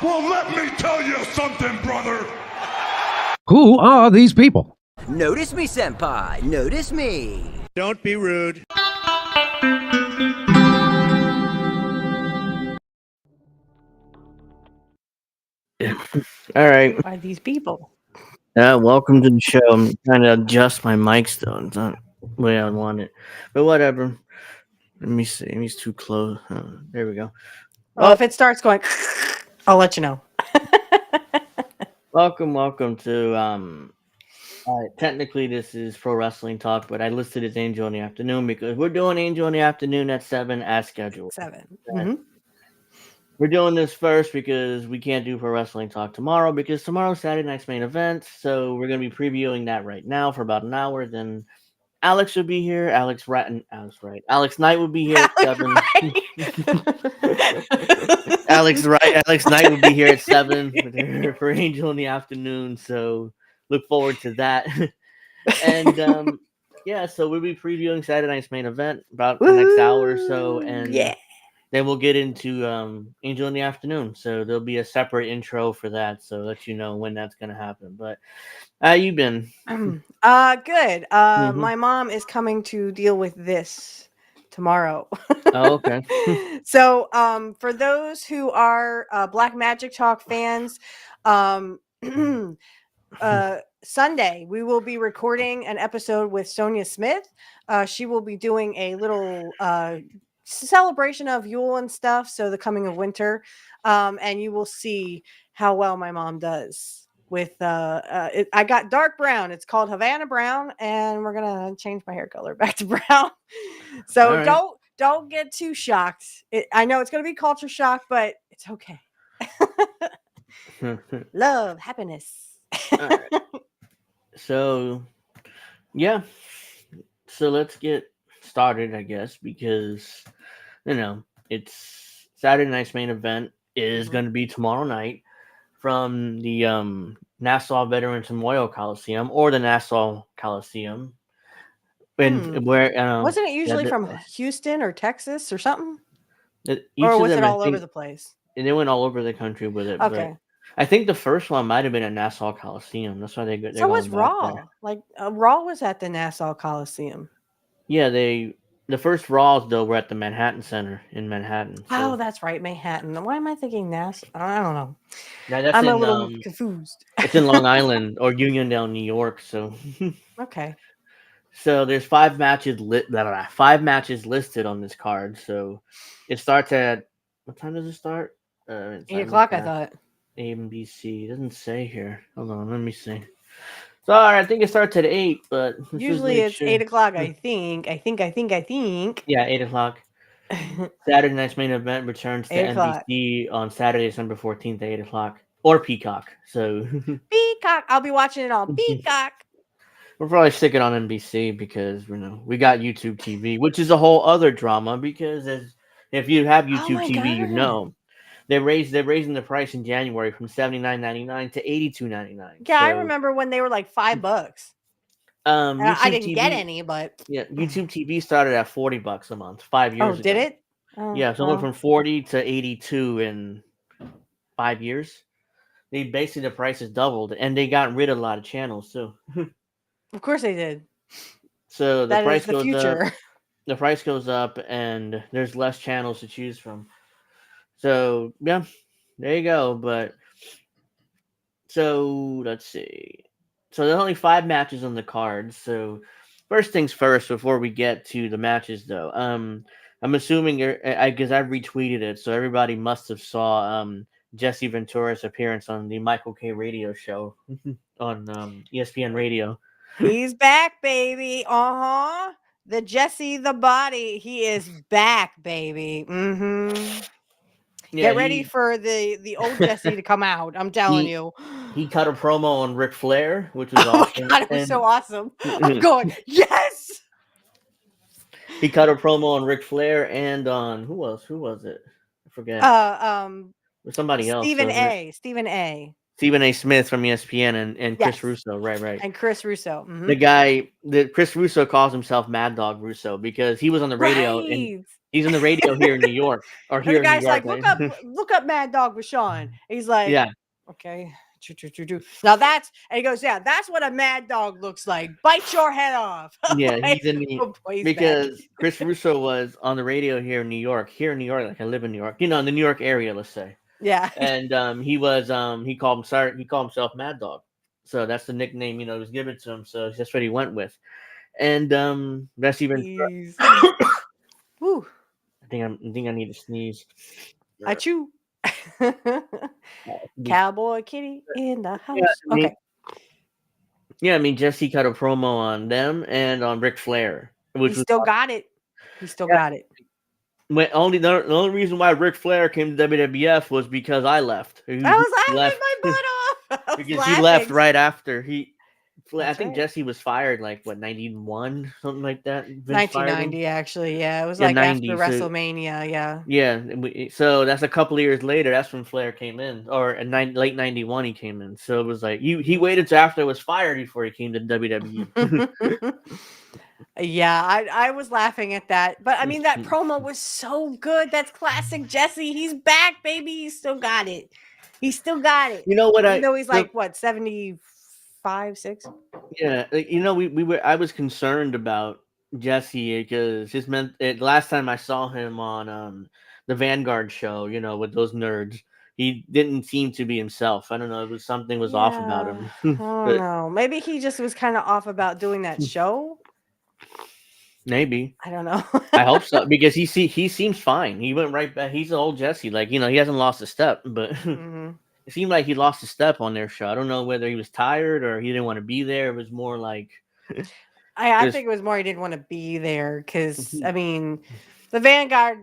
Well, let me tell you something, brother. Who are these people? Notice me, senpai. Notice me. Don't be rude. All right. Who are these people? Welcome to the show. I'm trying to adjust my mic still. It's not the way I want it. But whatever. Let me see. He's too close. There we go. Well, if it starts going, I'll let you know. Welcome to technically this is Pro Wrestling Talk, but I listed as Angel in the Afternoon because we're doing Angel in the Afternoon at 7 as scheduled. 7. We're doing this first because we can't do Pro Wrestling Talk tomorrow because tomorrow's Saturday night's main event. So we're going to be previewing that right now for about an hour. Then Alex will be here. Alex Knight will be here at 7. Alex Knight will be here at 7 for Angel in the Afternoon. So look forward to that. And so we'll be previewing Saturday night's main event about the next hour or so. And then we'll get into Angel in the Afternoon. So there'll be a separate intro for that. So let you know when that's going to happen. But how you been? Good. My mom is coming to deal with this tomorrow. Oh, okay. So for those who are Black Magic Talk fans, Sunday we will be recording an episode with Sonia Smith. She will be doing a little celebration of Yule and stuff, so the coming of winter, and you will see how well my mom does with I got dark brown. It's called Havana brown, and we're gonna change my hair color back to brown. So right. don't get too shocked. I know it's gonna be culture shock, but it's okay. Love, happiness. All right. So let's get started, I guess, because it's Saturday night's main event is going to be tomorrow night from the Nassau Veterans Memorial Coliseum or the Nassau Coliseum. And where wasn't it usually from Houston or Texas or something? Or was it all over the place? And they went all over the country with it. Okay. But I think the first one might have been at Nassau Coliseum. That's why they're so was Raw. there. Like Raw was at the Nassau Coliseum. Yeah, the first Raws though were at the Manhattan Center in Manhattan. So. Oh, that's right, Manhattan. Why am I thinking Nassau? I don't know. Yeah, I'm a little confused. It's in Long Island or Uniontown, New York. So okay. So there's 5 matches listed on this card. So it starts at what time does it start? 8 o'clock, I thought. ABC. It doesn't say here. Hold on, let me see. Sorry, I think it starts at 8, but let's just Usually make it's sure. 8 o'clock. I think. I think. Yeah, 8 o'clock. Saturday night's main event returns to 8 o'clock. NBC on Saturday, December 14th at 8 o'clock. Or Peacock. So Peacock. I'll be watching it on Peacock. we'll probably stick it on NBC because we got YouTube TV, which is a whole other drama because if you have Oh YouTube my TV, god. they're raising the price in January from $79.99 to $82.99. Yeah, I So remember when they were like $5. I YouTube didn't get TV, any, but yeah, YouTube TV started at $40 a month 5 years did ago. it? Oh, Yeah, so it went well, from 40 to 82 in 5 years. They basically the price has doubled, and they got rid of a lot of channels too. of course they did. So the That is price the goes up. future. The price goes up, and there's less channels to choose from. So yeah, there you go. But so let's see. So there's only 5 matches on the card. So first things first, before we get to the matches, though, I'm assuming I guess I retweeted it, so everybody must have saw Jesse Ventura's appearance on the Michael K. Radio show on ESPN Radio. He's back, baby. Uh-huh. The Jesse the body. He is back, baby. Mm-hmm. Yeah, Get ready for the old Jesse to come out. I'm telling he you. he cut a promo on Ric Flair, which was Oh my awesome, god, it was so and awesome. I'm going, yes. he cut a promo on Ric Flair and on who else? Who was it? I forget. Uh um It was somebody else. Stephen Wasn't it? A. Stephen A. Stephen A. Smith from ESPN and Chris Yes. Russo. Right. And Chris Russo. Mm-hmm. The guy that Chris Russo calls himself Mad Dog Russo because he was on the radio and Right. he's on the radio here in New York or And the here in New guy's York. like, Right? look up Mad Dog Vashon. He's like, Yeah, okay. Now that's, and he goes, yeah, that's what a mad dog looks like. Bite your head off. yeah, Like, he's in the oh boy, he's back. because Chris Russo was on the radio here in New York. Here in New York, like I live in New York, in the New York area, let's say. Yeah. And he called himself Mad Dog. So that's the nickname, was given to him. So that's what he went with. And that's even Jeez. Woo. I think I need to sneeze. Achoo. Cowboy Kitty in the house. Okay. Yeah, I mean Jesse cut a promo on them and on Ric Flair, which He still got it. He still got it. the only reason why Ric Flair came to WWF was because I left. I was laughing my butt off. Because he left right after I think right. Jesse was fired like 91, something like that. Vince 1990, actually. Yeah, it was Yeah, like 90, after so- WrestleMania. Yeah. Yeah, so that's a couple of years later. That's when Flair came in, or in late '91 he came in. So it was like he waited till after he was fired before he came to WWE. Yeah, I was laughing at that. But I mean, that promo was so good. That's classic Jesse. He's back, baby. He still got it. He still got it. You know what? Even though he's like, what, 75, 6? Yeah, I was concerned about Jesse because last time I saw him on the Vanguard show, with those nerds, he didn't seem to be himself. I don't know, something was off about him. I don't know. Maybe he just was kind of off about doing that show. Maybe. I don't know. I hope so because he seems fine. He went right back. He's an old Jesse, he hasn't lost a step, but. Mm-hmm. It seemed like he lost a step on their show. I don't know whether he was tired or he didn't want to be there. It was more like I think it was more he didn't want to be there because I mean the Vanguard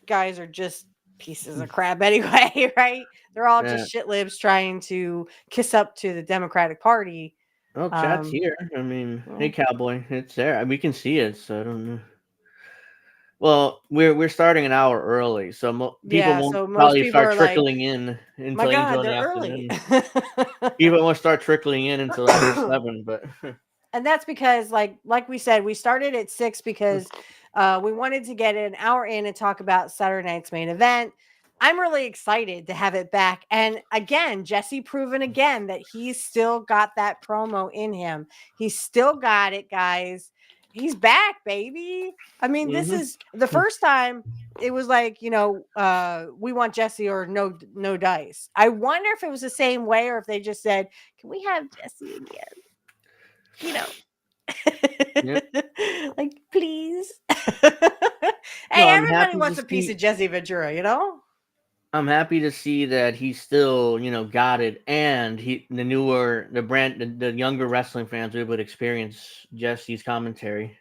guys are just pieces of crap anyway, right? They're all just shit libs trying to kiss up to the Democratic Party. Oh, chat's here. I mean, hey Cowboy, it's there. We can see it, so I don't know. Well, we're starting an hour early, so people won't probably start trickling in until my God, the they're early. People won't start trickling in until after 7, but and that's because, like we said, we started at 6 because we wanted to get an hour in and talk about Saturday night's main event. I'm really excited to have it back, and again, Jesse proven again that he's still got that promo in him. He's still got it, guys. He's back, baby. I mean, this is the first time it was like, we want Jesse or no dice. I wonder if it was the same way or if they just said, can we have Jesse again? Like, please. Hey, everybody wants a piece of Jesse Ventura, I'm happy to see that he's still, got it, and the younger wrestling fans are able to experience Jesse's commentary.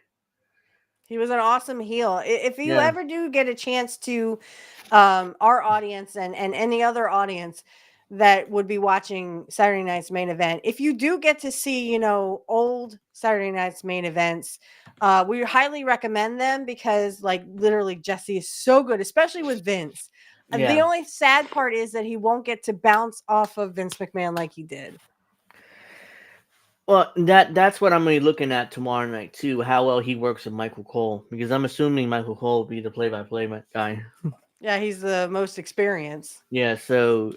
He was an awesome heel. If you Yeah, ever do get a chance to, our audience and any other audience that would be watching Saturday Night's Main Event, if you do get to see, old Saturday Night's Main Events, we highly recommend them because, like, literally Jesse is so good, especially with Vince. The yeah. only sad part is that he won't get to bounce off of Vince McMahon like he did. Well, that's what I'm gonna be looking at tomorrow night too. How well he works with Michael Cole, because I'm assuming Michael Cole will be the play-by-play guy. Yeah, he's the most experienced. Yeah, so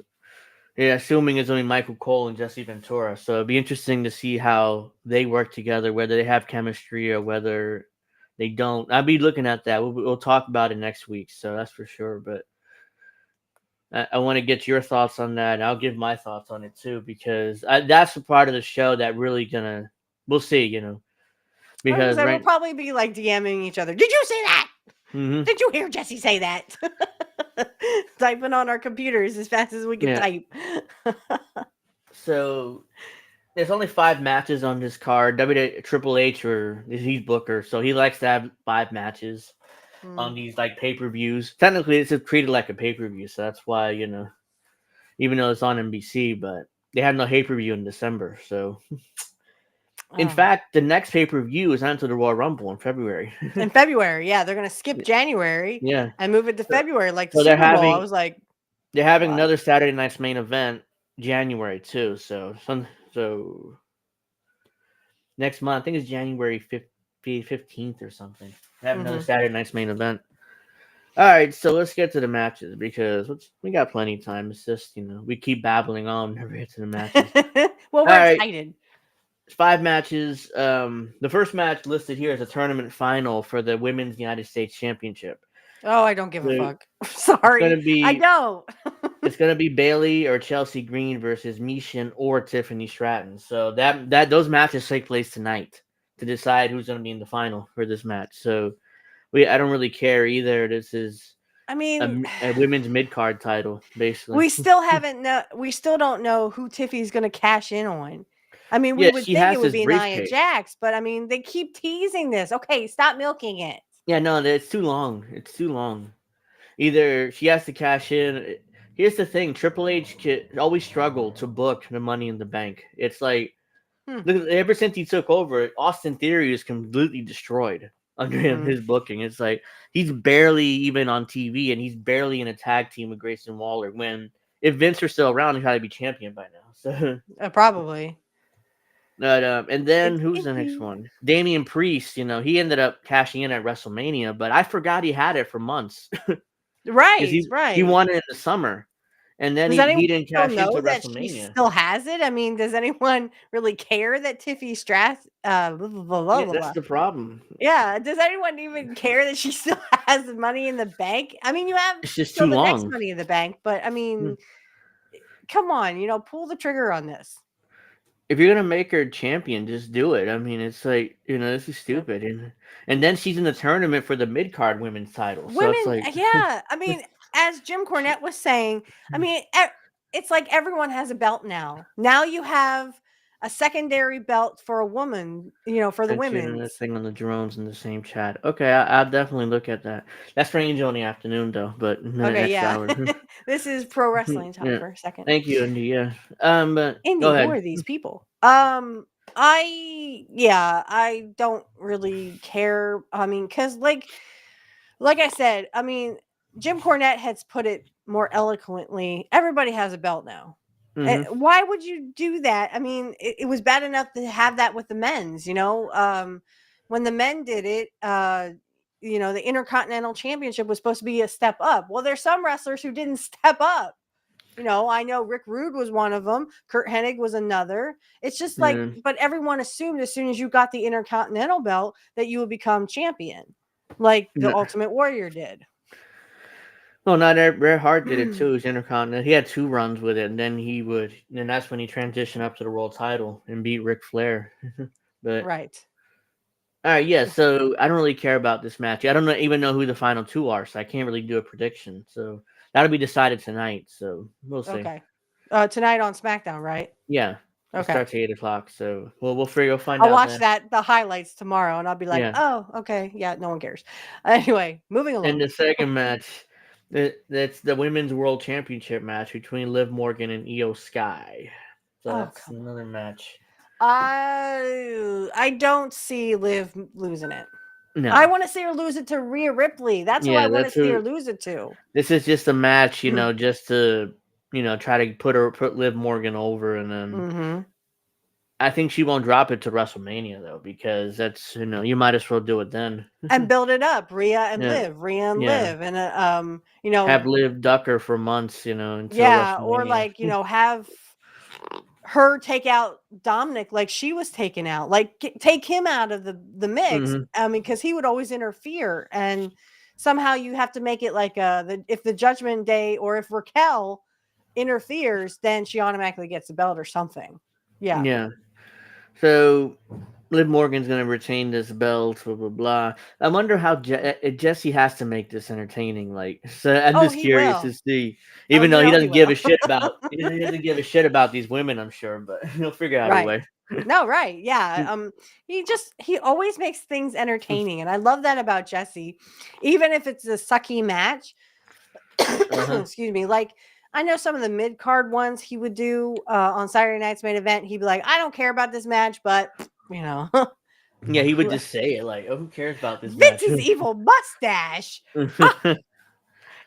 yeah, assuming it's only Michael Cole and Jesse Ventura. So it'd be interesting to see how they work together, whether they have chemistry or whether they don't. I'll be looking at that. We'll talk about it next week, so that's for sure. But I want to get your thoughts on that, and I'll give my thoughts on it too, because that's the part of the show that really we'll see, because We'll probably be like DMing each other. Did you see that? Mhm. Did you hear Jesse say that? Typing on our computers as fast as we can type. So there's only 5 matches on this card. Triple H, or he's Booker, so he likes to have 5 matches on these like pay-per-views. Technically, it's treated like a pay-per-view, so that's why, even though it's on NBC, but they had no pay-per-view in December. So, in fact, the next pay-per-view is not until the Royal Rumble in February. In February, yeah, they're gonna skip January, and move it to February, like the Super Bowl. I was like, they're having another Saturday Night's Main Event January too. So next month, I think it's January 15th or something. They have another Saturday Night's Main Event. All right, so let's get to the matches because we got plenty of time. It's just, we keep babbling on, never get to the matches. Well, we're excited. 5 matches. The first match listed here is a tournament final for the Women's United States Championship. Oh, I don't give a fuck. Sorry, I don't. It's gonna be Bailey or Chelsea Green versus Mishin or Tiffany Stratton. So those matches take place tonight to decide who's gonna be in the final for this match. So I don't really care either. This is, I mean, a women's mid card title, basically. We still don't know who Tiffy's gonna cash in on. I mean, we would think it would be Nia Jax, but I mean, they keep teasing this. Okay, stop milking it. Yeah, no, it's too long. It's too long. Either she has to cash in. Here's the thing: Triple H always struggled to book the Money in the Bank. It's like, look, ever since he took over, Austin Theory is completely destroyed under his booking. It's like he's barely even on TV, and he's barely in a tag team with Grayson Waller. When if Vince were still around, he'd probably be champion by now. So probably. But, and then who's the next one? Damian Priest. He ended up cashing in at WrestleMania, but I forgot he had it for months. Right. He won it in the summer, and then he didn't cash into WrestleMania. She still has it. I mean, does anyone really care that Tiffy Strath? Yeah, that's the problem. Yeah, does anyone even care that she still has Money in the Bank? I mean, you have it's just still too the long. next Money in the Bank, but I mean, come on, pull the trigger on this. If you're gonna make her champion, just do it. I mean, it's like, this is stupid, and then she's in the tournament for the mid card women's title. So it's like, yeah. I mean, as Jim Cornette was saying, I mean, it's like everyone has a belt now. Now you have a secondary belt for a woman, for the women. Thing on the drones in the same chat. Okay, I'll definitely look at that. That's for Angel in the afternoon, though. But okay, yeah. This is pro wrestling talk for a second. Thank you, Indy. Yeah. But Indy, who are these people? I don't really care. I mean, because like I said, I mean, Jim Cornette has put it more eloquently. Everybody has a belt now. And why would you do that? I mean, it was bad enough to have that with the men's, when the men did it, the Intercontinental Championship was supposed to be a step up. Well, there's some wrestlers who didn't step up. I know Rick Rude was one of them. Kurt Hennig was another. It's just like, but everyone assumed as soon as you got the Intercontinental belt that you would become champion, like the Ultimate Warrior did. Well, not Bret Hart did it too. His Intercontinental. He had 2 runs with it, and then that's when he transitioned up to the world title and beat Ric Flair. But right. All right, yeah. So I don't really care about this match. I don't even know who the final 2 are, so I can't really do a prediction. So that'll be decided tonight. So we'll see. Okay. Tonight on SmackDown, right? Yeah, it Okay. starts at 8 o'clock. So we'll find I'll out watch then. the highlights tomorrow, and I'll be like, Yeah. oh, okay, yeah, no one cares. Anyway, moving along. And the second match, that's the Women's World Championship match between Liv Morgan and Io Sky. So that's another match. I don't see Liv losing it. No, I want to see her lose it to Rhea Ripley. That's who I want to see her lose it to. This is just a match, just to try to put Liv Morgan over, and then I think she won't drop it to WrestleMania though, because that's you might as well do it then and build it up, Rhea and Liv, Liv, and have Liv duck her for months, until or like have her take out Dominic like she was taken out, like take him out of the mix. I mean, because he would always interfere, and somehow you have to make it like if the Judgment Day or if Raquel interferes, then she automatically gets the belt or something. Yeah. So Liv Morgan's going to retain this belt, blah, blah, blah. I wonder how Jesse has to make this entertaining. So I'm just curious to see. Even though he doesn't give a shit about he doesn't give a shit about these women, I'm sure, but he'll figure out a way. No, right. Yeah. He always makes things entertaining. And I love that about Jesse. Even if it's a sucky match. Excuse me. Like, I know some of the mid-card ones he would do on Saturday Night's Main Event. He'd be like, I don't care about this match, but, Yeah, he would just say it like, oh, who cares about this match? Vince's evil mustache.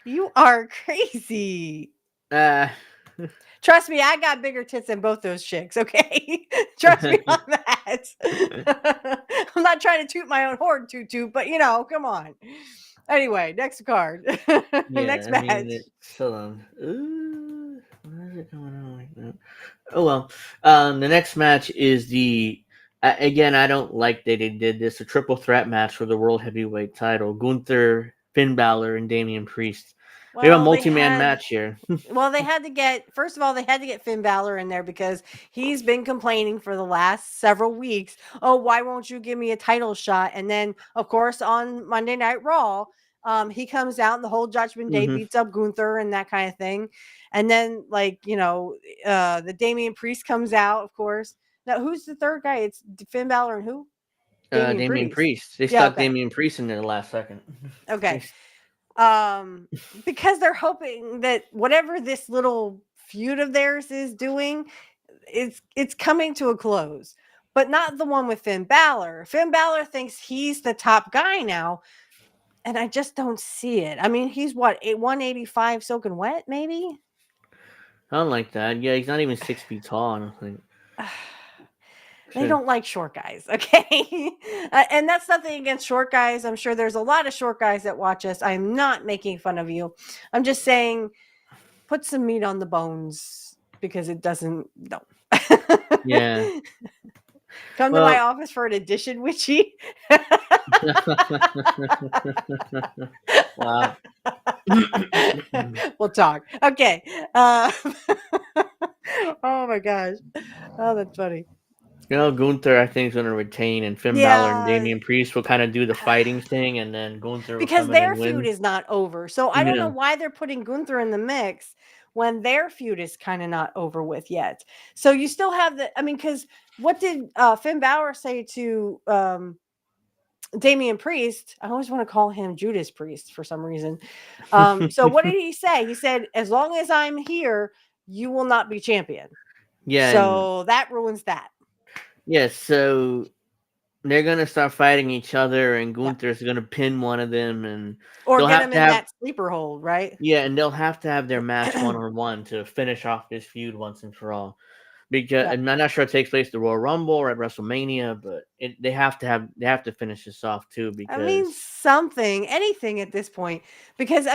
You are crazy. Trust me, I got bigger tits than both those chicks, okay? Trust me on that. I'm not trying to toot my own horn, toot, but, come on. Anyway, next card. Next match. Hold on. Why is it going on like that? Oh, well. The next match is again, I don't like that they did this, a triple threat match for the World Heavyweight title. Gunther, Finn Balor, and Damian Priest. We have a multi-man match here. Well, they had to get Finn Balor in there because he's been complaining for the last several weeks. Oh, why won't you give me a title shot? And then, of course, on Monday Night Raw, he comes out and the whole Judgment Day beats up Gunther and that kind of thing. And then, the Damian Priest comes out, of course. Now, who's the third guy? It's Finn Balor and who? Damian Priest. They stuck Damian Priest in there the last second. Okay. Because they're hoping that whatever this little feud of theirs is doing, it's coming to a close, but not the one with Finn Balor. Finn Balor thinks he's the top guy now, and I just don't see it. I mean, he's 185 soaking wet, maybe? I don't like that. Yeah, he's not even 6 feet tall, I don't think. They don't like short guys, okay? And that's nothing against short guys. I'm sure there's a lot of short guys that watch us. I'm not making fun of you. I'm just saying, put some meat on the bones because it doesn't. No. Yeah. Come to my office for an addition, Witchy. Wow. We'll talk. Okay. Oh my gosh. Oh, that's funny. Gunther, I think, is going to retain, and Finn Balor and Damian Priest will kind of do the fighting thing, and then Gunther will because come their in and win. feud is not over. So I don't know why they're putting Gunther in the mix when their feud is kind of not over with yet. So you still have because what did Finn Balor say to Damian Priest? I always want to call him Judas Priest for some reason. So what did he say? He said, as long as I'm here, you will not be champion. Yeah. So that ruins that. Yes, so they're gonna start fighting each other, and Gunther's gonna pin one of them, or get him in that sleeper hold, right? Yeah, and they'll have to have their match 1-on-1 to finish off this feud once and for all. Because I'm not sure it takes place at the Royal Rumble or at WrestleMania, but they have to finish this off too. Because anything at this point. Because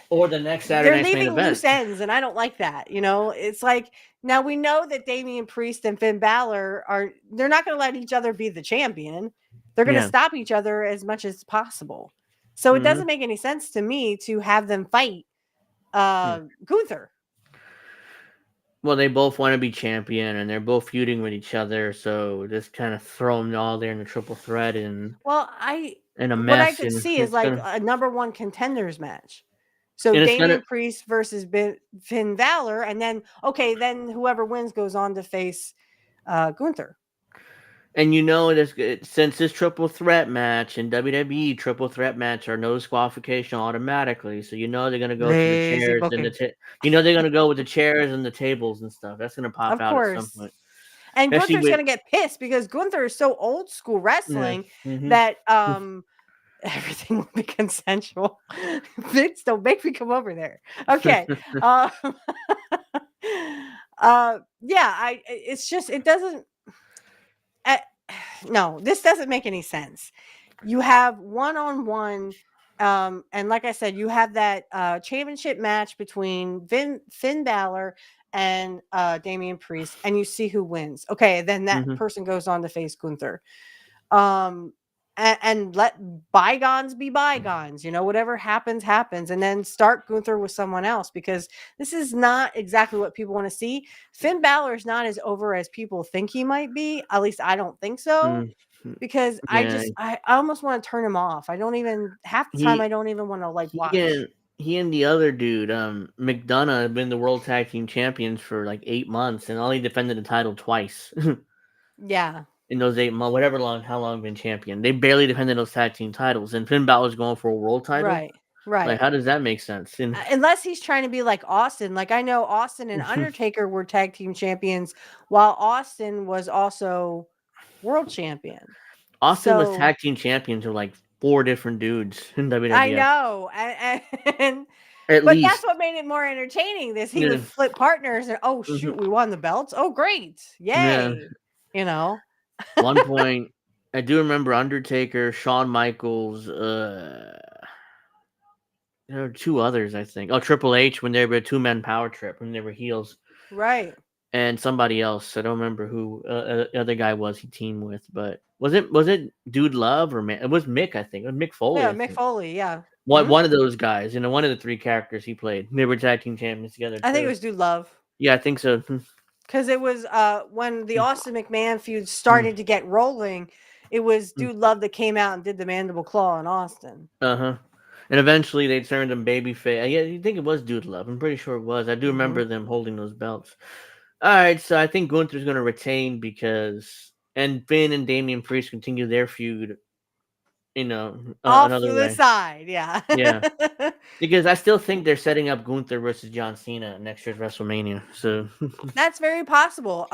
or the next Saturday they're main leaving event. loose ends, and I don't like that. It's like now we know that Damian Priest and Finn Balor they're not going to let each other be the champion. They're going to stop each other as much as possible. So it doesn't make any sense to me to have them fight Gunther. Well, they both want to be champion, and they're both feuding with each other, so just kind of throw them all there in the triple threat and what I could see is like a number one contenders match. So And it's Damian gonna, Priest versus Finn Balor, and then whoever wins goes on to face Gunther. and since this triple threat match and WWE triple threat match are no disqualification automatically, so they're gonna go to the Lazy chairs and booking. they're gonna go with the chairs and the tables and stuff. That's gonna pop Of out at some course. point. And Especially Gunther's with gonna get pissed because Gunther is so old school wrestling Mhm. that everything will be consensual. Vince, don't make me come over there. Okay. Yeah, it's just it doesn't no, this doesn't make any sense. You have one-on-one, and like I said, you have that championship match between Finn Balor and Damian Priest, and you see who wins. Okay, then that Mhm. person goes on to face Gunther. And let bygones be bygones. Whatever happens, happens, and then start Gunther with someone else because this is not exactly what people want to see. Finn Balor is not as over as people think he might be. At least I don't think so. Mhm. Because Yeah, I almost want to turn him off. I don't even half the time I he don't even want to he watch. and he and the other dude, McDonough, have been the world tag team champions for like 8 months and only defended the title twice Yeah. in those 8 months, how long been champion. They barely defended those tag team titles, and Finn Balor's going for a world title. Right. Right. Like, how does that make sense? And Unless he's trying to be like Austin. Like I know Austin and Undertaker were tag team champions while Austin was also world champion. Austin was So tag team champions with like 4 different dudes in I WWF, know. at But that's least. what made it more entertaining. He Yeah. would flip partners and oh Mhm. shoot, we won the belts. Oh great. Yeah. Yay. You know. One point, I do remember Undertaker, Shawn Michaels, there were 2 others, I think. Oh, Triple H when they were a 2-man power trip when they were heels, Right. and somebody else. I don't remember who the other guy was he teamed with, but was it Dude Love or Mick? It was Mick, I think. It was Mick Foley, Yeah, I Mick think. Foley, yeah. One of those guys, one of the 3 characters he played. They were tag team champions together I think it too. was Dude Love. Yeah, I think so. Because it was when the Austin McMahon feud Mm. started to get rolling, it was Dude Love that came out and did the mandible claw in Austin. Uh-huh. And eventually they turned him babyface. Yeah, you think it was Dude Love. I'm pretty sure it was. I do remember them holding those belts. All right, so I think Gunther's going to retain and Finn and Damian Priest continue their feud, Off to another the way. side, yeah. Yeah. Because I still think they're setting up Gunther versus John Cena at next year's WrestleMania. So That's very possible.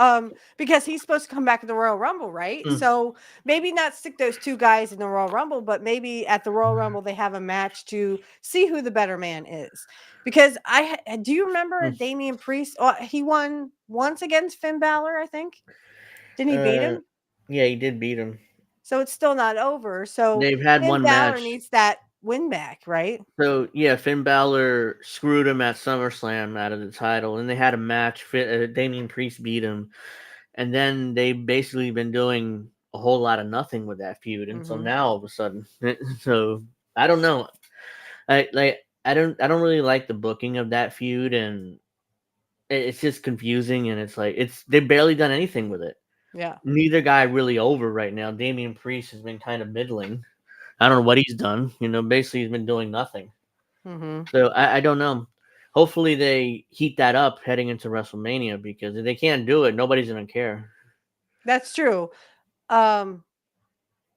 Because he's supposed to come back at the Royal Rumble, right? So maybe not stick those 2 guys in the Royal Rumble, but maybe at the Royal Rumble they have a match to see who the better man is. Because do you remember Damian Priest? Oh, he won once against Finn Balor, I think. Didn't he beat him? yeah, he did beat him. So it's still not over. So They've had Finn one Balor match. needs that win back, right? So yeah, Finn Balor screwed him at SummerSlam out of the title, and they had a match. Damian Priest beat him, and then they've basically been doing a whole lot of nothing with that feud until now. All of a sudden, so I don't know. I don't really like the booking of that feud, and it's just confusing, and they've barely done anything with it. Yeah. Neither guy really over right now. Damian Priest has been kind of middling. I don't know what he's done. Basically he's been doing nothing. So I don't know. Hopefully they heat that up heading into WrestleMania because if they can't do it, nobody's gonna care. That's true.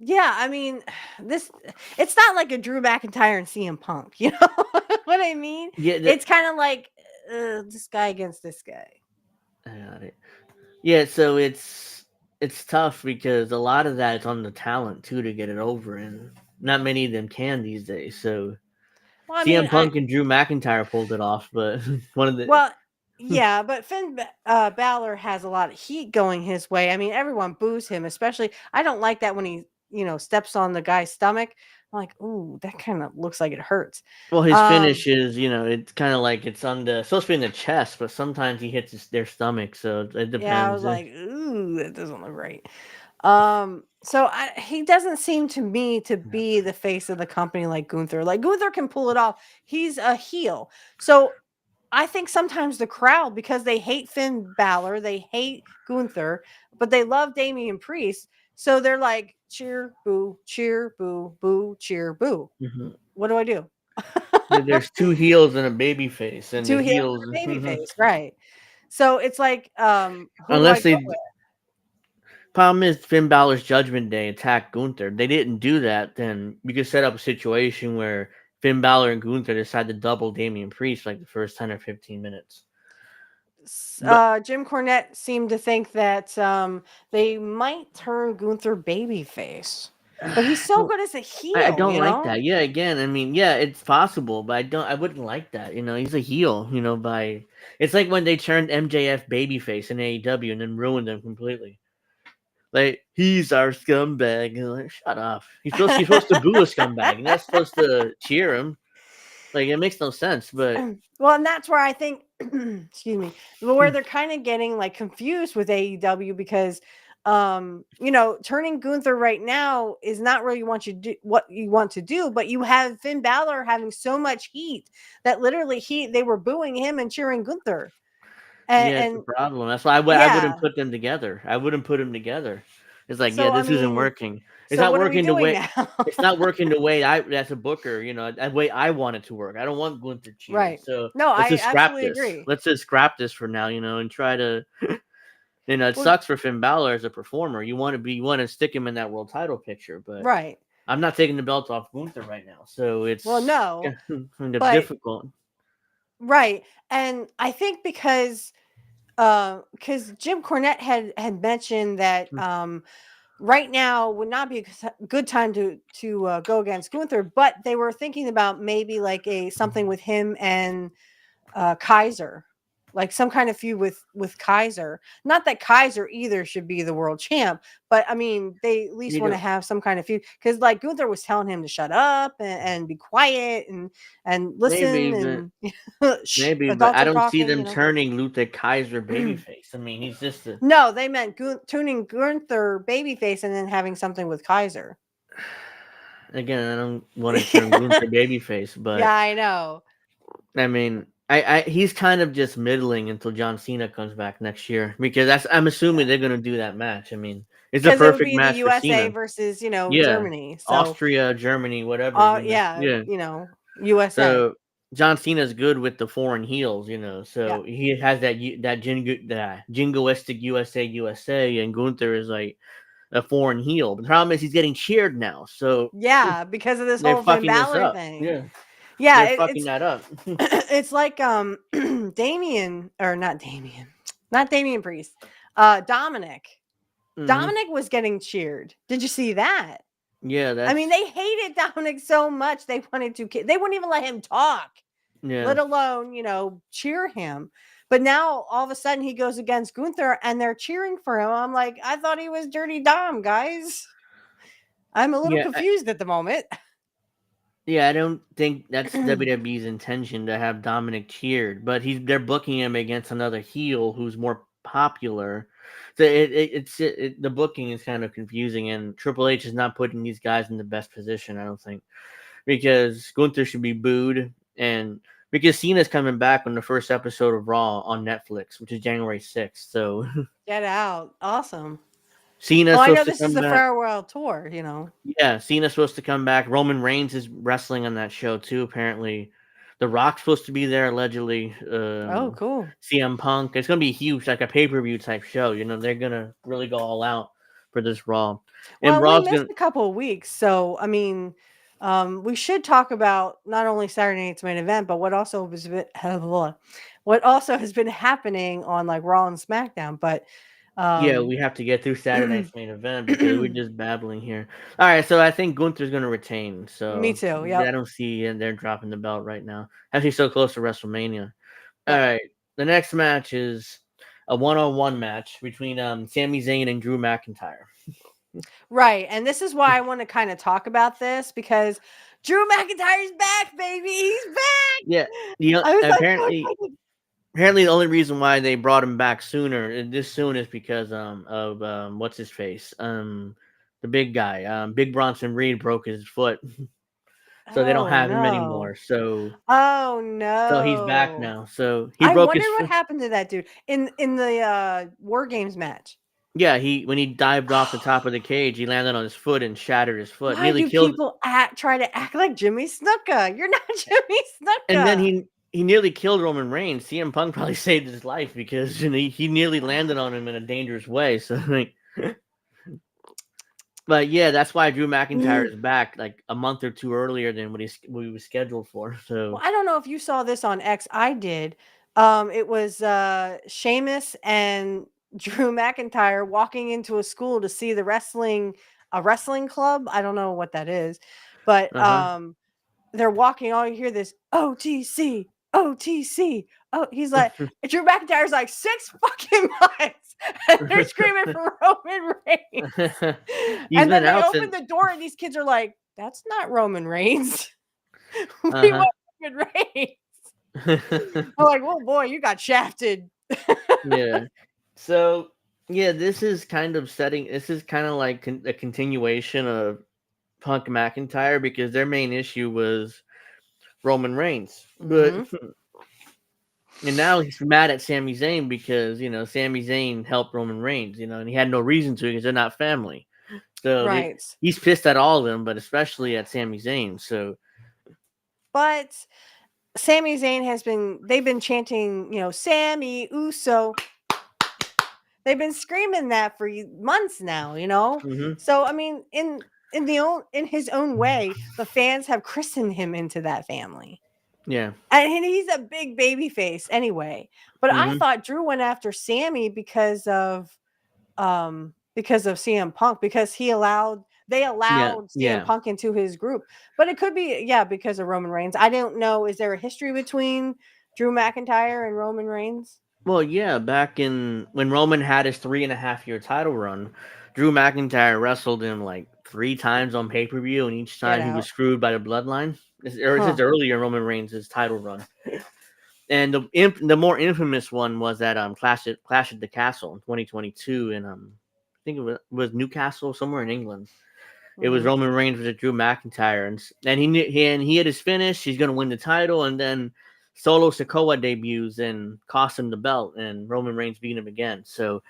Yeah, I mean, it's not like a Drew McIntyre and CM Punk, you know what I mean? Yeah, It's kind of like this guy against this guy. I got it. Yeah, so it's tough because a lot of that is on the talent too to get it over, and not many of them can these days. So Well, I mean, CM Punk and Drew McIntyre pulled it off, but yeah, but Finn Balor has a lot of heat going his way. I mean, everyone boos him, especially. I don't like that when he, steps on the guy's stomach. I'm like, ooh, that kind of looks like it hurts. well, his finish is, it's kind of like it's supposed to be in the chest, but sometimes he hits their stomach, so it depends. Yeah, I was like, ooh, that doesn't look right. So he doesn't seem to me to be the face of the company like Gunther. Like Gunther can pull it off. He's a heel. So I think sometimes the crowd, because they hate Finn Balor, they hate Gunther, but they love Damian Priest. So they're like, cheer, boo, boo, cheer, boo. Mhm. What do I do? There's two heels and a baby face, and Two the heels heels. and a baby face, right? So it's like, who do I Unless go they. with? Problem is, Finn Balor's Judgment Day attacked Gunther. They didn't do that. Then you could set up a situation where Finn Balor and Gunther decide to double Damian Priest like the first 10 or 15 minutes. But Jim Cornette seemed to think that they might turn Gunther babyface, but he's so good as a I heel, don't you like know. that. Yeah, again, I mean, yeah, it's possible, but I wouldn't like that. He's a heel. It's like when they turned MJF babyface in AEW and then ruined him completely. Like, he's our scumbag. Like, shut up. You're supposed to boo a scumbag. You're not supposed to cheer him. Like, it makes no sense. But Well, and that's where I think, excuse me, where they're kind of getting like confused with AEW because, turning Gunther right now is not really what you want to do, but you have Finn Balor having so much heat that literally they were booing him and cheering Gunther, yeah, it's a and problem. That's why I yeah. wouldn't put them together. I wouldn't put them together. It's like, yeah, So I this isn't mean, working. It's so not what are we working the doing way. now? It's not working the way as a booker, the way I want it to work. I don't want Gunther cheered. Right. So No, let's I just scrap absolutely this. agree. Let's just scrap this for now, and try to. It Well, sucks for Finn Balor as a performer. You want to stick him in that world title picture, but right. I'm not taking the belt off Gunther right now, so it's Well, no, kind of but difficult. right, and I think because Jim Cornette had mentioned that right now would not be a good time to go against Gunther, but they were thinking about maybe like something with him and Kaiser, like some kind of feud with Kaiser. Not that Kaiser either should be the world champ, but I mean they at least You want know, to have some kind of feud because like Gunther was telling him to shut up and be quiet and maybe, listen and shh, maybe, but adults I are don't see talking, them turning Luther Kaiser babyface. I mean, he's just a. No, they meant tuning Gunther babyface and then having something with Kaiser. Again, I don't want to turn Gunther babyface, Yeah, but I know. I mean, he's kind of just middling until John Cena comes back next year because I'm assuming they're gonna do that match. I mean, it's a Because it would perfect be the match for USA Cena. versus, Yeah, Germany. So, Austria, Germany, whatever. yeah, Yeah. USA. So John Cena's good with the foreign heels, Yeah. So he has that jingoistic USA, and Gunther is like a foreign heel. But the problem is he's getting cheered now, so Yeah, because of this they're whole Finn fucking this Balor up. thing. Yeah, Yeah, they're fucking it's that up. it's like Damien or not Damien Priest. Dominic. Hmm. Dominic was getting cheered. Did you see that? Yeah, I mean, they hated Dominic so much they wouldn't even let him talk, yeah. let alone, cheer him. But now all of a sudden he goes against Gunther and they're cheering for him. I'm like, I thought he was Dirty Dom, guys. I'm a little Yeah, confused at the moment. yeah, I don't think that's WWE's intention to have Dominic cheered, but they're booking him against another heel who's more popular. So the booking is kind of confusing, and Triple H is not putting these guys in the best position, I don't think, because Gunther should be booed, and because Cena's coming back on the first episode of Raw on Netflix, which is January 6th. So Get out. Awesome. Cena's Well, I know supposed to this is come a back. farewell tour, Yeah, Cena's supposed to come back. Roman Reigns is wrestling on that show too. Apparently, The Rock's supposed to be there. Allegedly, Oh, cool. CM Punk. It's gonna be huge, like a pay-per-view type show. They're gonna really go all out for this Raw. And Well, we Raw's missed gonna. a couple of weeks, so I mean, we should talk about not only Saturday night's main event, but what also has been happening on like Raw and SmackDown. But Yeah, um, we have to get through Saturday night's main event because we're just babbling here. All right, so I think Gunther's gonna retain. me So too. I Yep. don't see they're dropping the belt right now. Actually, so close to WrestleMania. All Yep. right. The next match is a one-on-one match between Sami Zayn and Drew McIntyre. Right, and this is why I want to kind of talk about this because Drew McIntyre's back, baby. He's back. Yeah. I was like, so Apparently excited. the only reason why they brought him back this soon is because of what's his face? The big guy. Big Bronson Reed broke his foot. So they don't Oh have him no. anymore. So Oh he's back no. now. So he I broke wonder his what foot. happened to that dude in the War Games match. Yeah, when he dived off the top of the cage, he landed on his foot and shattered his foot. Why Nearly do killed, people try to act like Jimmy Snuka? You're not Jimmy and then Snuka. he nearly killed Roman Reigns. CM Punk probably saved his life because he nearly landed on him in a dangerous way. So like, but yeah, that's why Drew McIntyre is back like a month or two earlier than what he was scheduled for. Well, So I don't know if you saw this on X. I did. It was Sheamus and Drew McIntyre walking into a school to see a wrestling club. I don't know what that is, but they're walking. All you hear this OTC, OTC. Oh, he's like Drew McIntyre's like 6 fucking months, and they're screaming for Roman Reigns. He's And then been they out open since. the door, and these kids are like, "That's not Roman Reigns. We Uh-huh. want Roman Reigns." I'm like, "Oh boy, you got shafted." Yeah. So yeah, this is kind of setting. This is kind of like a continuation of Punk McIntyre because their main issue was Roman Reigns, but Mhm. and now he's mad at Sami Zayn because Sami Zayn helped Roman Reigns, and he had no reason to because they're not family. So Right. he's pissed at all of them, but especially at Sami Zayn. So But Sami Zayn they've been chanting, Sammy Uso. They've been screaming that for months now, mhm. So I mean, in his own way, the fans have christened him into that family. Yeah. And he's a big baby face anyway. But I Mhm. thought Drew went after Sammy because of CM Punk, because they Yeah. allowed CM Yeah. Punk into his group. But it could be, yeah, because of Roman Reigns. I don't know. Is there a history between Drew McIntyre and Roman Reigns? Well, yeah, back in when Roman had his 3.5 year title run, Drew McIntyre wrestled him like 3 times on pay per view, and each Get time he was out. screwed by the bloodline. This Huh. is earlier in Roman Reigns' title run, and the more infamous one was that Clash at the Castle in 2022, and I think it was Newcastle somewhere in England. It was Mhm. Roman Reigns versus Drew McIntyre, and he had his finish. He's gonna win the title, and then Solo Sikoa debuts and costs him the belt, and Roman Reigns beat him again. So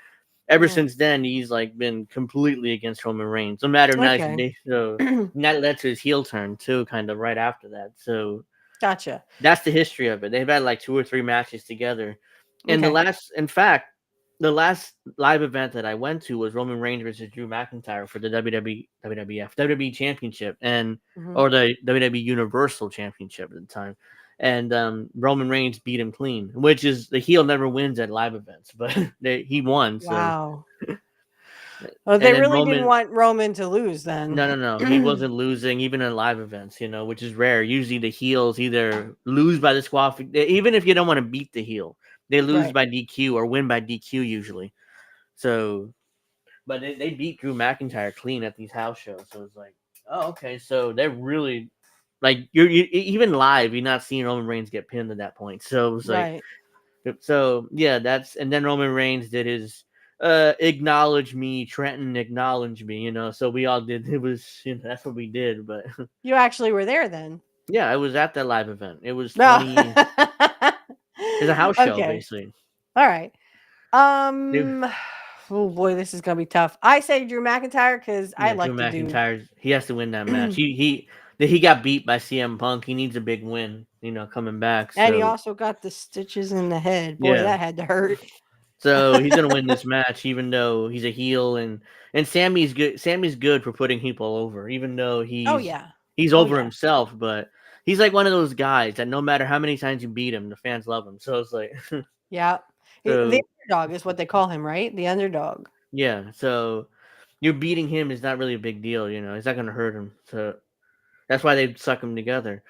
ever Mm. since then, he's like been completely against Roman Reigns, no matter night and Okay. day. So that led to his heel turn too, kind of right after that. So Gotcha. that's the history of it. They've had like 2 or 3 matches together, and Okay. in fact, the last live event that I went to was Roman Reigns versus Drew McIntyre for the WWE Championship Mhm. or the WWE Universal Championship at the time, and Roman Reigns beat him clean, which is the heel never wins at live events, but he won. So Wow. Oh, and they then really didn't Roman. want Roman to lose then. No. He wasn't losing even in live events, which is rare. Usually the heels either lose by even if you don't want to beat the heel, they lose Right. by DQ or win by DQ usually. So, but they beat Drew McIntyre clean at these house shows. So it's like, oh, okay. So they're really like even live, you're not seeing Roman Reigns get pinned at that point. So it was like, Right. so yeah, and then Roman Reigns did his acknowledge me, Trenton acknowledge me, so we all did. It was, that's what we did. But You actually were there then. yeah, I was at that live event. It was No. 20. It's a house show Okay. basically. All right. Dude, Oh boy, this is gonna be tough. I say Drew McIntyre because I yeah, Drew like the dude. McIntyre, he has to win that match. He got beat by CM Punk. He needs a big win, coming back. And he So also got the stitches in the head. Boy, yeah. that had to hurt. So he's gonna win this match, even though he's a heel, and Sammy's good. Sammy's good for putting people over, even though Oh he's yeah. he's Oh over yeah. himself. But he's like one of those guys that no matter how many times you beat him, the fans love him. So it's like, Yeah. The so underdog is what they call him, right? The underdog. yeah. So you're beating him is not really a big deal. It's not gonna hurt him. So that's why they suck him together.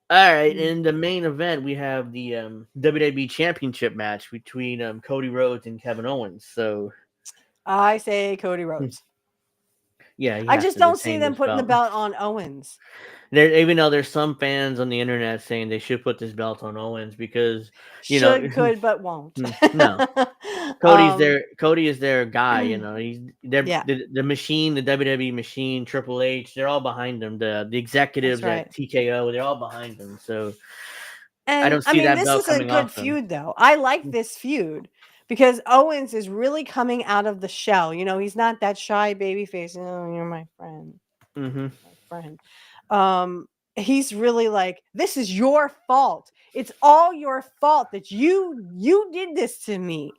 All right, Mm. in the main event, we have the WWE Championship match between Cody Rhodes and Kevin Owens. So I say Cody Rhodes. yeah, he I has just to don't see retain them this putting the belt. belt on Owens. Even though there's some fans on the internet saying they should put this belt on Owens because, you know, Should, could, but won't. no, um, Cody is their guy. He's yeah, the machine, the WWE machine, Triple H. They're all behind him. The that's executives at right. TKO, they're all behind him. So I And don't I see mean, that this belt is a coming good off them. feud, though. I like this feud because Owens is really coming out of the shell. He's not that shy baby face. Oh, you're my friend. Mm-hmm. My friend. He's really like, this is your fault. It's all your fault that you did this to me.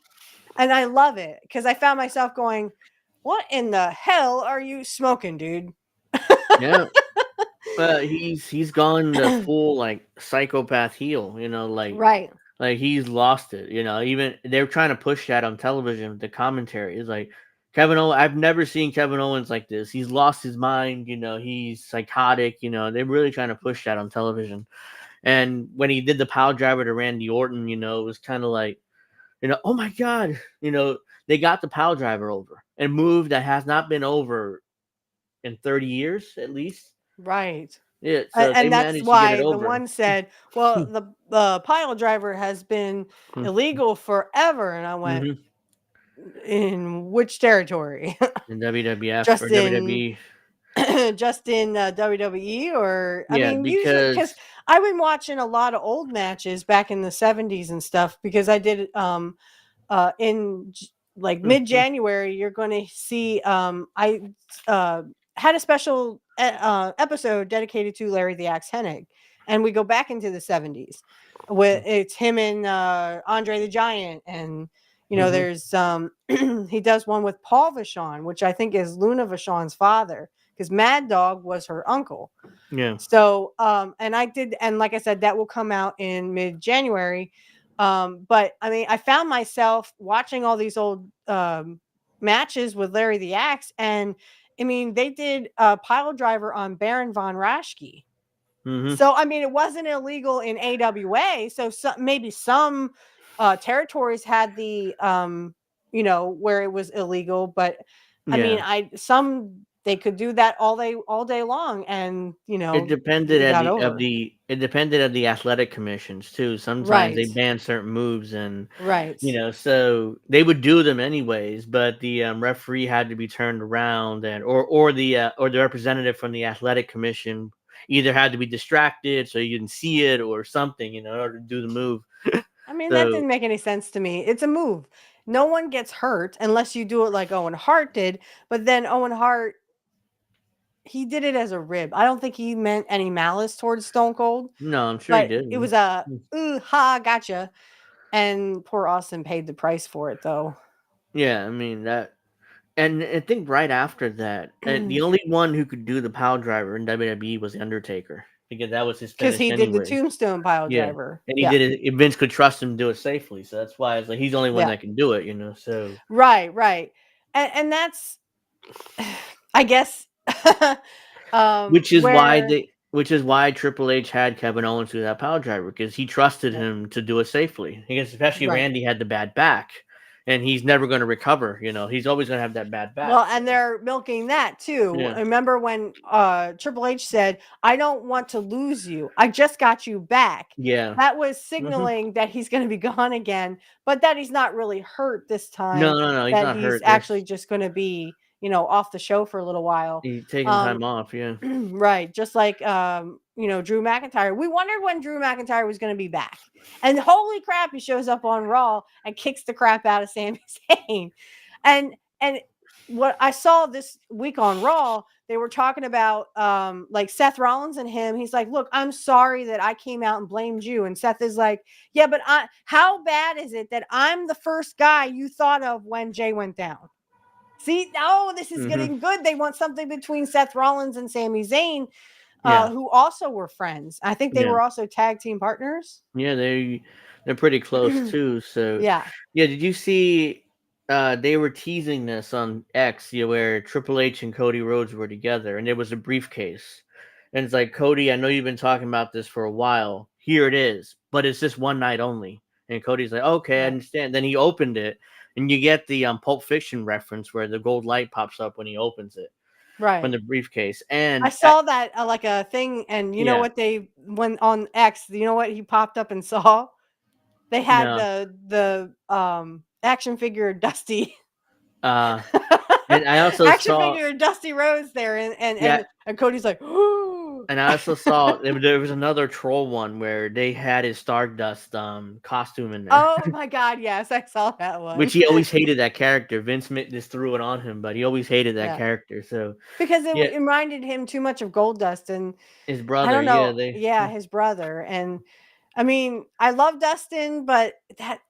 And I love it because I found myself going, what in the hell are you smoking, dude? Yeah. But he's gone the full like psychopath heel, Right. like he's lost it, Even they're trying to push that on television. The commentary is like Kevin Owens. I've never seen Kevin Owens like this. He's lost his mind, he's psychotic, they're really trying to push that on television. And when he did the power driver to Randy Orton, it was kind of like, oh my God, they got the power driver over, and move that has not been over in 30 years at least. Right. Yeah, so they And that's managed to get it why the over. one said, well, the pile driver has been illegal forever. And I went, in which territory? In WWF Just or in WWE. just in WWE, or I Yeah, mean, usually because because I've been watching a lot of old matches back in the 70s and stuff, because I did in like mid-January. You're going to see I had a special episode dedicated to Larry the Axe Hennig, and we go back into the 70s with it's him and Andre the Giant, and there's he does one with Paul Vachon, which I think is Luna Vachon's father, because Mad Dog was her uncle. yeah. So and like I said, that will come out in mid-January. But I mean, I found myself watching all these old matches with Larry the Axe, and I mean, they did a pile driver on Baron von Raschke. So I mean, it wasn't illegal in AWA. So maybe some territories had the where it was illegal, but I mean, they could do that all day long, and It depended it got over. it depended of the athletic commissions too. Sometimes they Right. banned certain moves, and Right. so they would do them anyways. But the referee had to be turned around, and or the representative from the athletic commission either had to be distracted so you didn't see it or something, in order to do the move. I mean, that So didn't make any sense to me. It's a move. No one gets hurt unless you do it like Owen Hart did. But then Owen Hart, he did it as a rib. I don't think he meant any malice towards Stone Cold. no, I'm sure he But did. it was a ooh ha gotcha, and poor Austin paid the price for it, though. Yeah, I mean that. And I think right after that, the only one who could do the power driver in WWE was the Undertaker, because that was his Because finish he did the anyways. Tombstone pile Yeah, driver. and he did it. If Vince could trust him to do it safely, so that's why it's like he's the only one Yeah. that can do it. So Right. And that's, I guess, which is why Triple H had Kevin Owens do that power driver, because he trusted him to do it safely. Because especially Right. Randy had the bad back, and he's never going to recover. He's always going to have that bad back. Well, and they're milking that too. Yeah. Remember when Triple H said, "I don't want to lose you. I just got you back." Yeah. That was signaling that he's going to be gone again, but that he's not really hurt this time. No, he's that not he's hurt. actually just going to be, off the show for a little while. He's taking time off. Yeah. Right. Just like Drew McIntyre. We wondered when Drew McIntyre was going to be back. And holy crap, he shows up on Raw and kicks the crap out of Sami Zayn. And what I saw this week on Raw, they were talking about like Seth Rollins and him. He's like, "Look, I'm sorry that I came out and blamed you." And Seth is like, "Yeah, but how bad is it that I'm the first guy you thought of when Jay went down?" See, this is getting good. They want something between Seth Rollins and Sami Zayn, who also were friends. I think they were also tag team partners. Yeah, they're pretty close too. So Yeah. Did you see? They were teasing this on X, where Triple H and Cody Rhodes were together, and there was a briefcase, and it's like, Cody, I know you've been talking about this for a while. Here it is, but it's just one night only. And Cody's like, okay, I understand. Then he opened it, and you get the Pulp Fiction reference where the gold light pops up when he opens it, right, from the briefcase. And I saw that like a thing, and you know what they went on X. You know what he popped up and saw? They had the action figure Dusty. And I also action saw figure Dusty Rhodes there, and Cody's like, "Ooh." And I also saw there was another troll one where they had his Stardust costume in there, Oh my God, yes, I saw that one. which he always hated that character. Vince just threw it on him, but he always hated that Yeah. character. So because it yeah, reminded him too much of Goldust, and his I brother, don't know. they Yeah, his brother. And I mean, I love Dustin, but that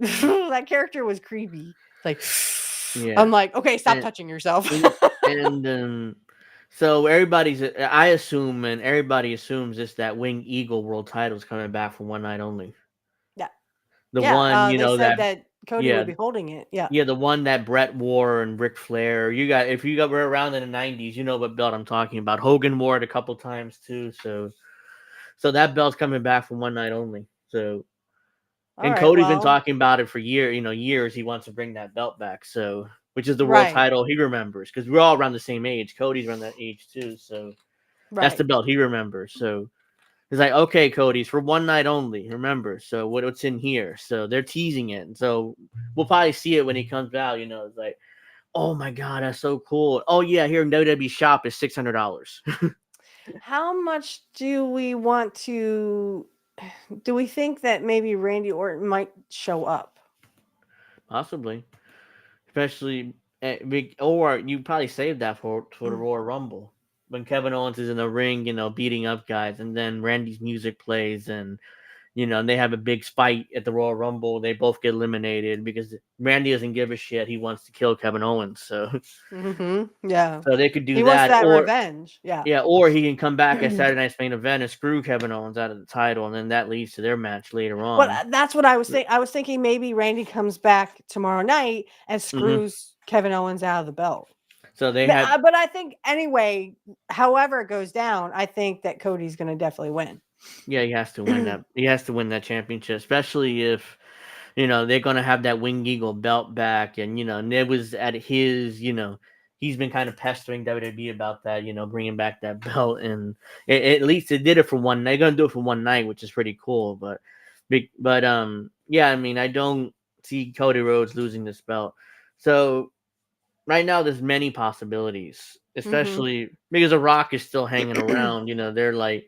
that character was creepy. Like, yeah. I'm like, okay, stop And, touching yourself. and so I assume, and everybody assumes, is that Winged Eagle World Title is coming back for one night only. Yeah. The Yeah, one, they said that that Cody yeah, would be holding it. Yeah. yeah, the one that Brett wore and Ric Flair. If you got were around in the '90s, you know what belt I'm talking about. Hogan wore it a couple times too. So that belt's coming back for one night only. So, All and right. Cody's been Well, talking about it for years. He wants to bring that belt back. So, which is the world right. title he remembers, because we're all around the same age. Cody's around that age too. So that's the Right. belt he remembers. So he's like, okay, Cody's for one night only. Remember. So what's in here? So they're teasing it. So we'll probably see it when he comes out. It's like, oh my God, that's so cool. Oh yeah, here in WWE shop is $600. How much do we want to? Do we think that maybe Randy Orton might show up? Possibly, especially, or you probably save that for the Royal Rumble when Kevin Owens is in the ring, beating up guys, and then Randy's music plays, and they have a big fight at the Royal Rumble. They both get eliminated because Randy doesn't give a shit. He wants to kill Kevin Owens, so Yeah. so they could do He that, wants that or revenge. Yeah. yeah, or he can come back at Saturday Night's Main Event and screw Kevin Owens out of the title, and then that leads to their match later on. Well, that's what I was thinking. I was thinking maybe Randy comes back tomorrow night and screws Kevin Owens out of the belt. So they But I think anyway, however it goes down, I think that Cody's going to definitely win. Yeah, he has to win that. He has to win that championship, especially if they're going to have that Winged Eagle belt back, and Ned was at his, he's been kind of pestering WWE about that, bringing back that belt, and at least it did it for one night. They're going to do it for one night, which is pretty cool. But yeah, I mean, I don't see Cody Rhodes losing this belt. So right now, there's many possibilities, especially because The Rock is still hanging around. They're like,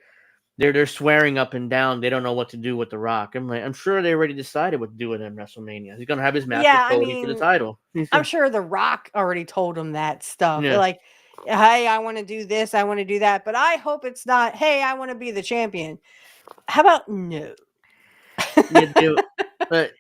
they're swearing up and down. They don't know what to do with The Rock. I'm sure they already decided what to do with him in WrestleMania. He's gonna have his match with Cody for the title. I'm sure The Rock already told him that stuff. Yeah. Like, hey, I want to do this, I want to do that, but I hope it's not, hey, I want to be the champion. How about no? But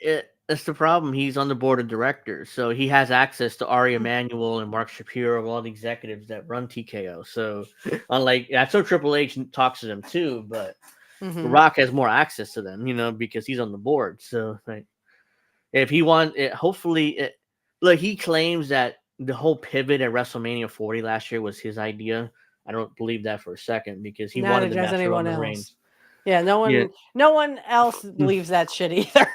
that's the problem. He's on the board of directors, so he has access to Ari Emanuel and Mark Shapiro, all the executives that run TKO. So, unlike that's so Triple H talks to them too, but The Rock has more access to them, because he's on the board. So, like, if he wants it, hopefully, look, he claims that the whole pivot at WrestleMania 40 last year was his idea. I don't believe that for a second, because he wanted to match Roman Reigns. Yeah, no one else believes that shit either.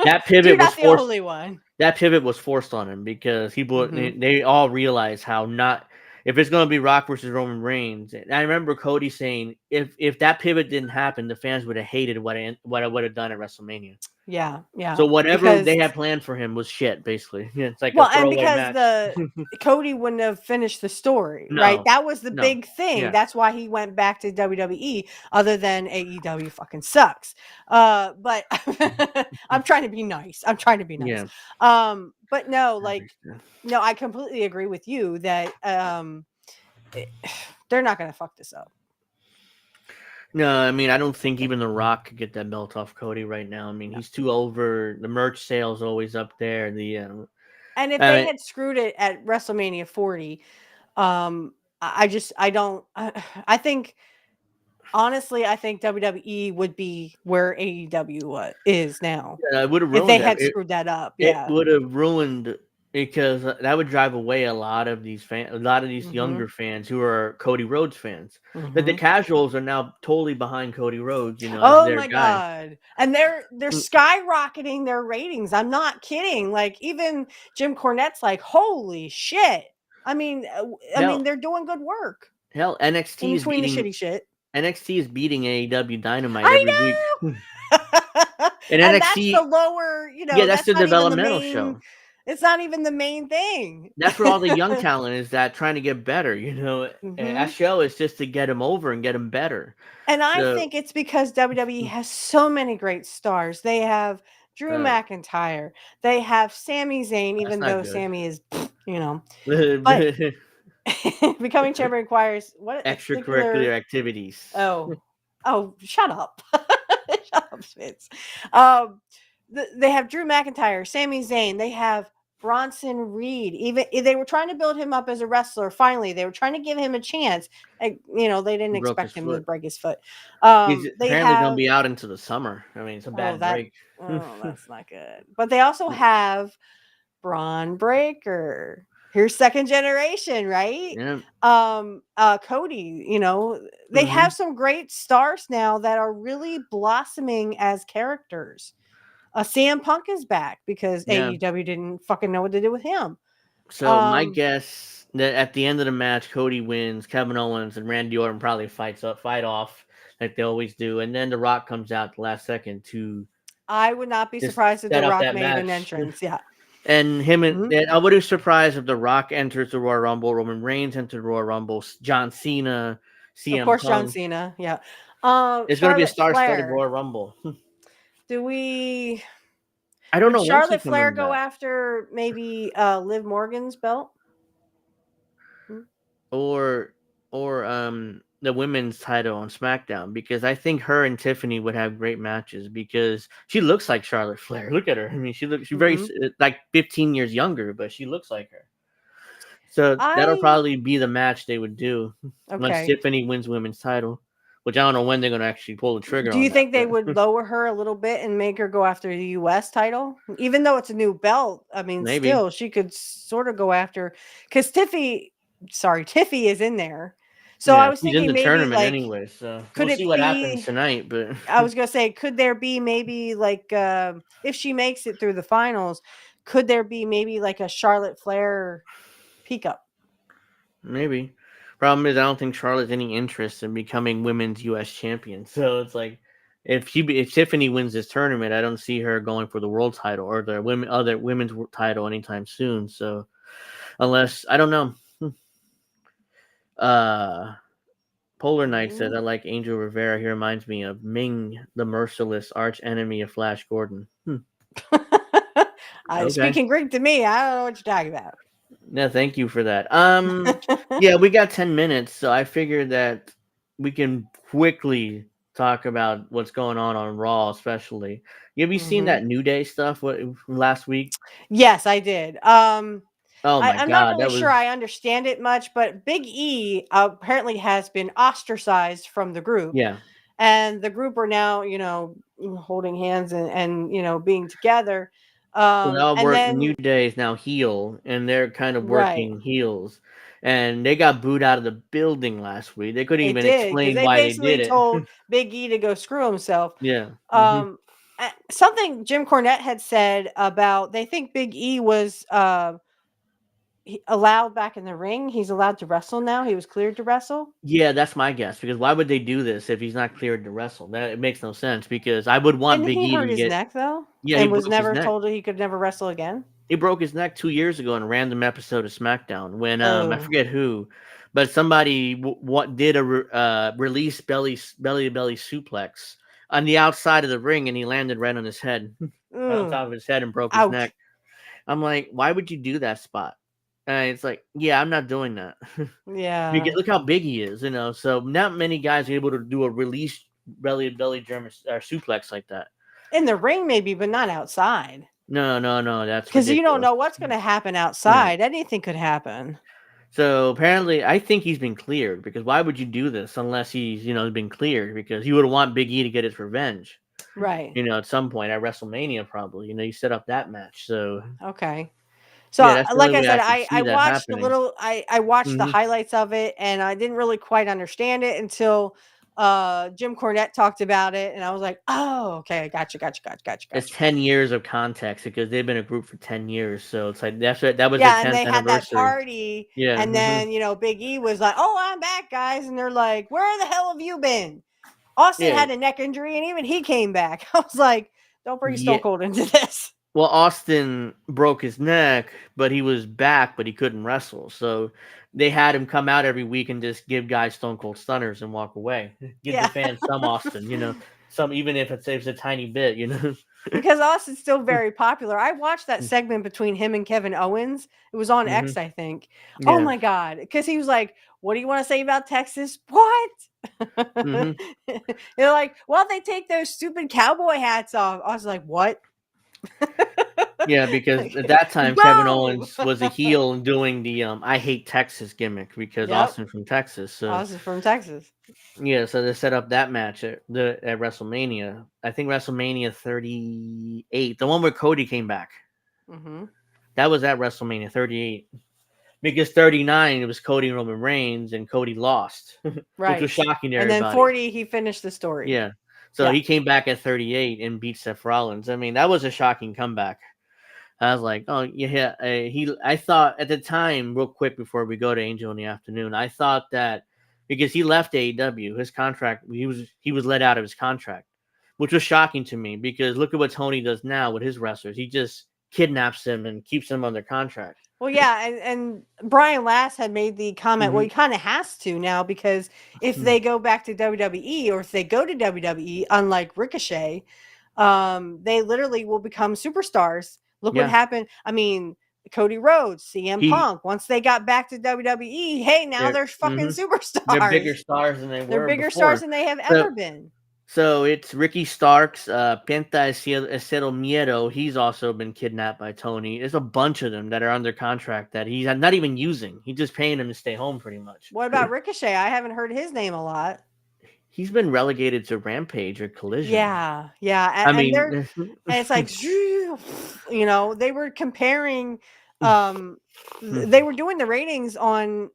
That pivot You're was not the forced. only one. That pivot was forced on him because they all realize how not. If it's going to be Rock versus Roman Reigns, and I remember Cody saying, if that pivot didn't happen, the fans would have hated what I would have done at WrestleMania. Yeah. So whatever they had planned for him was shit, basically. Yeah, it's like and because Cody wouldn't have finished the story, right? That was the big thing. Yeah. That's why he went back to WWE. Other than AEW fucking sucks. But I'm trying to be nice. Yeah. But no, no, I completely agree with you that they're not going to fuck this up. No, I mean, I don't think even The Rock could get that belt off Cody right now. I mean, he's too over. The merch sales always up there. And if they had screwed it at WrestleMania 40, I think honestly, I think WWE would be where AEW is now. Yeah, it would have ruined if they had screwed that up. Yeah, it would have ruined, because that would drive away a lot of these younger fans who are Cody Rhodes fans. But the casuals are now totally behind Cody Rhodes. Oh my god! And they're skyrocketing their ratings. I'm not kidding. Like, even Jim Cornette's like, holy shit! I mean, they're doing good work. Hell, NXT is between beating the shitty shit. NXT is beating AEW Dynamite every week. And NXT, that's the lower, that's the developmental show. It's not even the main thing. That's where all the young talent is that trying to get better, And that show is just to get him over and get him better. And I So- think it's because WWE has so many great stars. They have Drew McIntyre. They have Sami Zayn, even though good. Sami is, But becoming champion requires what extracurricular activities. Oh, shut up. Shut up, Spitz. They have Drew McIntyre, Sami Zayn. They have Bronson Reed. Even they were trying to build him up as a wrestler. Finally, they were trying to give him a chance. They didn't expect him to break his foot. He's apparently going to be out into the summer. I mean, it's a bad break. Oh, that's not good. But they also have Braun Breaker. Here's second generation, right? Yeah. Cody, they have some great stars now that are really blossoming as characters. CM Punk is back because AEW didn't fucking know what to do with him. So my guess that at the end of the match, Cody wins, Kevin Owens and Randy Orton probably fight off like they always do, and then The Rock comes out the last second to. I would not be surprised if The Rock made an entrance. Yeah. And him and I would be surprised if The Rock enters the Royal Rumble, Roman Reigns enters the Royal Rumble, John Cena, CM of course, Punk. John Cena. Yeah. It's going to be a star-studded Royal Rumble. Do we? I don't know. Charlotte Flair go after maybe Liv Morgan's belt, or the women's title on SmackDown, because I think her and Tiffany would have great matches because she looks like Charlotte Flair. Look at her. I mean, she's very like 15 years younger, but she looks like her. So that'll probably be the match they would do once Tiffany wins women's title, which I don't know when they're going to actually pull the trigger. Do you think they would lower her a little bit and make her go after the U.S. title, even though it's a new belt? I mean, maybe. Still, she could sort of go after because Tiffy is in there. So I was thinking in the maybe tournament like, anyway. So could we'll see what happens tonight. But I was gonna say, could there be maybe like if she makes it through the finals, could there be maybe like a Charlotte Flair peek up? Maybe. Problem is, I don't think Charlotte's any interest in becoming women's U.S. champion. So it's like if Tiffany wins this tournament, I don't see her going for the world title or the other women's title anytime soon. So unless I don't know. Polar Knight says, I like Angel Rivera. He reminds me of Ming, the merciless arch enemy of Flash Gordon. Speaking Greek to me, I don't know what you're talking about. No, thank you for that. Yeah, we got 10 minutes, so I figured that we can quickly talk about what's going on Raw, especially. Have you seen that New Day stuff last week? Yes, I did. Oh my I'm God, not really sure I understand it much, but Big E apparently has been ostracized from the group. Yeah. And the group are now, holding hands and being together. New Day is now heel, and they're kind of working heels. And they got booed out of the building last week. They couldn't even explain why they did it. They basically told Big E to go screw himself. Yeah. Something Jim Cornette had said about they think Big E was allowed back in the ring. He's allowed to wrestle now. He was cleared to wrestle. Yeah, that's my guess. Because why would they do this if he's not cleared to wrestle? It makes no sense. Because I would want Big E to get. He hurt his neck though. Yeah, and was never told that he could never wrestle again. He broke his neck 2 years ago in a random episode of SmackDown when I forget who, but somebody did a release belly to belly suplex on the outside of the ring, and he landed right on his head, right on top of his head, and broke his neck. I'm like, why would you do that spot? And it's like, yeah, I'm not doing that. Yeah. Because look how big he is, So not many guys are able to do a release belly to belly German suplex like that. In the ring, maybe, but not outside. No. That's because you don't know what's going to happen outside. Yeah. Anything could happen. So apparently, I think he's been cleared because why would you do this unless he's been cleared? Because he would want Big E to get his revenge, right? At some point at WrestleMania, probably. You set up that match. So okay. So like I said, I watched a little. I watched the highlights of it, and I didn't really quite understand it until Jim Cornette talked about it, and I was like, oh, okay, gotcha. It's 10 years of context because they've been a group for 10 years, so it's like that was their 10th and they had that party, and then Big E was like, oh, I'm back, guys, and they're like, where the hell have you been? Austin had a neck injury, and even he came back. I was like, don't bring Stone Cold into this. Well, Austin broke his neck, but he was back, but he couldn't wrestle. So they had him come out every week and just give guys Stone Cold Stunners and walk away. Give the Yeah. fans some Austin, some even if it saves a tiny bit. Because Austin's still very popular. I watched that segment between him and Kevin Owens. It was on X, I think. Oh Yeah. my God. Because he was like, what do you want to say about Texas? What? They're like, well, they take those stupid cowboy hats off. I was like, what? Yeah, because at that time Go! Kevin Owens was a heel and doing the I hate Texas gimmick because Yep. Austin from Texas. So Austin's from Texas. yeah, so they set up that match at WrestleMania. I think WrestleMania 38, the one where Cody came back. Mm-hmm. That was at WrestleMania 38. Because 39, it was Cody and Roman Reigns, and Cody lost, Right. which was shocking to And everybody. then 40, he finished the story. Yeah. So he came back at 38 and beat Seth Rollins. I mean, that was a shocking comeback. I was like, oh, yeah. I thought at the time, real quick before we go to Angel in the Afternoon, I thought that because he left AEW, his contract, he was let out of his contract, which was shocking to me because look at what Tony does now with his wrestlers. He just kidnaps them and keeps them under contract. Well, yeah, and Brian Last had made the comment, well, he kind of has to now because if they go back to WWE or if they go to WWE, unlike Ricochet, they literally will become superstars. Look what happened. I mean, Cody Rhodes, CM Punk, once they got back to WWE, hey, now they're fucking superstars. They're bigger stars than they were. They're bigger before. stars than they have ever been. So it's Ricky Starks, Penta Cero Miedo. He's also been kidnapped by Tony. There's a bunch of them that are under contract that he's not even using. He's just paying them to stay home pretty much. What about Ricochet? I haven't heard his name a lot. He's been relegated to Rampage or Collision. Yeah. And And it's like, they were comparing, they were doing the ratings on,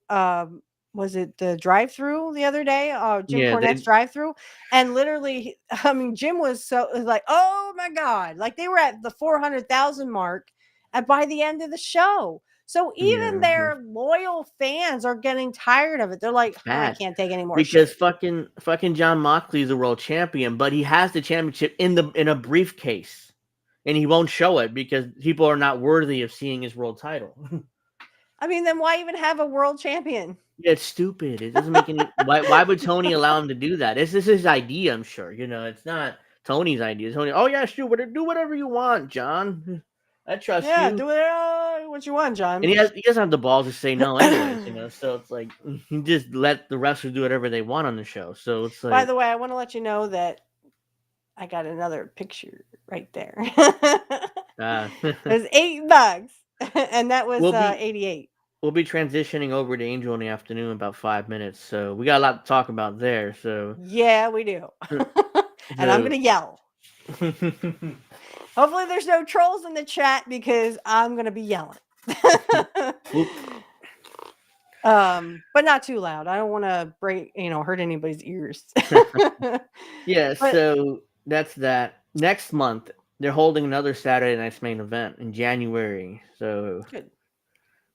was it the drive-through the other day? Jim Cornette's drive-through, and literally, I mean, Jim was like, "Oh my God!" Like they were at the 400,000 mark, by the end of the show. So even their loyal fans are getting tired of it. They're like, I can't take any more. Because fucking John Moxley is a world champion, but he has the championship in a briefcase, and he won't show it because people are not worthy of seeing his world title. I mean, then why even have a world champion? Yeah, it's stupid. It doesn't make any. Why would Tony allow him to do that? This is his idea, I'm sure. It's not Tony's idea. Tony, oh yeah, sure, do whatever you want, John. I trust you. Yeah, do what you want, John. And he doesn't have the balls to say no, anyways. So it's like he just let the wrestlers do whatever they want on the show. So it's like. By the way, I want to let you know that I got another picture right there. It was $8, and that was 88. We'll be transitioning over to Angel in the Afternoon in about 5 minutes, so we got a lot to talk about there. So yeah, we do. And I'm gonna yell. Hopefully, there's no trolls in the chat because I'm gonna be yelling. But not too loud. I don't want to hurt anybody's ears. Yeah. So that's that. Next month, they're holding another Saturday Night's Main Event in January. So. Good.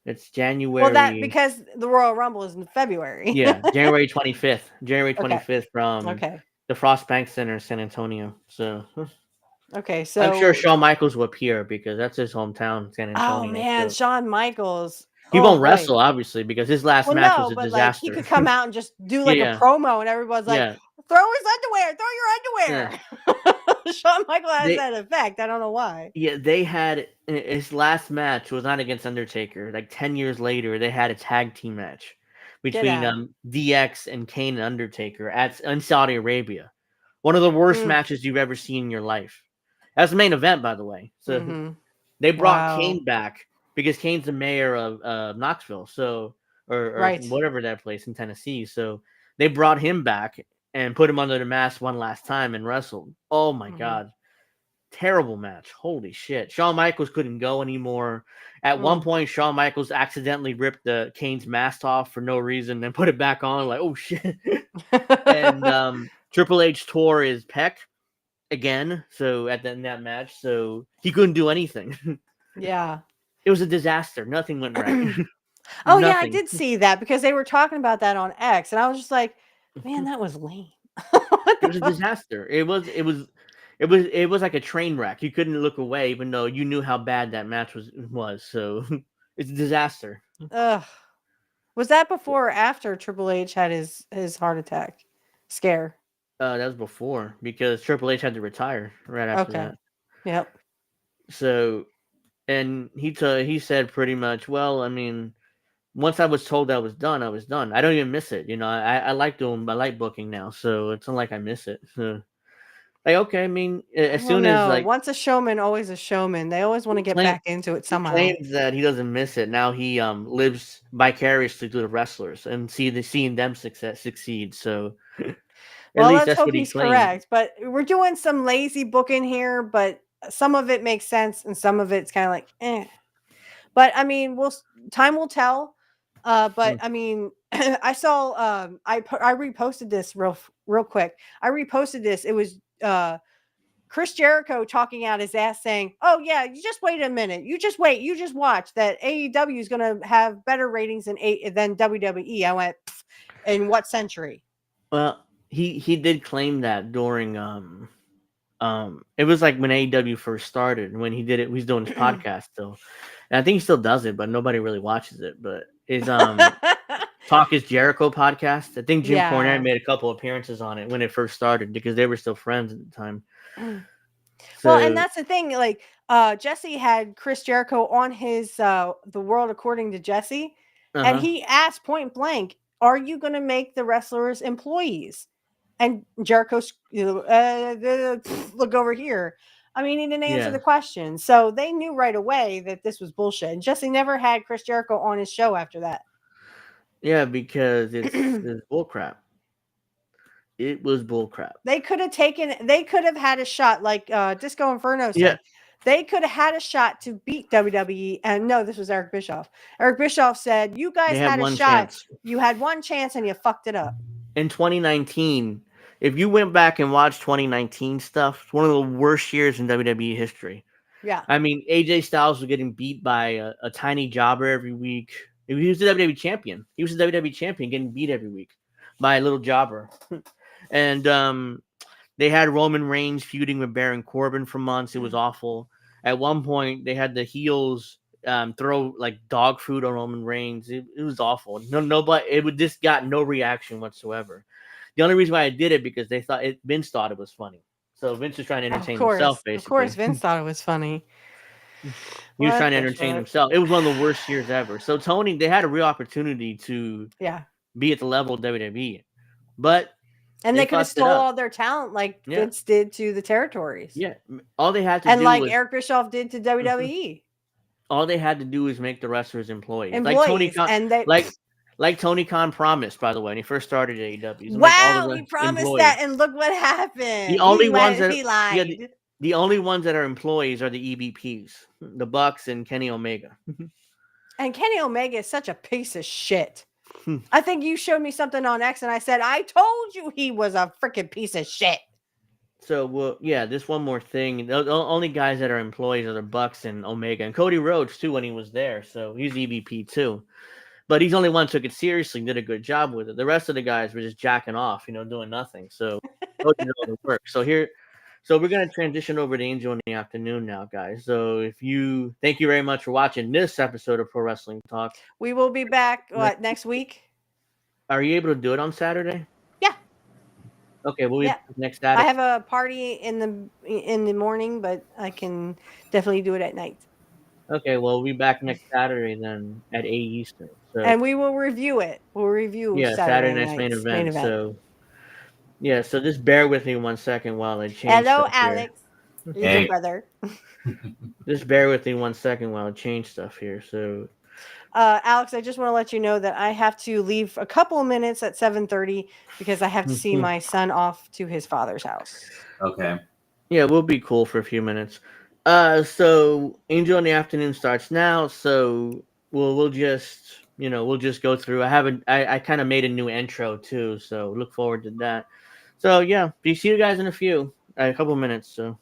It's January. Well, because the Royal Rumble is in February. Yeah, January 25th. January 25th from the Frost Bank Center in San Antonio. So. Okay, so I'm sure Shawn Michaels will appear because that's his hometown, San Antonio. Oh man, so. Shawn Michaels. He won't wrestle, obviously, because his last match was a disaster. Like, he could come out and just do a promo, and everybody's like, "Throw his underwear! Throw your underwear!" Yeah. Shawn Michaels has that effect. I don't know why. Yeah, they had his last match was not against Undertaker. Like 10 years later, they had a tag team match between DX and Kane and Undertaker in Saudi Arabia. One of the worst matches you've ever seen in your life. That's the main event, by the way. So they brought Kane back because Kane's the mayor of Knoxville, so or whatever that place in Tennessee. So they brought him back and put him under the mask one last time and wrestled. Oh my God. Terrible match. Holy shit. Shawn Michaels couldn't go anymore. At one point, Shawn Michaels accidentally ripped the Kane's mask off for no reason and put it back on. Like, oh shit. And Triple H tore his pec again. So in that match, so he couldn't do anything. Yeah. It was a disaster. Nothing went right. Oh yeah, I did see that because they were talking about that on X, and I was just like, man, that was lame. It was a disaster. It was it was like a train wreck. You couldn't look away, even though you knew how bad that match was. So it's a disaster. Ugh. Was that before or after Triple H had his heart attack scare? That was before because Triple H had to retire right after Okay. that. Yep. So, and he said pretty much, well, I mean, once I was told I was done, I was done. I don't even miss it. I like booking now, so it's not like I miss it. So, like, okay, I mean, as Well, soon as no. like Once a showman, always a showman. They always want to get claim, back into it he somehow. claims that he doesn't miss it. Now he lives vicariously through the wrestlers and seeing them succeed. So, at Well, least let's that's hope what he he's claimed. correct. But we're doing some lazy booking here, but some of it makes sense and some of it's kind of like, eh. But I mean, time will tell. But I mean, I saw I reposted this real quick. I reposted this. It was Chris Jericho talking out his ass saying, "Oh yeah, you just wait a minute. You just wait. You just watch that AEW is going to have better ratings than WWE." I went, "In what century?" Well, he did claim that during it was like when AEW first started, when he did it, he's doing his podcast still. And I think he still does it, but nobody really watches it. But his Talk is Jericho podcast. I think Jim Cornette made a couple appearances on it when it first started because they were still friends at the time. Well, and that's the thing. Like, Jesse had Chris Jericho on his The World According to Jesse, and he asked point blank, "Are you going to make the wrestlers employees?" And Jericho, look over here. I mean, he didn't answer the question, so they knew right away that this was bullshit. And Jesse never had Chris Jericho on his show after that. Yeah, because it's bullcrap. It was bullcrap. They could have had a shot, like Disco Inferno said. Yeah. They could have had a shot to beat WWE. And no, this was Eric Bischoff. Eric Bischoff said, "You guys had a shot. You had one chance and you fucked it up." In 2019, if you went back and watched 2019 stuff, it's one of the worst years in WWE history. Yeah. I mean, AJ Styles was getting beat by a tiny jobber every week. He was the WWE champion. He was the WWE champion getting beat every week by a little jobber. And they had Roman Reigns feuding with Baron Corbin for months. It was awful. At one point, they had the heels throw like dog food on Roman Reigns. It was awful. This got no reaction whatsoever. The only reason why I did it because Vince thought it was funny. So Vince was trying to entertain himself, basically. Of course, Vince thought it was funny. He was trying to entertain himself. It was one of the worst years ever. So Tony, they had a real opportunity to be at the level of WWE, but they could have stole all their talent like Vince did to the territories. Yeah, all they had to do, was Eric Bischoff did to WWE. All they had to do is make the wrestlers employees. Like Tony Khan, like Tony Khan promised, by the way, when he first started AEW. Wow, he promised that, and look what happened. The only ones that he lied. The only ones that are employees are the EVPs, the Bucks and Kenny Omega. And Kenny Omega is such a piece of shit. I think you showed me something on X, and I said, "I told you he was a freaking piece of shit." So, this one more thing. The only guys that are employees are the Bucks and Omega, and Cody Rhodes too when he was there. So he's EVP too, but he's the only one who took it seriously and did a good job with it. The rest of the guys were just jacking off, doing nothing. So Cody did all the work. So we're going to transition over to Angel in the Afternoon now, guys. So thank you very much for watching this episode of Pro Wrestling Talk. We will be back next week. Are you able to do it on Saturday? Yeah. Okay, we'll be next Saturday. I have a party in the morning, but I can definitely do it at night. Okay, well, we'll be back next Saturday then at 8 Eastern. So, and we will review it. We'll review Saturday night's main event. So so just bear with me 1 second while I change. Hello, Alex. Your brother. Just bear with me 1 second while I change stuff here. So, Alex, I just want to let you know that I have to leave a couple of minutes at 7:30 because I have to see my son off to his father's house. Okay. Yeah, we'll be cool for a few minutes. So Angel in the Afternoon starts now. So we'll just go through. I kind of made a new intro too. So look forward to that. So see you guys in a couple of minutes. So.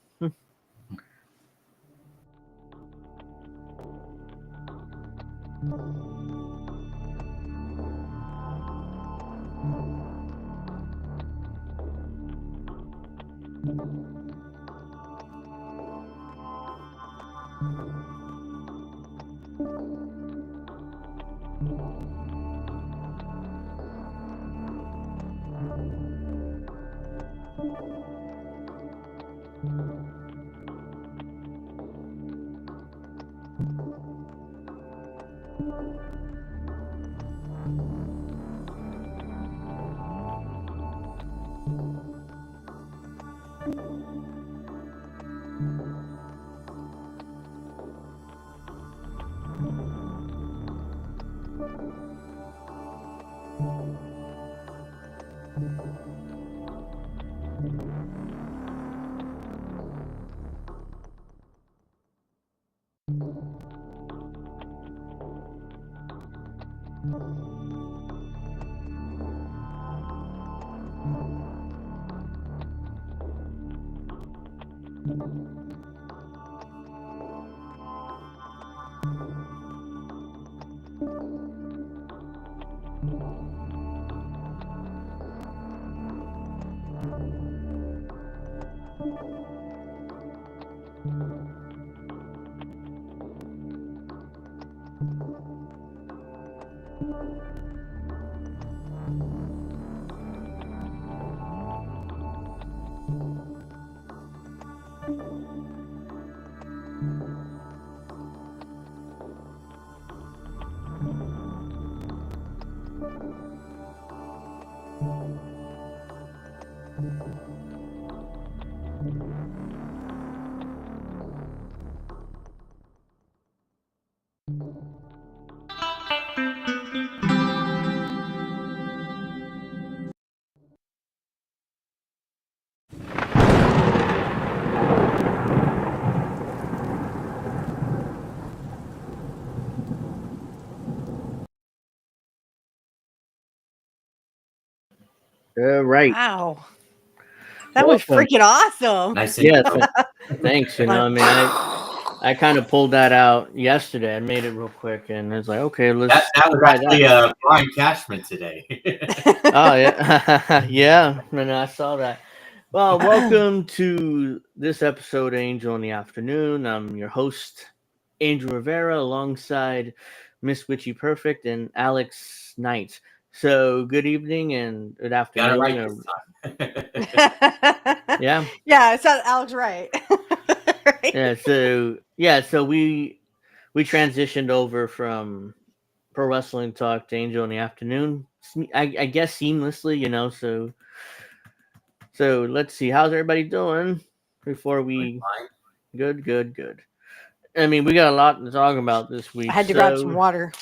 Right. Wow. That was Welcome. freaking awesome. Nice Yeah. intro. Thanks. You know, I mean, I kind of pulled that out yesterday. I made it real quick, and it's like, okay, let's That was try actually that. Brian Cashman today. Oh yeah, yeah. And I saw that. Well, welcome to this episode of Angel in the Afternoon. I'm your host, Angel Rivera, alongside Miss Witchy Perfect and Alex Knight. So, good evening and good Got it afternoon. right this time. Yeah, Yeah, it sounded Alex right. Right? so we transitioned over from pro wrestling talk to Angel in the Afternoon. I guess seamlessly, you know. So let's see, how's everybody doing before we? Good. I mean, we got a lot to talk about this week. I had to grab some water.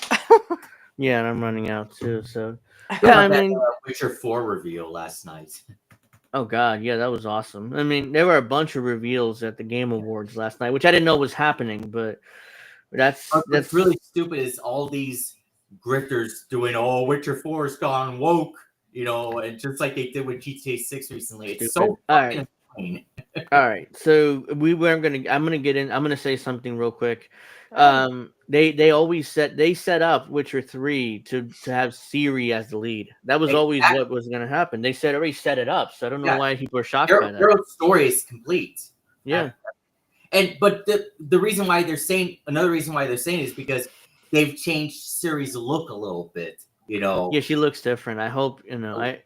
Yeah, and I'm running out too. So How yeah, I about mean, that Witcher 4 reveal last night? oh god, yeah, that was awesome. I mean, there were a bunch of reveals at the Game Awards last night, which I didn't know was happening, but that's What's really stupid is all these grifters doing, oh, Witcher 4 is gone woke, you know, and just like they did with GTA 6 recently. It's so fucking insane. All right, so I'm gonna say something real quick. They always set up Witcher 3 to have Siri as the lead. That was always what was gonna happen. They already set it up, so I don't know why people are shocked by that. Their story is complete. Yeah. But the reason why another reason why they're saying is because they've changed Siri's look a little bit, you know. Yeah, she looks different. I hope, you know, I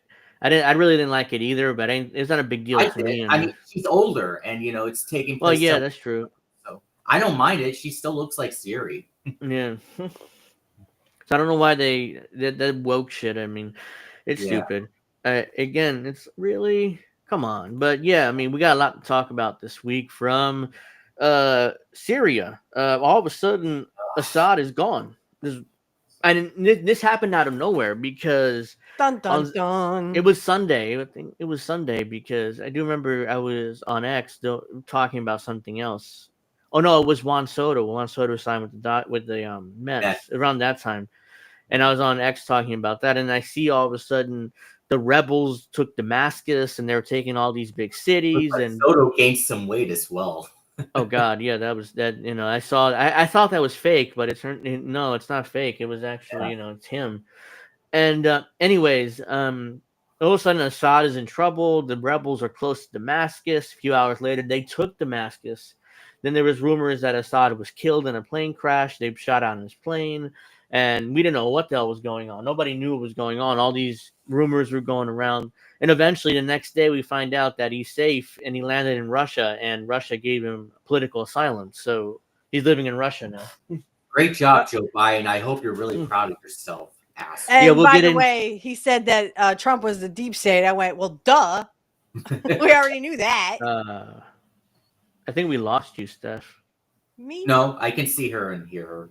really didn't like it either, but it's not a big deal to me. I mean, she's older, and you know, it's taking place. Well, yeah, that's true. So I don't mind it. She still looks like Siri. Yeah. So I don't know why that woke shit. I mean, it's stupid. Again, it's really come on. But yeah, I mean, we got a lot to talk about this week from Syria. All of a sudden, Assad is gone. This happened out of nowhere because Dun dun dun. it was Sunday. I think it was Sunday because I do remember I was on X talking about something else. Oh no, it was Juan Soto. Juan Soto signed with the Mets around that time, and I was on X talking about that. And I see all of a sudden the rebels took Damascus, and they were taking all these big cities. And Soto gained some weight as well. Oh God, yeah, that. You know, I saw. I thought that was fake, but no, it's not fake. It was actually, you know, it's him. And anyways, all of a sudden Assad is in trouble. The rebels are close to Damascus. A few hours later, they took Damascus. Then there was rumors that Assad was killed in a plane crash. They shot out his plane, and we didn't know what the hell was going on. Nobody knew what was going on. All these rumors were going around, and eventually the next day we find out that he's safe and he landed in Russia, and Russia gave him political asylum. So he's living in Russia now. Great job, Joe Biden. I hope you're really proud of yourself. And by the way, he said that Trump was the deep state. I went, well, duh. We already knew that. I think we lost you, Steph. Me? No, I can see her and hear her.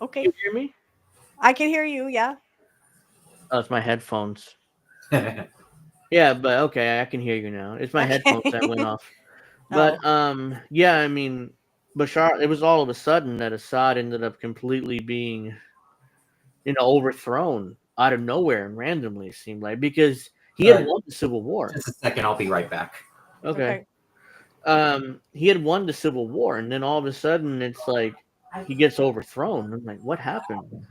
Okay. Can you hear me? I can hear you, yeah. Oh, it's my headphones. Yeah, but okay, I can hear you now. It's my headphones that went off. But yeah, I mean, Bashar. It was all of a sudden that Assad ended up completely being overthrown out of nowhere and randomly. It seemed like because he had won the Civil War. Just a second, I'll be right back. Okay. He had won the Civil War, and then all of a sudden, it's like he gets overthrown. I'm like, what happened?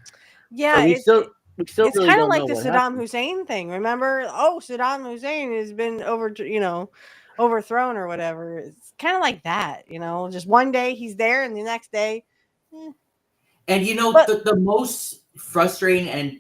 Yeah, we still it's really kind of don't like know the what Saddam happened. Hussein thing. Remember? Oh, Saddam Hussein has been overthrown or whatever. It's kind of like that, just one day he's there and the next day. And the most frustrating and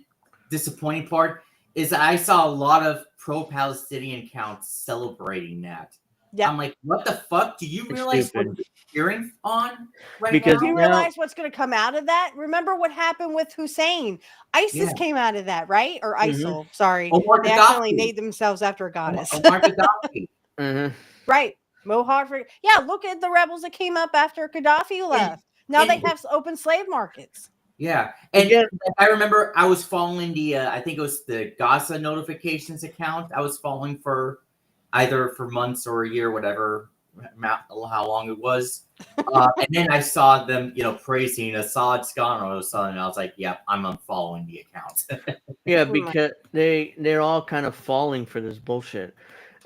disappointing part is that I saw a lot of pro-Palestinian accounts celebrating that. Yeah. I'm like, what the fuck? Do you realize what you're cheering on right Because Do you now? realize what's going to come out of that? Remember what happened with Hussein? ISIS came out of that, right? Or ISIL, sorry. Omar They accidentally Gaddafi. named themselves after a goddess. Omar Gaddafi. Right. Mohawk. Yeah, look at the rebels that came up after Gaddafi left. Now they have open slave markets. Yeah. And I remember I was following I think it was the Gaza notifications account. I was following for either for months or a year, whatever, how long it was. And then I saw them, praising Assad's gone all of a sudden. And I was like, yeah, I'm unfollowing the account. Yeah, because they're all kind of falling for this bullshit.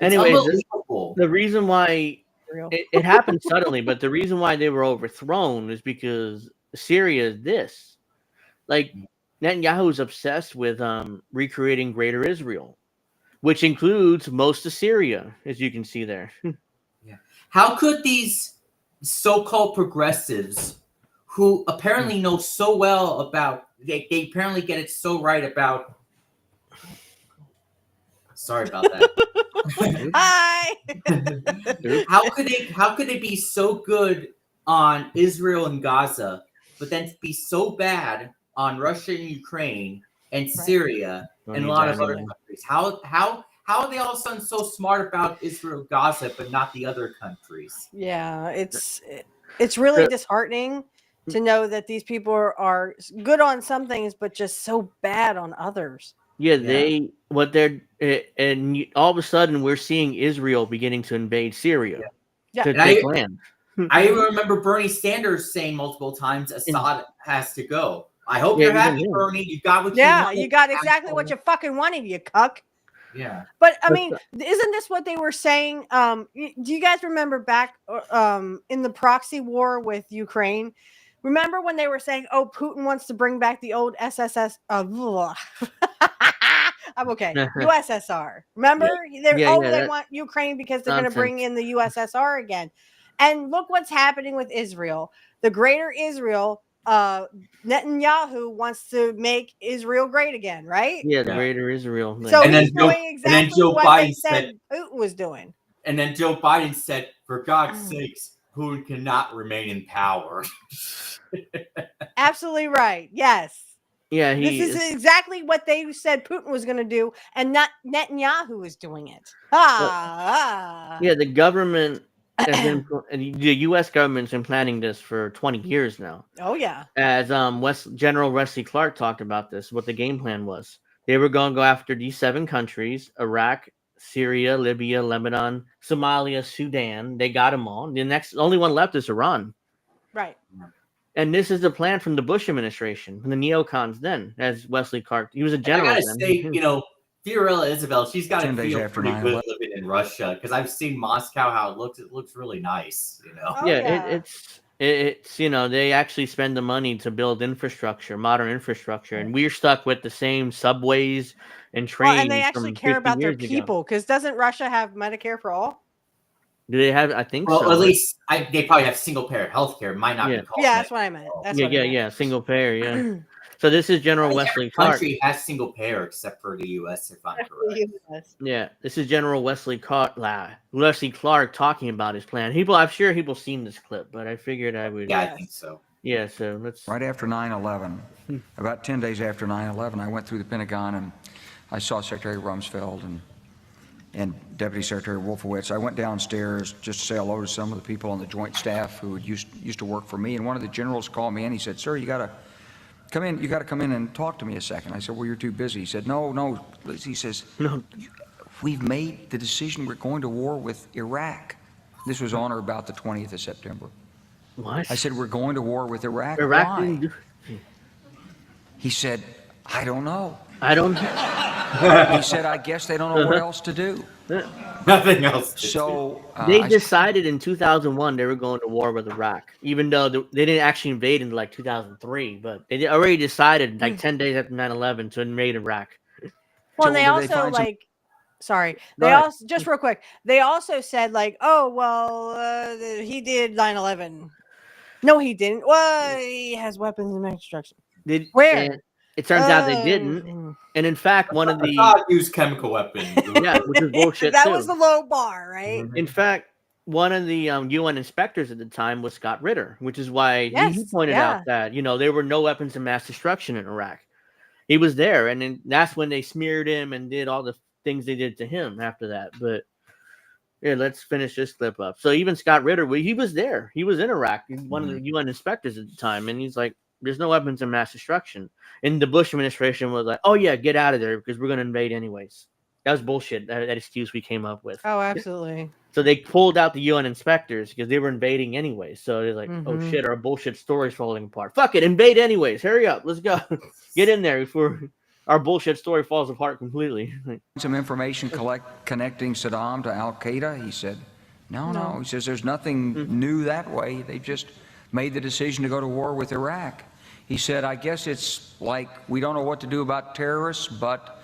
It's Anyway, unbelievable. the reason why it happened suddenly, but the reason why they were overthrown is because Syria is this. Like, Netanyahu's obsessed with recreating Greater Israel, which includes most of Syria, as you can see there. Yeah. How could these so-called progressives, who apparently know so well about, they apparently get it so right about. Sorry about that. Hi. How could they be so good on Israel and Gaza, but then be so bad on Russia and Ukraine and Syria and a lot of other countries? How are they all of a sudden so smart about Israel, Gaza, but not the other countries? Yeah, it's really disheartening to know that these people are good on some things, but just so bad on others. Yeah, and all of a sudden we're seeing Israel beginning to invade Syria to take land. I remember Bernie Sanders saying multiple times, Assad has to go. I hope you're happy, Bernie. You got what you wanted. Yeah, you got exactly what you fucking wanted, you cuck. Yeah. But I mean, isn't this what they were saying? Do you guys remember back in the proxy war with Ukraine? Remember when they were saying, "Oh, Putin wants to bring back the old SSS." I'm okay. USSR. Remember? They want Ukraine because they're going to bring in the USSR again. And look what's happening with Israel. The Greater Israel. Netanyahu wants to make Israel great again, right? Yeah, the Greater Israel. So he's doing exactly what they said Putin was doing. And then Joe Biden said, for God's sakes, Putin cannot remain in power. Absolutely right. Yes. Yeah, this is exactly what they said Putin was going to do, and not Netanyahu is doing it. Yeah, the government the U.S. government's been planning this for 20 years now. Oh yeah. As General Wesley Clark talked about this, what the game plan was. They were going to go after these 7 countries: Iraq, Syria, Libya, Lebanon, Somalia, Sudan. They got them all. The only one left is Iran. Right. And this is the plan from the Bush administration, from the neocons then, as Wesley Clark. He was a general. I gotta say, Fiorella Isabel, she's got to feel pretty good living in Russia, because I've seen Moscow, how it looks. It looks really nice, Oh, it's they actually spend the money to build infrastructure, modern infrastructure, and we're stuck with the same subways and trains. Well, and they actually care about their people, because doesn't Russia have Medicare for all? Do they have? I think so. Well, at least they probably have single payer healthcare. Might not be called. Yeah, that's what I meant. Single payer. Yeah. So this is General Wesley Clark. Country has single payer except for the U.S. If I'm correct. Yeah, this is General Wesley Clark talking about his plan. I'm sure people seen this clip, but I figured I would. Yeah, I think so. Yeah, so let's. Right after 9/11, about 10 days after 9/11, I went through the Pentagon and I saw Secretary Rumsfeld and Deputy Secretary Wolfowitz. I went downstairs just to say hello to some of the people on the Joint Staff who used to work for me, and one of the generals called me and he said, "Sir, you got to come in. You got to come in and talk to me a second." I said, "Well, you're too busy." He said, "No." He says, "No, we've made the decision. We're going to war with Iraq." This was on or about the 20th of September. What? I said, "We're going to war with Iraq." Iraq Why? He said, I don't know. I don't. He said, I guess they don't know what else to do. Nothing else. So They decided in 2001 they were going to war with Iraq, even though they didn't actually invade until like 2003. But they already decided like 10 days after 9/11 to invade Iraq. Well, and they So did they also find some- like, sorry, Go they ahead. also just real quick. They also said like, oh well, he did 9/11. No, he didn't. Well, he has weapons of mass destruction. Where? And it turns out they didn't. And in fact, one of the God used chemical weapons. yeah, which is bullshit that too. was the low bar, right? In fact, one of the UN inspectors at the time was Scott Ritter, which is why he Yes, pointed yeah. out that there were no weapons of mass destruction in Iraq. He was there, and then that's when they smeared him and did all the things they did to him after that. But yeah, let's finish this clip up. So even Scott Ritter, he was there. He was in Iraq, one of the UN inspectors at the time, and he's like, "There's no weapons of mass destruction." And the Bush administration was like, "Oh yeah, get out of there because we're going to invade anyways." That was bullshit. That excuse we came up with. Oh, absolutely. So they pulled out the UN inspectors because they were invading anyway. So they're like, "Oh shit, our bullshit story's falling apart. Fuck it, invade anyways. Hurry up, let's go, get in there before our bullshit story falls apart completely." some information connecting Saddam to Al Qaeda? He said, no. He says there's nothing new that way. They just made the decision to go to war with Iraq. He said, I guess it's like we don't know what to do about terrorists, but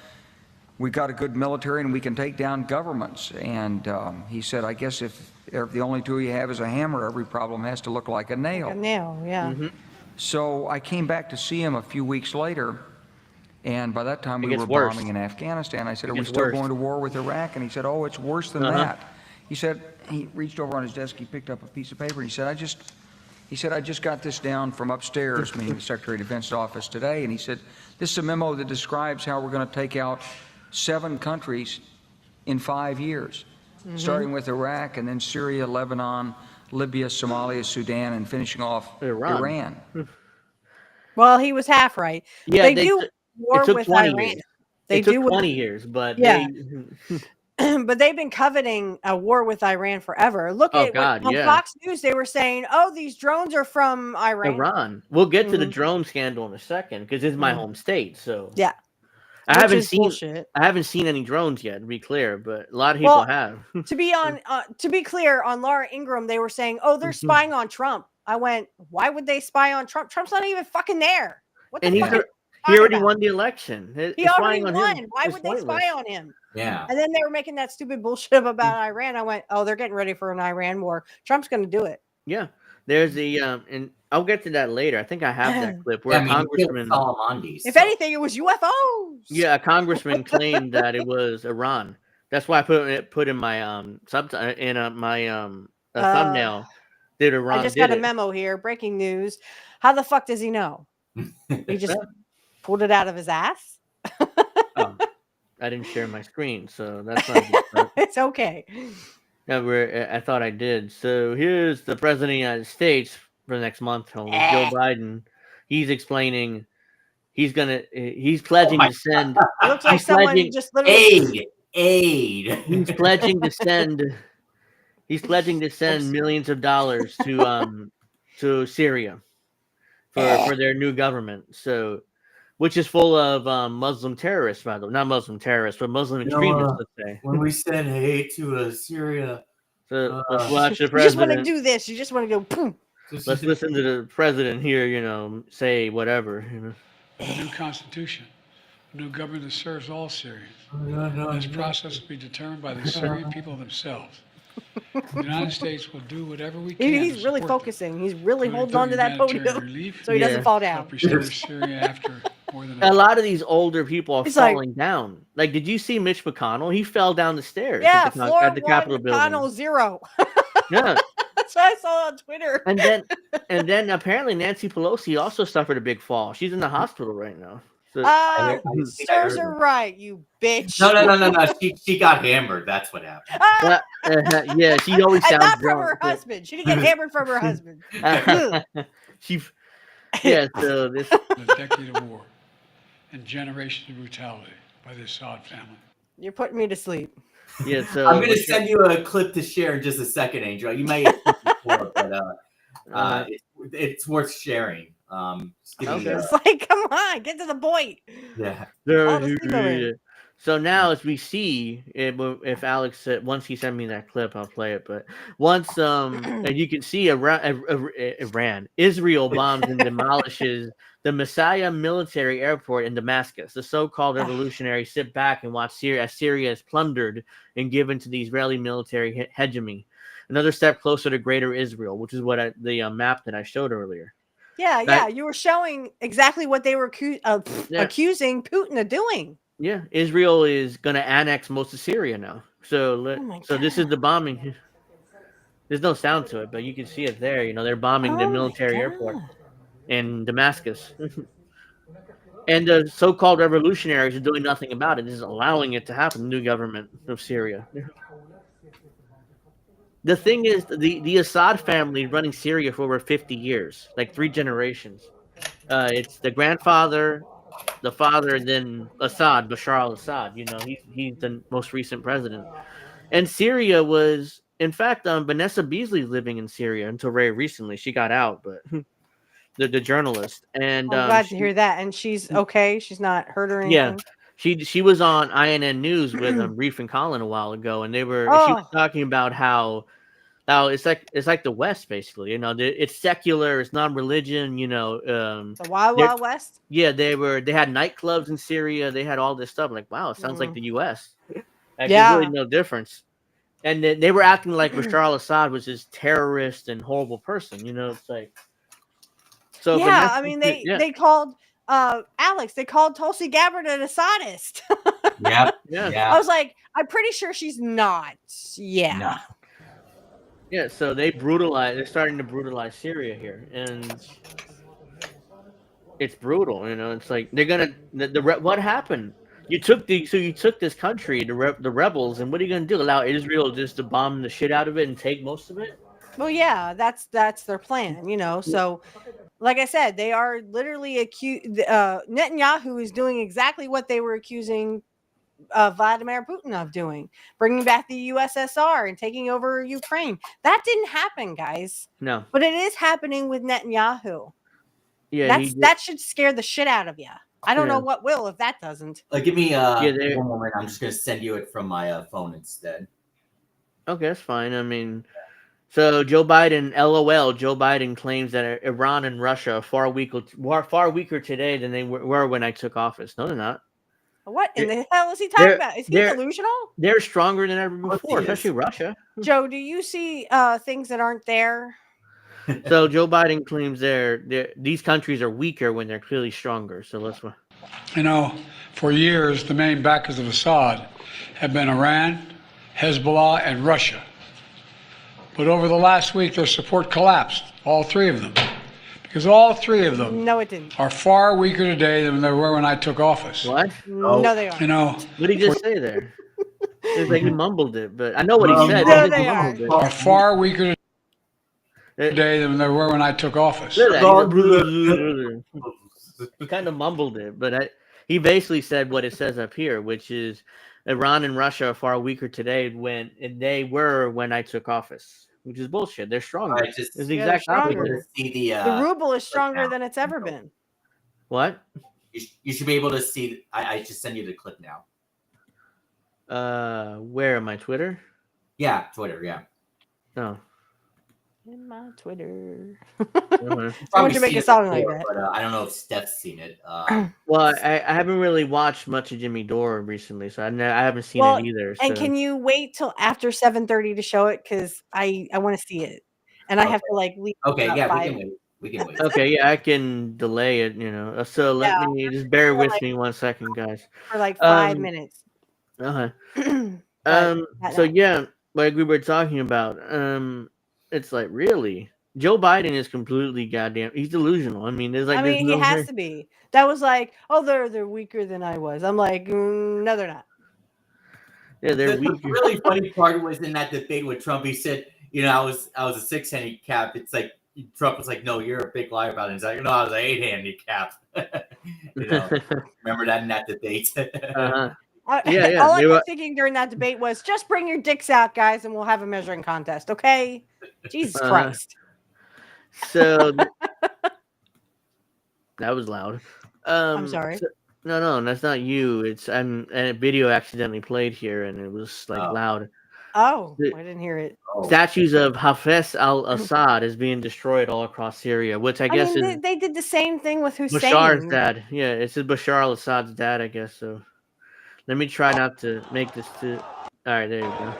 we got a good military and we can take down governments. And he said, I guess if the only tool you have is a hammer, every problem has to look like a nail. A nail, yeah. So I came back to see him a few weeks later, and by that time we gets were worse. bombing in Afghanistan. I said, are we gets still worse. going to war with Iraq? And he said, oh, it's worse than that. He said, he reached over on his desk, he picked up a piece of paper, and he said, I just got this down from upstairs, meaning the Secretary of Defense's office today, and he said, this is a memo that describes how we're going to take out 7 countries in 5 years, starting with Iraq and then Syria, Lebanon, Libya, Somalia, Sudan, and finishing off Iran. Well, he was half right. Yeah, they do war it took with 20 Iran. years. They It took do with 20 years, but Yeah. they but they've been coveting a war with Iran forever. Look Oh, at God, on yeah. Fox News, they were saying, "Oh, these drones are from Iran." Iran. We'll get to the drone scandal in a second because it's my home state. So Yeah, I which haven't is seen bullshit. I haven't seen any drones yet, to be clear, but a lot of people Well, have. to be clear, on Laura Ingraham, they were saying, "Oh, they're spying on Trump." I went, "Why would they spy on Trump? Trump's not even fucking there. What the And fuck?" he already won the election. He already won. Why would they spy on him? Yeah. And then they were making that stupid bullshit about Iran. I went, "Oh, they're getting ready for an Iran war. Trump's going to do it." Yeah. There's the and I'll get to that later. I think I have that clip where a congressman If anything, it was UFOs. Yeah, a congressman claimed that it was Iran. That's why I put in my thumbnail. Did Iran? I just did got a it. memo here. Breaking news. How the fuck does he know? He just pulled it out of his ass. Oh, I didn't share my screen, so that's not good. It's okay. Yeah, I thought I did. So here's the president of the United States for the next month, Joe Biden. He's explaining he's pledging to send. It looks like he's someone pledging- just literally Aid. He's pledging to send. He's pledging to send millions of dollars to Syria for their new government. So, which is full of Muslim terrorists, by the way, not Muslim terrorists, but Muslim extremists. Let's say. When we send aid to Syria, So let's watch the you just want to president. do this. You just want to go boom. Let's listen to the president here. Say whatever. A new constitution, a new government that serves all Syrians. This process will be determined by the Syrian people themselves. The United States will do whatever we can. He's really support them. focusing. He's really Whether holding on to that humanitarian podium relief, so he doesn't fall down. help restore Syria after more than A lot of these older people are It's like- falling down. Like, did you see Mitch McConnell? He fell down the stairs Yeah, at floor the Capitol one, building. McConnell 0. Yeah, That's what I saw on Twitter. and then apparently Nancy Pelosi also suffered a big fall. She's in the hospital right now. So, Sirs are right, you bitch. No. She got hammered. That's what happened. yeah, she always And sounds not from drunk. her husband. She didn't get hammered from her husband. So this a decade of war and generations of brutality by the Assad family. You're putting me to sleep. Yeah, so I'm going to send you a clip to share in just a second, Angel. You may have seen it before, but it's worth sharing. Okay. It's like, come on, get to the point. Yeah. All the sleepover. So now, as we see, if Alex said, once he sent me that clip, I'll play it. But once, and you can see Israel bombs and demolishes the Messiah military airport in Damascus. The so-called revolutionaries sit back and watch Syria as Syria is plundered and given to the Israeli military hegemony. Another step closer to Greater Israel, which is what the map that I showed earlier. Yeah, you were showing exactly what they were accusing Putin of doing. Yeah, Israel is going to annex most of Syria now. So this is the bombing. There's no sound to it, but you can see it there. They're bombing the military airport in Damascus. And the so-called revolutionaries are doing nothing about it. This is allowing it to happen, the new government of Syria. The thing is, the Assad family is running Syria for over 50 years, like 3 generations. It's the grandfather, the father, and then Assad, Bashar Al-Assad. He's the most recent president. And Syria was, in fact, Vanessa Beasley's living in Syria until very recently. She got out, but the journalist. And I'm glad to hear that. And she's okay. She's not hurt or anything. Yeah, she was on INN News with Reef and Colin a while ago, and she was talking about how it's like the West, basically. It's secular, it's non-religion. It's a wild West. Yeah, they had nightclubs in Syria. They had all this stuff. Like, wow, it sounds like the U.S. There's really no difference. And they were acting like Bashar al-Assad was this terrorist and horrible person. It's like, so yeah. I mean, they called Alex. They called Tulsi Gabbard a sadist. Yeah. I was like, I'm pretty sure she's not. Yeah. No. Yeah, so they're starting to brutalize Syria here, and it's brutal. It's like they're gonna. What happened? You took this country, the rebels, and what are you gonna do? Allow Israel just to bomb the shit out of it and take most of it? Well, yeah, that's their plan. So, like I said, they are literally Netanyahu is doing exactly what they were accusing Vladimir Putin of doing, bringing back the USSR and taking over Ukraine. That didn't happen, guys. No, but it is happening with Netanyahu. Yeah, that should scare the shit out of you. I don't know what will if that doesn't. Give me one moment. I'm just gonna send you it from my phone instead. Okay, that's fine. I mean, so Joe Biden, LOL. Joe Biden claims that Iran and Russia are far weaker today than they were when I took office. No, they're not. What in the hell is he talking about? Is he delusional? They're stronger than ever before, especially Russia. Joe, do you see things that aren't there? So Joe Biden claims these countries are weaker when they're clearly stronger. So let's. For years, the main backers of Assad have been Iran, Hezbollah, and Russia. But over the last week, their support collapsed, all 3 of them. Because all 3 of them are far weaker today than they were when I took office. What? No, they are. What did he just say there? It's like he mumbled it, but I know what he said. No, they are far weaker today than they were when I took office. He kind of mumbled it, but he basically said what it says up here, which is Iran and Russia are far weaker today than they were when I took office. Which is bullshit. They're stronger. It's the exact opposite. The ruble is stronger than it's ever been. What? You should be able to see. I just send you the clip now. Where? My Twitter? Yeah, Twitter. Yeah. Oh. In my Twitter. Why would you make a song like that? But I don't know if Steph's seen it. Well, I haven't really watched much of Jimmy Dore recently, so I haven't seen it either. And can you wait till after 7:30 to show it? Because I want to see it, and I have to leave. Okay, yeah, we can wait. Okay, yeah, I can delay it. So let me just bear with me 1 second, guys. For 5 minutes. So yeah, like we were talking about, it's like really. Joe Biden is completely goddamn. He's delusional. I mean, he has to be. That was they're weaker than I was. I'm like, no, they're not. Yeah, they're weaker. The really funny part was in that debate with Trump. He said, I was a 6 handicap. It's like Trump was like, no, you're a big liar about it. He's like, no, I was an 8 handicap. Remember that in that debate? Yeah. All I was thinking during that debate was just bring your dicks out, guys, and we'll have a measuring contest. Okay? Jesus Christ. So That was loud. I'm sorry. No, that's not you. It's and a video accidentally played here, and it was like loud. Oh, I didn't hear it. Statues of Hafez al-Assad is being destroyed all across Syria, which I guess is they did the same thing with Bashar's Hussein. dad. Yeah, it's Bashar al-Assad's dad, I guess. So let me try not to make this too. All right, there you go.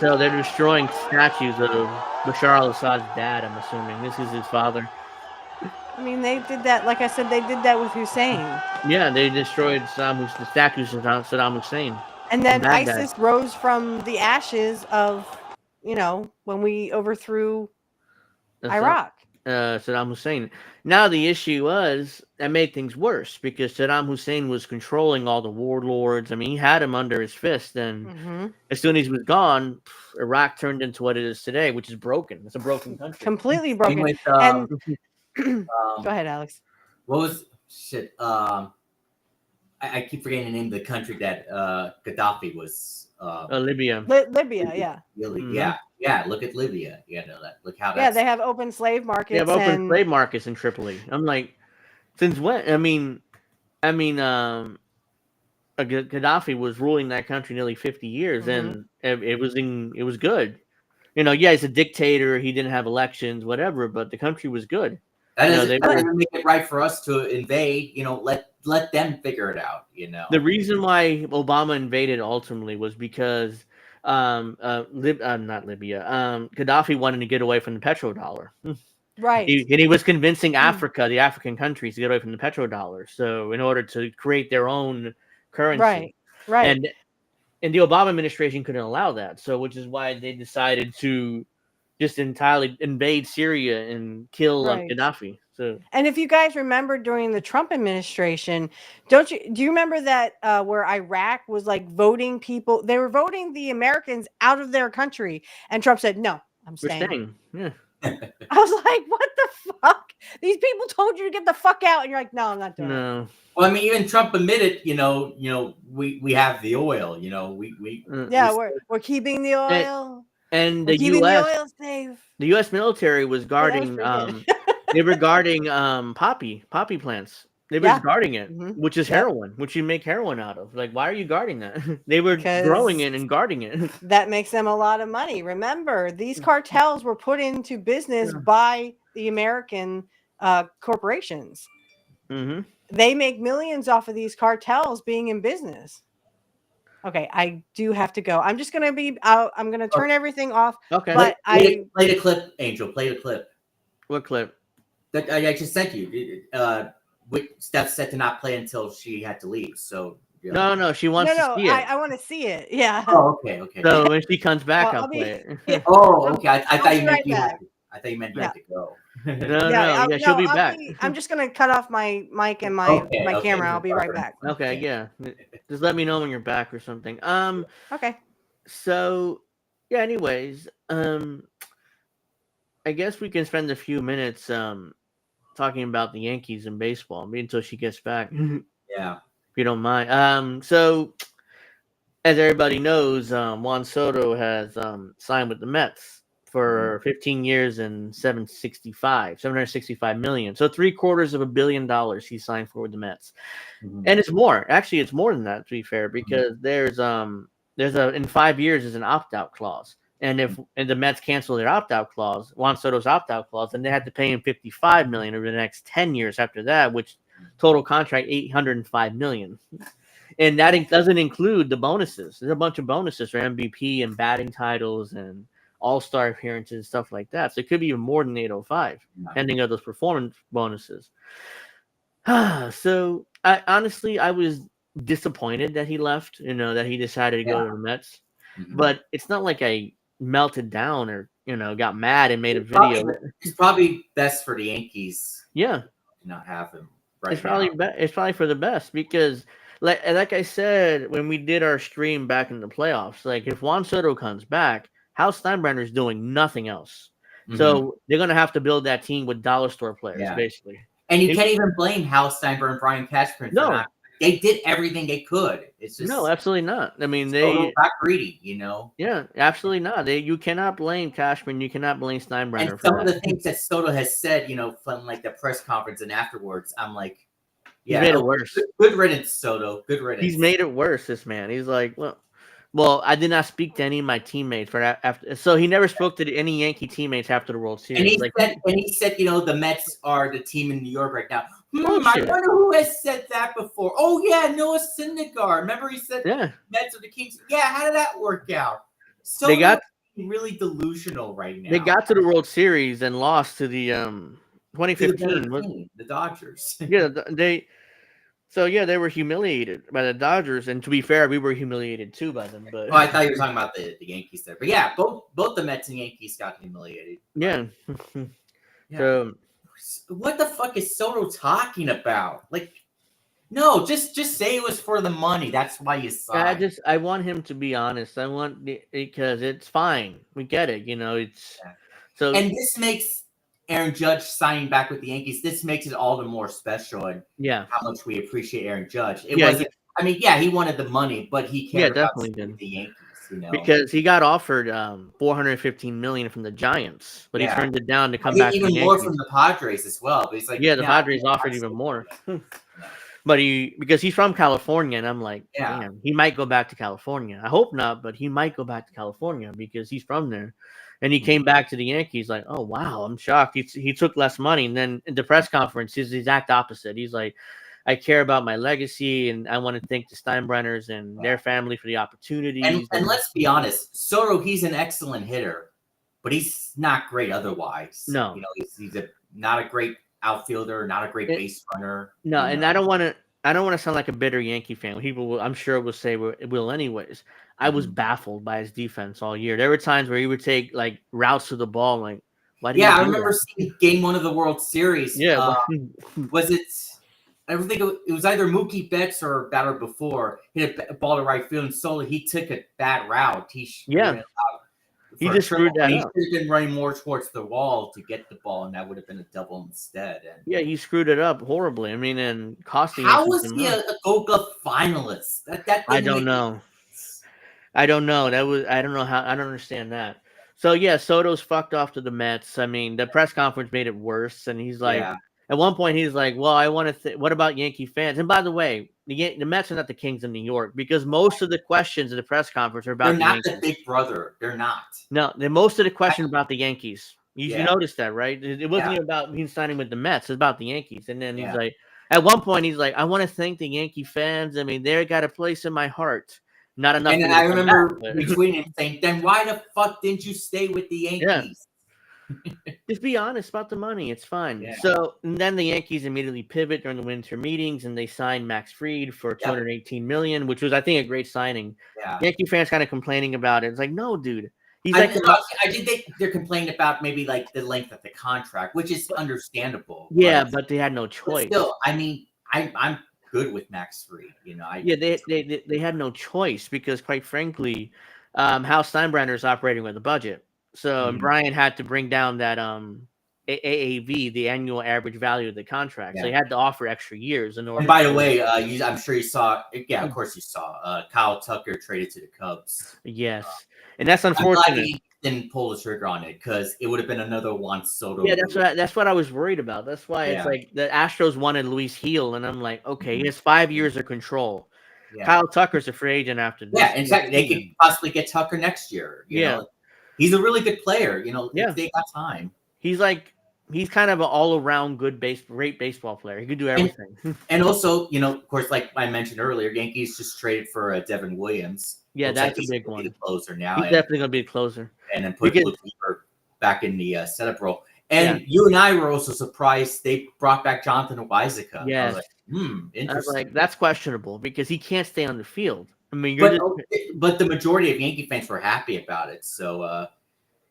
So they're destroying statues of Bashar al-Assad's dad. I'm assuming this is his father. I mean, they did that. Like I said, they did that with Hussein. Yeah, they destroyed the statues of Saddam Hussein. And then ISIS rose from the ashes of, when we overthrew Iraq. Saddam Hussein. Now the issue was that made things worse because Saddam Hussein was controlling all the warlords. I mean, he had him under his fist, and as soon as he was gone, Iraq turned into what it is today, which is broken. It's a broken country, completely broken. With, go ahead, Alex. What was shit? I keep forgetting the name of the country that Gaddafi was. Libya. Libya, yeah. Yeah. Look at Libya. You know that. Look how. Yeah, they have open slave markets. They have open slave markets in Tripoli. I'm like, since when? I mean, Gaddafi was ruling that country nearly 50 years, and it was good. Yeah, he's a dictator. He didn't have elections, whatever, but the country was good. That doesn't make it right for us to invade. Let them figure it out. The reason why Obama invaded ultimately was because not Libya. Gaddafi wanted to get away from the petrodollar. Right. He was convincing Africa, the African countries, to get away from the petrodollar. So in order to create their own currency. Right. And the Obama administration couldn't allow that. So which is why they decided to just entirely invade Syria and kill Gaddafi. So, and if you guys remember during the Trump administration, do you remember that where Iraq was like voting people? They were voting the Americans out of their country, and Trump said, "No, I'm staying." Yeah. I was like, "What the fuck? These people told you to get the fuck out," and you're like, "No, I'm not doing it." Well, I mean, even Trump admitted, we have the oil. We're keeping the oil. And we're keeping the oil safe. The U.S. military was guarding. They were guarding poppy plants. They were guarding it, which is heroin, which you make heroin out of. Like, why are you guarding that? They were growing it and guarding it. That makes them a lot of money. Remember, these cartels were put into business by the American corporations. They make millions off of these cartels being in business. Okay, I do have to go. I'm just going to be out. I'm going to turn everything off. Okay. But play the clip, Angel. Play the clip. What clip? That I just sent you. Steph said to not play until she had to leave. So no, she wants to see it. I want to see it. Yeah. Oh, okay. So when she comes back, I'll play it. Yeah. Oh, okay. I thought you meant you had to go. No, she'll be back. I'm just gonna cut off my mic and my camera. I'll be right back. Okay, yeah. Just let me know when you're back or something. Okay. So, yeah. Anyways, I guess we can spend a few minutes talking about the Yankees and baseball until she gets back. Yeah. If you don't mind. So, as everybody knows, Juan Soto has signed with the Mets for 15 years and $765 million. So $750 million he signed for with the Mets. And it's more. Actually, it's more than that, to be fair, because there's in 5 years is an opt-out clause. And if the Mets cancel their opt-out clause, Juan Soto's opt-out clause, then they had to pay him $55 million over the next 10 years after that, which total contract $805 million. And that doesn't include the bonuses. There's a bunch of bonuses for MVP and batting titles and all-star appearances, stuff like that. So it could be even more than 805, depending on those performance bonuses. So I was disappointed that he left, that he decided to go to the Mets. But it's not like I melted down or, got mad and made a video. It's probably best for the Yankees. Yeah. To not have him right It's probably for the best because like I said, when we did our stream back in the playoffs, like if Juan Soto comes back, Hal Steinbrenner's doing nothing else. So they're going to have to build that team with dollar store players, basically. And you can't even blame Hal Steinbrenner and Brian Cashman they did everything they could. It's just No, absolutely not. I mean, Soto got greedy, you know. Yeah, absolutely not. You cannot blame Cashman. You cannot blame Steinbrenner And for some of that. the things that Soto has said, you know, from like the press conference and afterwards, I'm like, He made it worse. Good riddance, Soto. Good riddance. He's made it worse. This man. He's like, well, I did not speak to any of my teammates for after. So he never spoke to any Yankee teammates after the World Series. And he said, you know, the Mets are the team in New York right now. I Bullshit. wonder who has said that before. Oh yeah, Noah Syndergaard. Remember he said Mets are the Kings. Yeah, how did that work out? So they got really delusional right now. They got to the World Series and lost to the 2015 the Dodgers. Yeah, they were humiliated by the Dodgers, and to be fair, we were humiliated too by them. But I thought you were talking about the Yankees there. But yeah, both the Mets and Yankees got humiliated. Yeah. Yeah. So what the fuck is Soto talking about? Like, no, just say it was for the money. That's why you signed. I want him to be honest. Because it's fine. We get it. You know, so. And this makes Aaron Judge signing back with the Yankees. This makes it all the more special. And how much we appreciate Aaron Judge. It wasn't. I mean, he wanted the money, but he cared about the Yankees. You know? Because he got offered $415 million from the Giants, but he turned it down to come back. Even more from the Padres as well. But he's like, the Padres offered even more. But because he's from California, and I'm like, damn, he might go back to California. I hope not, but he might go back to California because he's from there. And he came back to the Yankees like, oh wow, I'm shocked. He took less money, and then in the press conference, he's the exact opposite. He's like, I care about my legacy, and I want to thank the Steinbrenners and their family for the opportunities. And let's be honest, Soto, he's an excellent hitter, but he's not great otherwise. No, you know, he's not a great outfielder, not a great base runner. No, and I don't want to sound like a bitter Yankee fan. People I'm sure will say it will anyways. I was baffled by his defense all year. There were times where he would take like routes to the ball, like why? I remember seeing Game 1 of the World Series. Yeah, was it? I don't think it was either Mookie Betts or batter before hit a ball to right field, and Soto he took a bad route. He just screwed that up. He should have been running more towards the wall to get the ball, and that would have been a double instead. And he screwed it up horribly. I mean, and costing. How was he a Gold Glove finalist? I don't know. I don't know. I don't know how. I don't understand that. So Soto's fucked off to the Mets. I mean, the press conference made it worse, and he's like. At one point, he's like, well, I want to what about Yankee fans? And by the way, the Mets are not the Kings of New York because most of the questions in the press conference are about They're not the big brother. They're not. No, most of the questions about the Yankees. You noticed that, right? It wasn't even about him signing with the Mets. It's about the Yankees. And then he's like, at one point, he's like, I want to thank the Yankee fans. I mean, they got a place in my heart. Not enough. And then I remember between him saying, then why the fuck didn't you stay with the Yankees? Yeah. Just be honest about the money. It's fine. Yeah. So and then the Yankees immediately pivot during the winter meetings, and they signed Max Fried for $218 million, which was, I think, a great signing. Yeah. Yankee fans kind of complaining about it. It's like, no, dude. He's I think they're complaining about maybe like the length of the contract, which is understandable. Yeah, but they had no choice. Still, I mean, I'm good with Max Fried. You know, they had no choice because, quite frankly, Hal Steinbrenner is operating with a budget. So Brian had to bring down that AAV, the annual average value of the contract. So he had to offer extra years in order. And by the way, I'm sure you saw. Yeah, of course you saw. Kyle Tucker traded to the Cubs. Yes, and that's unfortunate. I'm glad he didn't pull the trigger on it because it would have been another Juan Soto. Yeah, that's what I was worried about. That's why it's like the Astros wanted Luis Gil, and I'm like, okay, he has 5 years of control. Yeah. Kyle Tucker's a free agent after this. Yeah, exactly. They could possibly get Tucker next year. You know? He's a really good player, you know. If they got time. He's kind of an all-around great baseball player. He could do everything. And also, you know, of course, like I mentioned earlier, Yankees just traded for Devin Williams. Yeah, that's a big one. The closer now. He's definitely going to be a closer. And then put Luke Weaver back in the setup role. And you and I were also surprised they brought back Jonathan Weizica. Yeah. I was like, interesting. I was like, that's questionable because he can't stay on the field. I mean, but the majority of Yankee fans were happy about it. So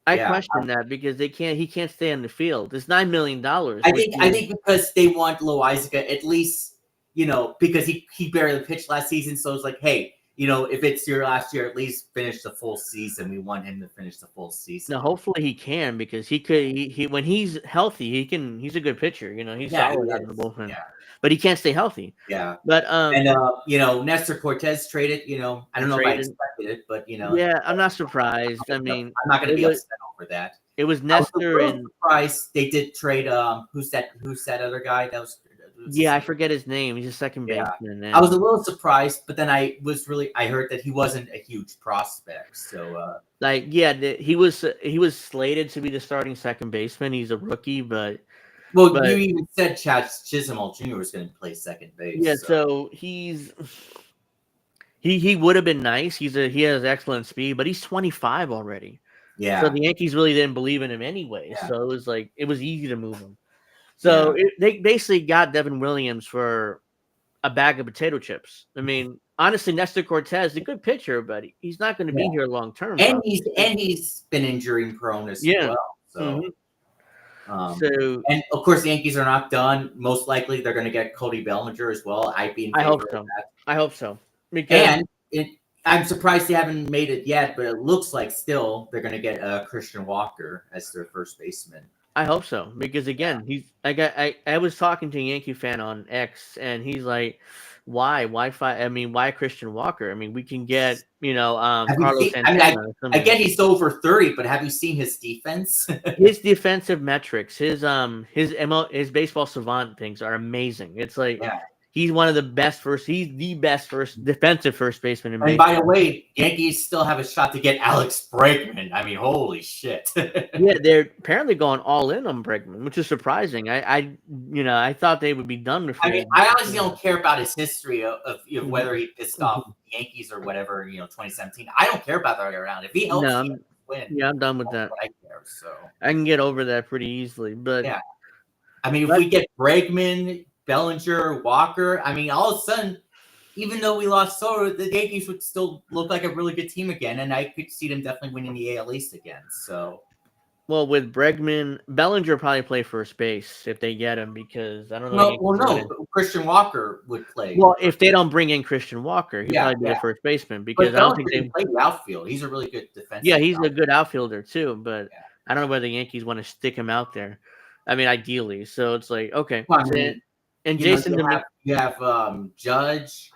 I question that because he can't stay on the field. It's $9 million. I think because they want Loizaga at least, you know, because he barely pitched last season. So it's like, hey, if it's your last year, at least finish the full season. We want him to finish the full season. No, hopefully he can, because he could. He when he's healthy, he can. He's a good pitcher. He's solid out of the bullpen. Yeah. But he can't stay healthy. Yeah. But Nestor Cortez traded. I don't know if I expected it, but yeah, I'm not surprised. I mean, I'm not going to be upset over that. It was Nestor and Price. They did trade. Who's that other guy? That was. Yeah, I forget his name. He's a second baseman. I was a little surprised, but then I heard that he wasn't a huge prospect. So he was slated to be the starting second baseman. He's a rookie, but you even said Chad Chisholm Jr. was going to play second base. Yeah, so he would have been nice. He has excellent speed, but he's 25 already. Yeah. So the Yankees really didn't believe in him anyway. Yeah. So it was easy to move him. So they basically got Devin Williams for a bag of potato chips. I mean, honestly, Nestor Cortez is a good pitcher, but he's not going to be here long term. And he's been injury prone as well. So, and of course, the Yankees are not done. Most likely, they're going to get Cody Bellinger as well. I hope so. I'm surprised they haven't made it yet, but it looks like still they're going to get Christian Walker as their first baseman. I hope so, because again, I was talking to a Yankee fan on X, and he's like, why Christian Walker? I mean, we can get Carlos Santana. I get he's over 30, but have you seen his defense? His defensive metrics, his baseball savant things are amazing. It's like he's one of the best defensive first baseman in baseball. And by the way, Yankees still have a shot to get Alex Bregman. I mean, holy shit. Yeah, they're apparently going all in on Bregman, which is surprising. I thought they would be done with him. I mean, I honestly don't care about his history of whether he pissed off the Yankees or whatever, 2017. I don't care about that way around. If he helps win. Yeah, I'm done with that. I care, so I can get over that pretty easily. But yeah. I mean, if we get Bregman, Bellinger, Walker, I mean, all of a sudden, even though we lost Soto, the Yankees would still look like a really good team again, and I could see them definitely winning the AL East again. So, well, with Bregman, Bellinger probably play first base if they get him, because I don't know. No, Christian Walker would play. Well, if they don't bring in Christian Walker, he'd probably be the first baseman, because I don't think they play the outfield. He's a really good defensive. Yeah, he's a good outfielder too, but I don't know whether the Yankees want to stick him out there. I mean, ideally, so it's like okay. Well, and Jason, you have Judge,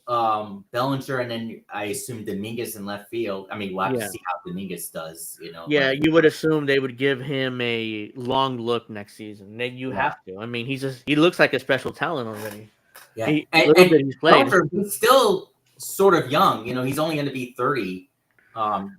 Bellinger, and then I assume Dominguez in left field. I mean, we'll have to see how Dominguez does. Yeah, you would assume they would give him a long look next season. You have to. I mean, he looks like a special talent already. Yeah, he's played. He's still sort of young. He's only going to be 30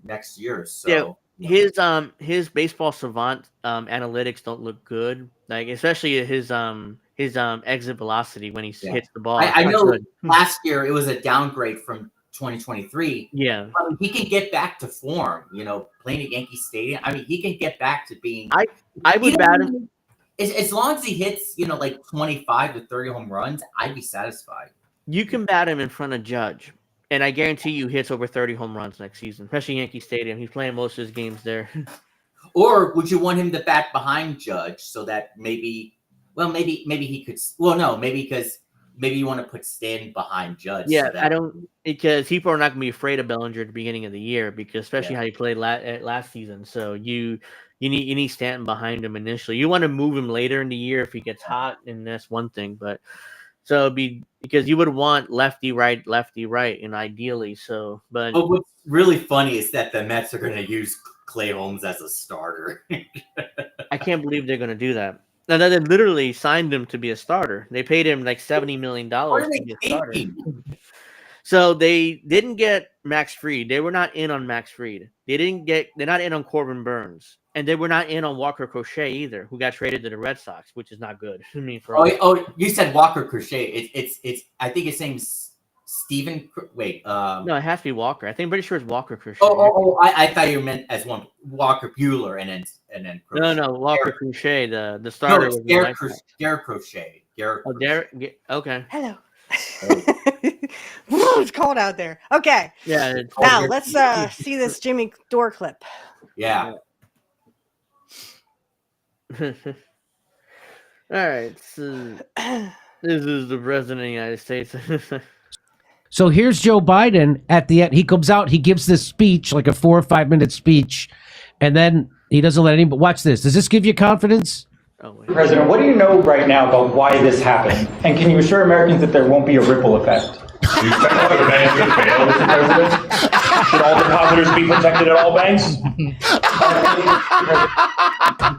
next year. So his baseball savant analytics don't look good. Like especially his exit velocity when he hits the ball. I know last year it was a downgrade from 2023. Yeah. I mean, he can get back to form, playing at Yankee Stadium. I mean, he can get back to being. I would bat him. As long as he hits, like 25 to 30 home runs, I'd be satisfied. You can bat him in front of Judge, and I guarantee you hits over 30 home runs next season, especially Yankee Stadium. He's playing most of his games there. Or would you want him to bat behind Judge so that maybe he could. Well, no, maybe you want to put Stan behind Judge. Yeah, I don't, because people are not going to be afraid of Bellinger at the beginning of the year, because especially how he played last season. So you need Stanton behind him initially. You want to move him later in the year if he gets hot, and that's one thing. But so it'd be because you would want lefty right, and ideally so. But what's really funny is that the Mets are going to use Clay Holmes as a starter. I can't believe they're going to do that. Now, they literally signed him to be a starter. They paid him like $70 million to be a starter. So they didn't get Max Fried. They were not in on Max Fried. They're not in on Corbin Burns. And they were not in on Walker Crochet either, who got traded to the Red Sox, which is not good. I mean, you said Walker Crochet. It's I think his name's Steven. Wait. No, it has to be Walker. I think I'm pretty sure it's Walker Crochet. I thought you meant as one Walker Bueller and then Crochet. No, Walker Crochet, the starter. No, Garrett Crochet. Okay. Hello. It's cold out there. Okay. Yeah. Now let's see this Jimmy Dore clip. Yeah. All right. So this is the president of the United States. So here's Joe Biden at the end. He comes out, he gives this speech, like a 4 or 5 minute speech, and then he doesn't let anybody. Watch this. Does this give you confidence? Oh, wait. President, what do you know right now about why this happened? And can you assure Americans that there won't be a ripple effect? Do you expect other banks to fail, Mr. President? Should all depositors be protected at all banks?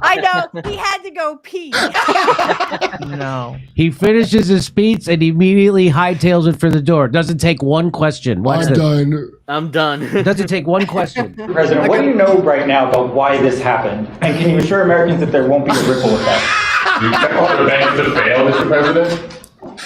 I know he had to go pee. No. He finishes his speech and immediately hightails it for the door. Doesn't take one question. Watch this. I'm done. Doesn't take one question. President, what do you know right now about why this happened? And can you assure Americans that there won't be a ripple effect? Do you expect other banks to fail, Mr. President?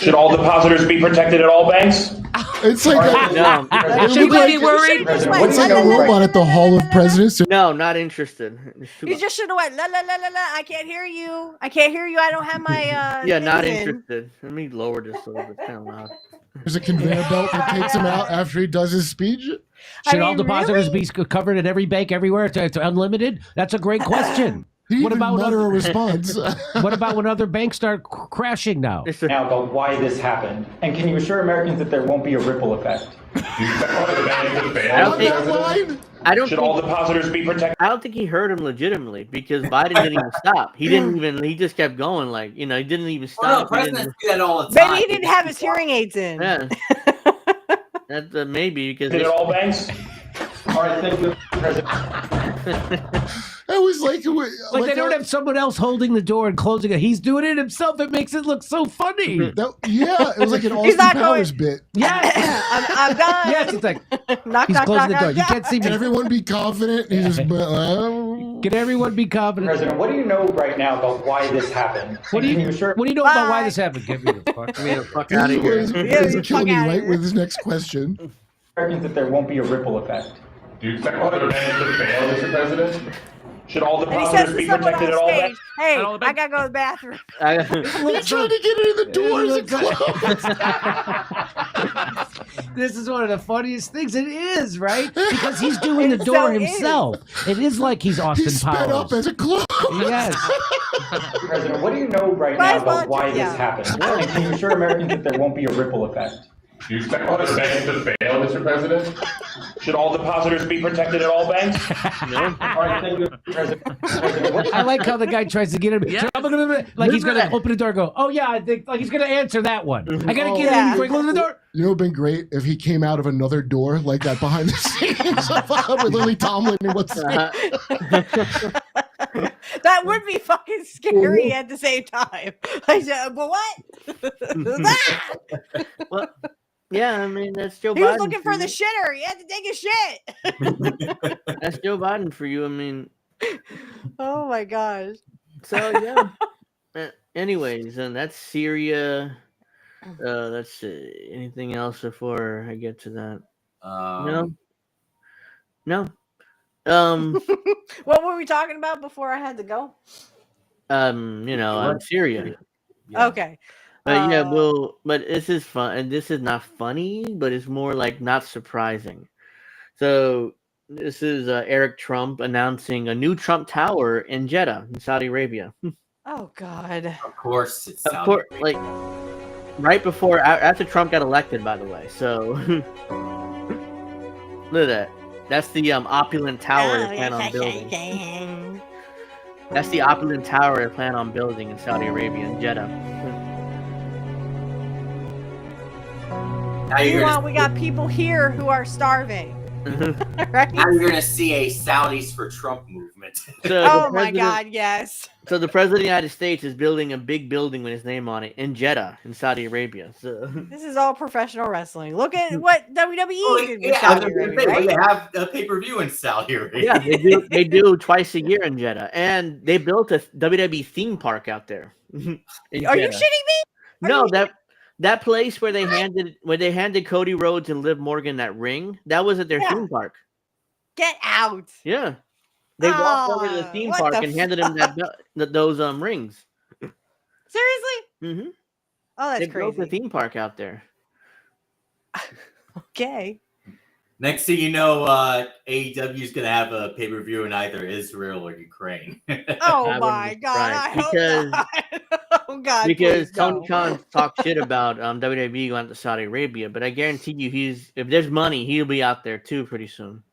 Should all depositors be protected at all banks? It's like No. Should we be worried? it's like a robot at the Hall of Presidents. No, not interested. You just should have went la la la la la. I can't hear you. I can't hear you. I don't have my Yeah, not things in. interested. Let me lower this a little bit. Kind of loud. There's a conveyor belt that takes him out after he does his speech. Should all depositors be covered at every bank everywhere to unlimited? That's a great question. He What even about mutter a other- response. What about when other banks start crashing now? Now about why this happened. And can you assure Americans that there won't be a ripple effect? Do you expect other banks to fail, I don't Mr. think- President? I don't Should think, all depositors be protected? I don't think he heard him legitimately because Biden didn't even stop. He didn't even. He just kept going. Like he didn't even Well, no, stop. He didn't- presidents do that all the time. Maybe he didn't have his hearing aids in. yeah. That maybe because At all banks? All right, thank you, President. I was like Like they don't have someone else holding the door and closing it. He's doing it himself. It makes it look so funny. yeah, it was like an He's Austin not Powers bit. Yes. I'm done. Yes, it's like knock, he's knock, closing the knock, door. You knock, can't see Can me. everyone be confident? He just Can everyone be confident? President, what do you know right now about why this happened? What do And can you you assure What do you know about why Bye. this happened? Get me the fuck. Get me the fuck out of He's here. Yeah, killing me fuck outta right here. with his next question. Americans that there won't be a ripple effect? Do you expect other banks to fail, Mr. President? Should all And he says depositors to be someone protected at on all stage, banks? "Hey, all the I gotta go to the bathroom." He's trying to get in the doors and close. This is one of the funniest things. It is, right? Because he's doing the It door so is. himself. It is like he's Austin He's sped up Powers. as a close. Yes. President, what do you know right Why now is about why Biden- yeah. this happened? And can you assure Americans that there won't be a ripple effect? Do you expect other banks to fail, Mr. President? Should all depositors be protected at all banks? All right, thank you, President. I like how the guy tries to get him. Like he's going to open the door and go, oh, yeah, I think like he's going to answer that one. I got to get in before he closes the door. You know, it would have been great if he came out of another door like that behind the scenes with Lily Tomlin and what's That would be fucking scary at the same time. I said, but what? Well, yeah, I mean that's Joe He Biden. was looking for the you. shitter. He had to take a shit. That's Joe Biden for you. I mean, Oh my gosh. so yeah. Anyways, and that's Syria. Let's see. Anything else before I get to that? No. What were we talking about before I had to go? Syria. Okay. But this is fun, and this is not funny, but it's more like not surprising. So this is Eric Trump announcing a new Trump Tower in Jeddah, in Saudi Arabia. Oh God. Of course, it's Of course, like right before, after Trump got elected, by the way. So look at that. That's the opulent tower they plan on building. That's the opulent tower they plan on building in Saudi Arabia in Jeddah. Now you're Meanwhile, gonna, we got people here who are starving. Right? now you're gonna see a Saudis for Trump movement. So Oh the my president- God, yes. So the president of the United States is building a big building with his name on it in Jeddah, in Saudi Arabia. So This is all professional wrestling. Look at what WWE Oh, did with yeah, I was Saudi gonna Arabia, say, right? they have a pay-per-view in Saudi Arabia. yeah, they do twice a year in Jeddah, and they built a WWE theme park out there. in Are you Jeddah. shitting me? No, that place where they handed Cody Rhodes and Liv Morgan that ring, that was at their Yeah. theme park. Get out. Yeah, they walked over to the Oh, theme what park the and handed him those rings. Seriously? Mm-hmm. Oh, that's They built the crazy. theme park out there. Okay. Next thing you know, AEW is gonna have a pay-per-view in either Israel or Ukraine. Oh I my wouldn't be God. I surprised, hope because not. Oh God, because please, no. Tony Khan talked shit about WWE going to Saudi Arabia, but I guarantee you, if there's money, he'll be out there too pretty soon.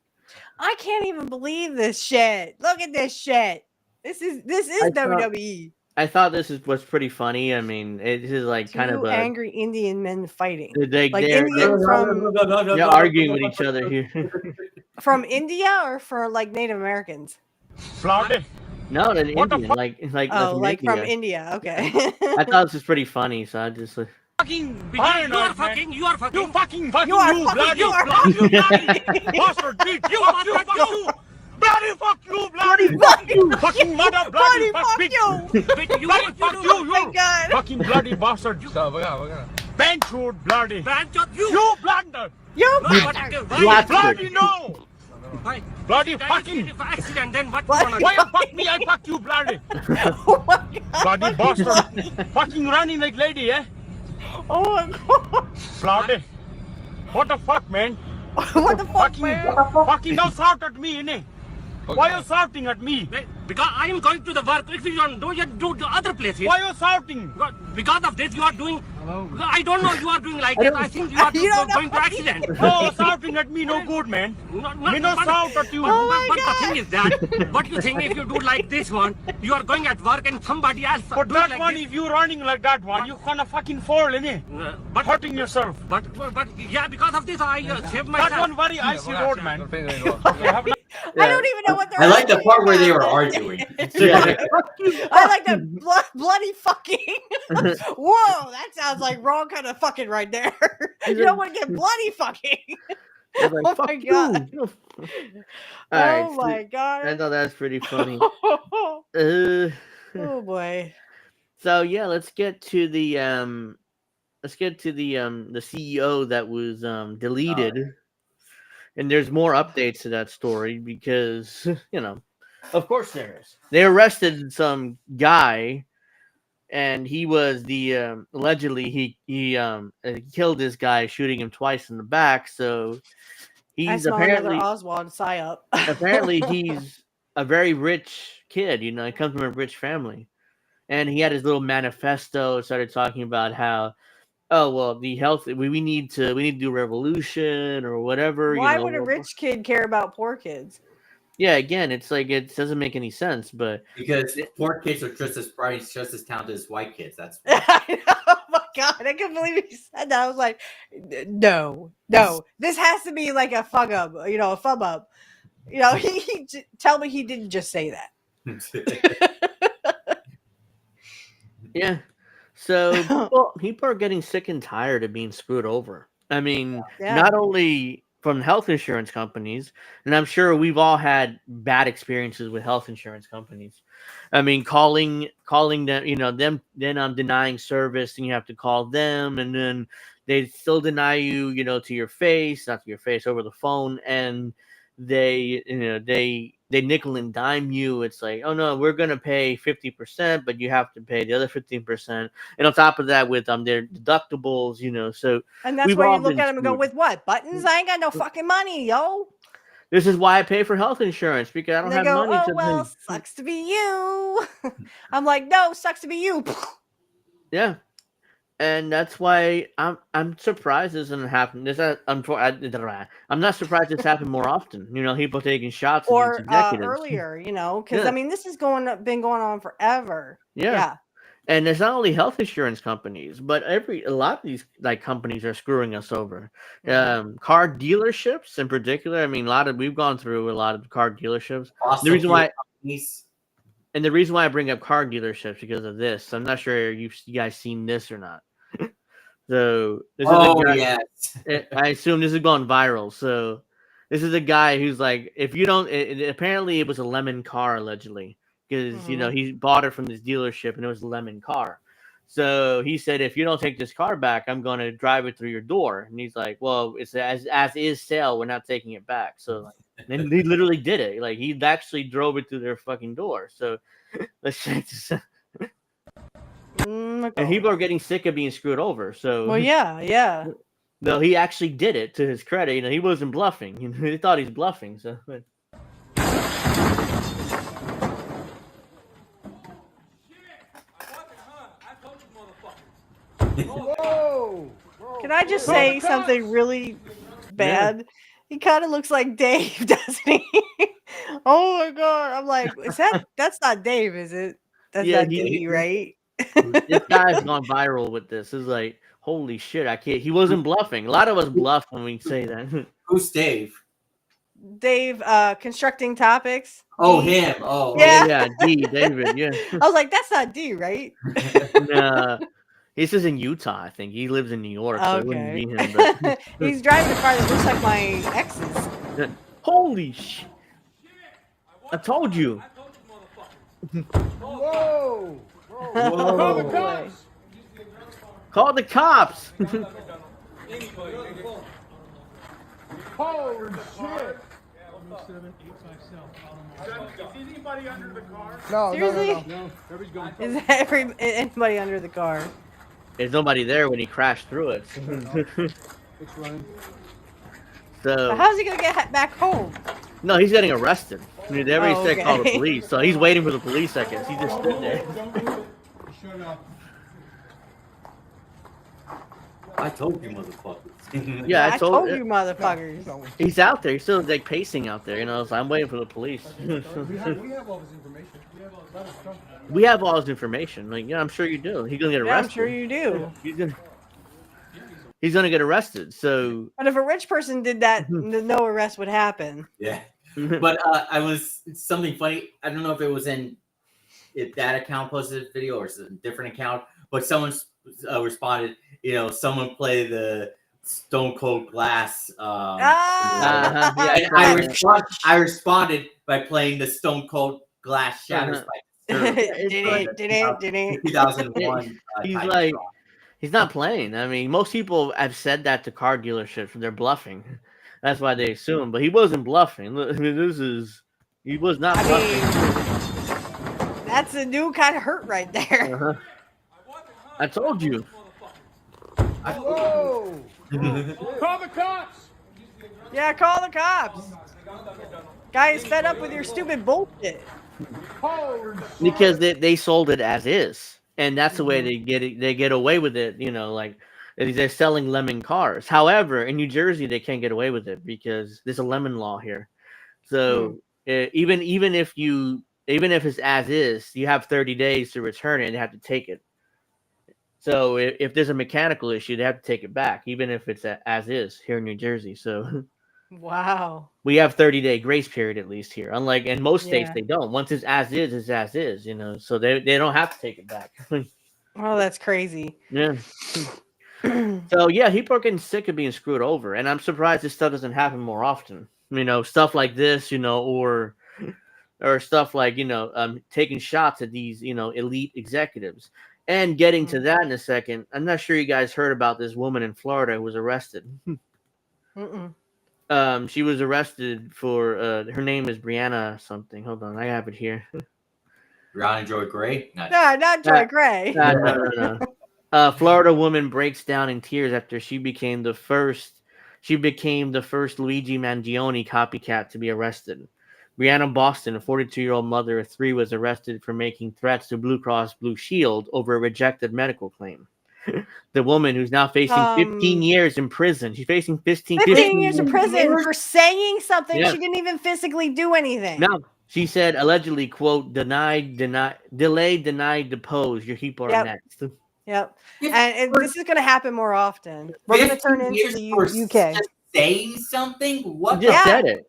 I can't even believe this shit. Look at this shit. This is WWE. I thought this was pretty funny. I mean, it is like kind of Two a angry Indian men fighting. like Indian they're arguing with each other here. From India or for like Native Americans? No, an Indian, like Oh, from like India. from India. Okay. I thought this was pretty funny, so I just You are fucking. You fucking. You Bastard bitch. You. Bloody fuck you. Bloody fuck you. Fucking mother. Bloody fuck you. Bloody fuck you. Oh my God. Fucking bloody bastard. Benchwood bloody. You blunder. Bastard. Bloody no. Bloody fucking accident. Then what? Why you fuck me? I fuck you, bloody. Oh my God. Bloody bastard. Fucking running like lady, eh? Oh my God. Bloody. What the fuck, man? What the fuck, man? Fucking don't shout at me, innit? Why are you shouting at me? Because I am going to the work. If you don't do, you do the other places. Why are you shouting? Because of this, you are doing. I don't know. You are doing like this. I think you are going to accident. No, shouting at me no good, man. Me no shout at you. But the thing is that, what you think if you do like this one, you are going at work and somebody else. But that like one, if you running like that one, you gonna fucking fall, innit? But hurting yourself. But yeah, because of this, I saved myself. That one very icy road, man. I don't even know what they're. I like the part where they were arguing. I like the bloody fucking. Whoa, that sounds like wrong kind of fucking right there. You don't want to get bloody fucking. Like, oh my God. Oh my God. I thought that's pretty funny. Oh boy. So yeah, let's get to the CEO that was deleted. And there's more updates to that story because, of course there is. They arrested some guy, and he was allegedly he killed this guy, shooting him twice in the back. So he's apparently Oswald psyop. Apparently he's a very rich kid. He comes from a rich family, and he had his little manifesto. Started talking about how, oh well, the health we need to do a revolution or whatever. Why would a rich kid care about poor kids? Yeah, again, it's like it doesn't make any sense, but because poor kids are just as bright, just as talented as white kids. That's I know. Oh my God, I couldn't believe he said that. I was like, no, this has to be like a fuck up, a fub up. He tell me he didn't just say that. Yeah. So people are getting sick and tired of being screwed over. I mean, not only from health insurance companies, and I'm sure we've all had bad experiences with health insurance companies. I mean, calling them, them then denying service, and you have to call them, and then they still deny you, not to your face, over the phone, and they nickel and dime you. It's like, oh no, we're gonna pay 50%, but you have to pay the other 15%, and on top of that, with their deductibles, So and that's where you look at them and go, with what buttons? I ain't got no fucking money, yo. This is why I pay for health insurance, because I don't have money. Oh well, sucks to be you. I'm like, no, sucks to be you. Yeah. And that's why I'm surprised this doesn't happen. I'm not surprised this happened more often. People taking shots or against executives. Earlier. Because I mean, this is been going on forever. Yeah. And there's not only health insurance companies, but a lot of these companies are screwing us over. Car dealerships in particular. I mean, we've gone through a lot of car dealerships. The reason why I bring up car dealerships because of this. I'm not sure you guys seen this or not. So this is a guy, yes. I assume this is going viral. So this is a guy who's like, if you don't, apparently it was a lemon car allegedly, because he bought it from this dealership and it was a lemon car. So he said, if you don't take this car back, I'm going to drive it through your door. And he's like, well, it's as is sale. We're not taking it back. So then he literally did it. Like he actually drove it through their fucking door. So let's check this out. And people are getting sick of being screwed over. So well, yeah. No, he actually did it to his credit. He wasn't bluffing. He thought he's bluffing. So. Can I just say something really bad? He kind of looks like Dave, doesn't he? Oh my god! I'm like, that's not Dave, is it? That's not Dave, right? This guy's gone viral with this. It's like, holy shit! I can't. He wasn't bluffing. A lot of us bluff when we say that. Who's Dave? Dave, constructing topics. Oh, D. him. Oh, yeah, D. David. Yeah. I was like, that's not D, right? Nah. This is in Utah, I think. He lives in New York, so it wouldn't be him. But... He's driving a car that looks like my ex's. Holy shit! I told you. Whoa! Call the cops! Call the cops! Holy shit! Is anybody under the car? No, Seriously? no. Is anybody under the car? There's nobody there when he crashed through it. It's running. So How's he gonna get back home? no, he's getting arrested. I mean, they already Oh, said call the okay. police, so he's waiting for the police. I guess he's just sitting there. Shut up. I told you, motherfuckers. Yeah, I told you, motherfuckers. He's out there. He's still like pacing out there. You know, so I'm waiting for the police. We have all this information. We have all this stuff. We have all his information. Like, yeah, I'm sure you do. He's gonna get Yeah, I'm arrested. sure you do. He's gonna get arrested. So But if a rich person did that, no arrest would happen. Yeah. But I was something funny. I don't know if it was if that account posted a video or it's a different account, but someone responded, someone play the Stone Cold Glass. Ah! And I responded by playing the Stone Cold Glass Shatters by 2001. He's like, he's not playing. I mean, most people have said that to car dealerships when they're bluffing. That's why they assume, but he wasn't bluffing. I mean, he was not bluffing. That's a new kind of hurt right there. I told you. Whoa! Call the cops! Yeah, call the cops. Guy is fed up with your stupid bullshit. Because they sold it as is, and that's the way they get it. They get away with it. Like they're selling lemon cars. However, in New Jersey, they can't get away with it because there's a lemon law here. So even if it's as is, you have 30 days to return it and they have to take it. So if there's a mechanical issue, they have to take it back, even if it's as is here in New Jersey. So Wow. we have 30-day grace period at least here. Unlike in most states, Yeah. they don't. Once it's as is, it's as is. So they don't have to take it back. Oh, that's crazy. Yeah. So yeah, people are getting sick of being screwed over, and I'm surprised this stuff doesn't happen more often. Stuff like this, or stuff like taking shots at these elite executives. And getting to that in a second, I'm not sure you guys heard about this woman in Florida who was arrested. Mm-mm. She was arrested for her name is Brianna something. Hold on, I have it here. Brianna Joy Gray? No, not Joy Gray. No. Florida woman breaks down in tears after she became the first Luigi Mangione copycat to be arrested. Brianna Boston, a 42-year-old mother of 3, was arrested for making threats to Blue Cross Blue Shield over a rejected medical claim. The woman, who's now facing 15 years in prison. She's facing 15 years in prison for saying something. Yeah. She didn't even physically do anything. No, she said allegedly, quote, delayed, depose. Your people are Yep. next. Yep. And this is going to happen more often. We're going to turn into the UK. Saying something? What? You just said it.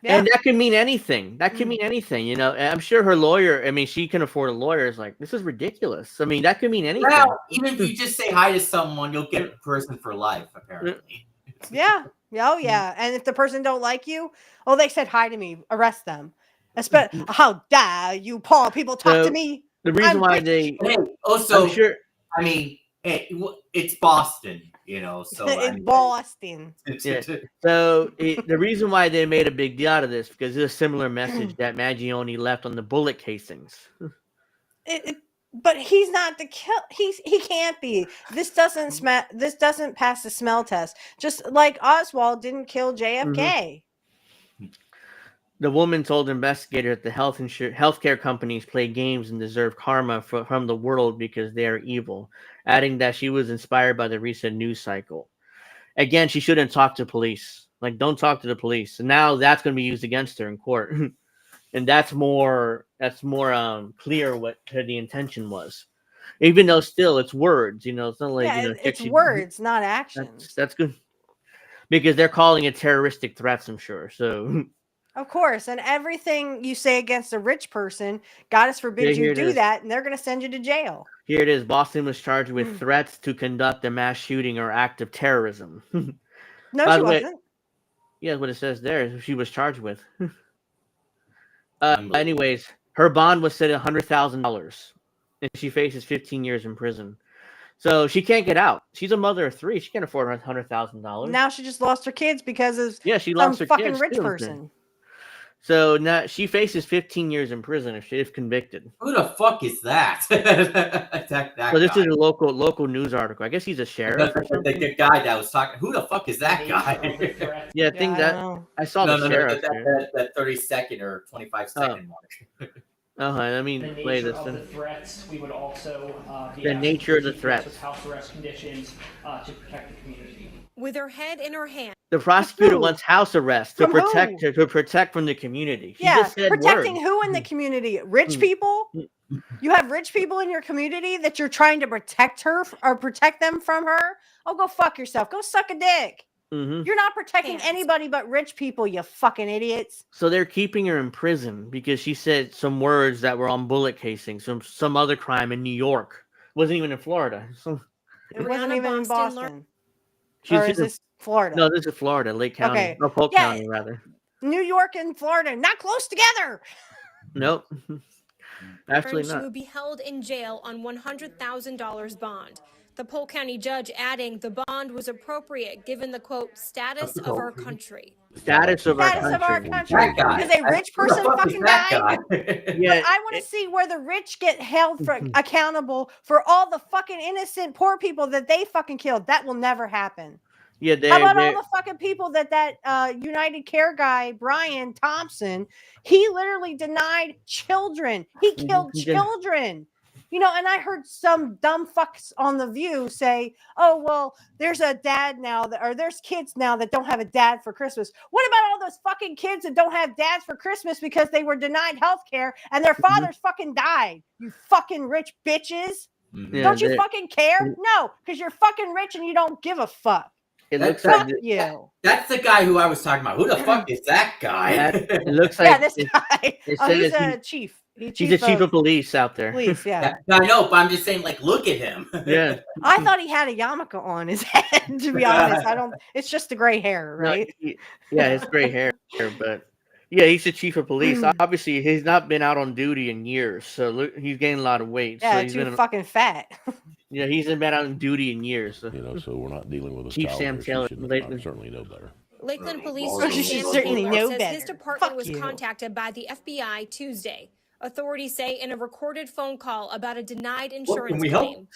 Yeah. And that could mean anything. That could mean anything. And I'm sure her lawyer, she can afford a lawyer. Is like, this is ridiculous. That could mean anything. Well, even if you just say hi to someone, you'll get a person for life, apparently. Yeah. Oh, yeah. And if the person don't like you, they said hi to me, arrest them. How dare you, Paul? People talk to me. The reason why British. Also, I'm sure. It's Boston, so It's Boston. Yeah. So the reason why they made a big deal out of this because there's a similar message that Mangione left on the bullet casings. But he's not the kill. He can't be. This doesn't pass the smell test. Just like Oswald didn't kill JFK. The woman told investigators that the healthcare companies play games and deserve karma from the world because they are evil, adding that she was inspired by the recent news cycle. Again, she shouldn't talk to police. Like, don't talk to the police. And now that's going to be used against her in court. And that's more clear what the intention was. Even though still it's words, it's not like, it's words, not actions. That's good. Because they're calling it terroristic threats, I'm sure. So of course, and everything you say against a rich person, God forbid you do that, and they're going to send you to jail. Here it is. Boston was charged with threats to conduct a mass shooting or act of terrorism. No, she wasn't. Yeah, what it says there. She was charged with. Anyways, her bond was set at $100,000, and she faces 15 years in prison. So she can't get out. She's a mother of 3. She can't afford $100,000. Now she just lost her kids because of she lost her fucking kids rich too. person. So now she faces 15 years in prison if convicted. Who the fuck is that? So this is a local news article. I guess he's a sheriff. The guy that was talking. Who the fuck is that guy? Yeah, I think I saw the sheriff. That 30-second or 25-second mark. I mean, the play nature this. of the threats, we would also be the nature of the threats. with house arrest conditions to protect the community. With her head in her hand. The prosecutor wants house arrest to protect her, to protect from the community. She just said protecting words. who in the community? Rich people? You have rich people in your community that you're trying to protect her or protect them from her? Oh, go fuck yourself. Go suck a dick. You're not protecting anybody but rich people, you fucking idiots. So they're keeping her in prison because she said some words that were on bullet casings, some other crime in New York. It wasn't even in Florida. It wasn't even in Boston. She's Or is this Florida? No, this is Florida, Lake County. Okay. Or Polk County, rather. New York and Florida, not close together. Nope. Actually She not. would be held in jail on $100,000 bond. The Polk County judge adding the bond was appropriate given the, quote, status of our country. Status of our country. Because a rich person fucking died. Yeah, But I want to see where the rich get held for accountable for all the fucking innocent poor people that they fucking killed. That will never happen. Yeah, How about all the fucking people that United Care guy, Brian Thompson, he literally denied children. He killed children. And I heard some dumb fucks on The View say, oh, well, there's a dad now, or there's kids now that don't have a dad for Christmas. What about all those fucking kids that don't have dads for Christmas because they were denied health care and their fathers fucking died? You fucking rich bitches. Don't you fucking care? No, because you're fucking rich and you don't give a fuck. It looks fuck like you. That's the guy who I was talking about. Who the fuck is that guy? It looks like this guy. He's a chief. He's a chief of police out there. Police, yeah. I know, but I'm just saying, like, look at him. Yeah. I thought he had a yarmulke on his head, to be honest. It's just the gray hair, right? No, it's gray hair, but yeah, he's the chief of police. Obviously, he's not been out on duty in years, so he's gained a lot of weight. Yeah, so he's too fucking fat. Yeah, he's been out on duty in years. So. So we're not dealing with a Chief child Sam here. Taylor. I certainly know better. Lakeland Police She Chief Sam certainly Taylor know says better. his department Fuck was you. contacted by the FBI Tuesday. Authorities say in a recorded phone call about a denied insurance claim.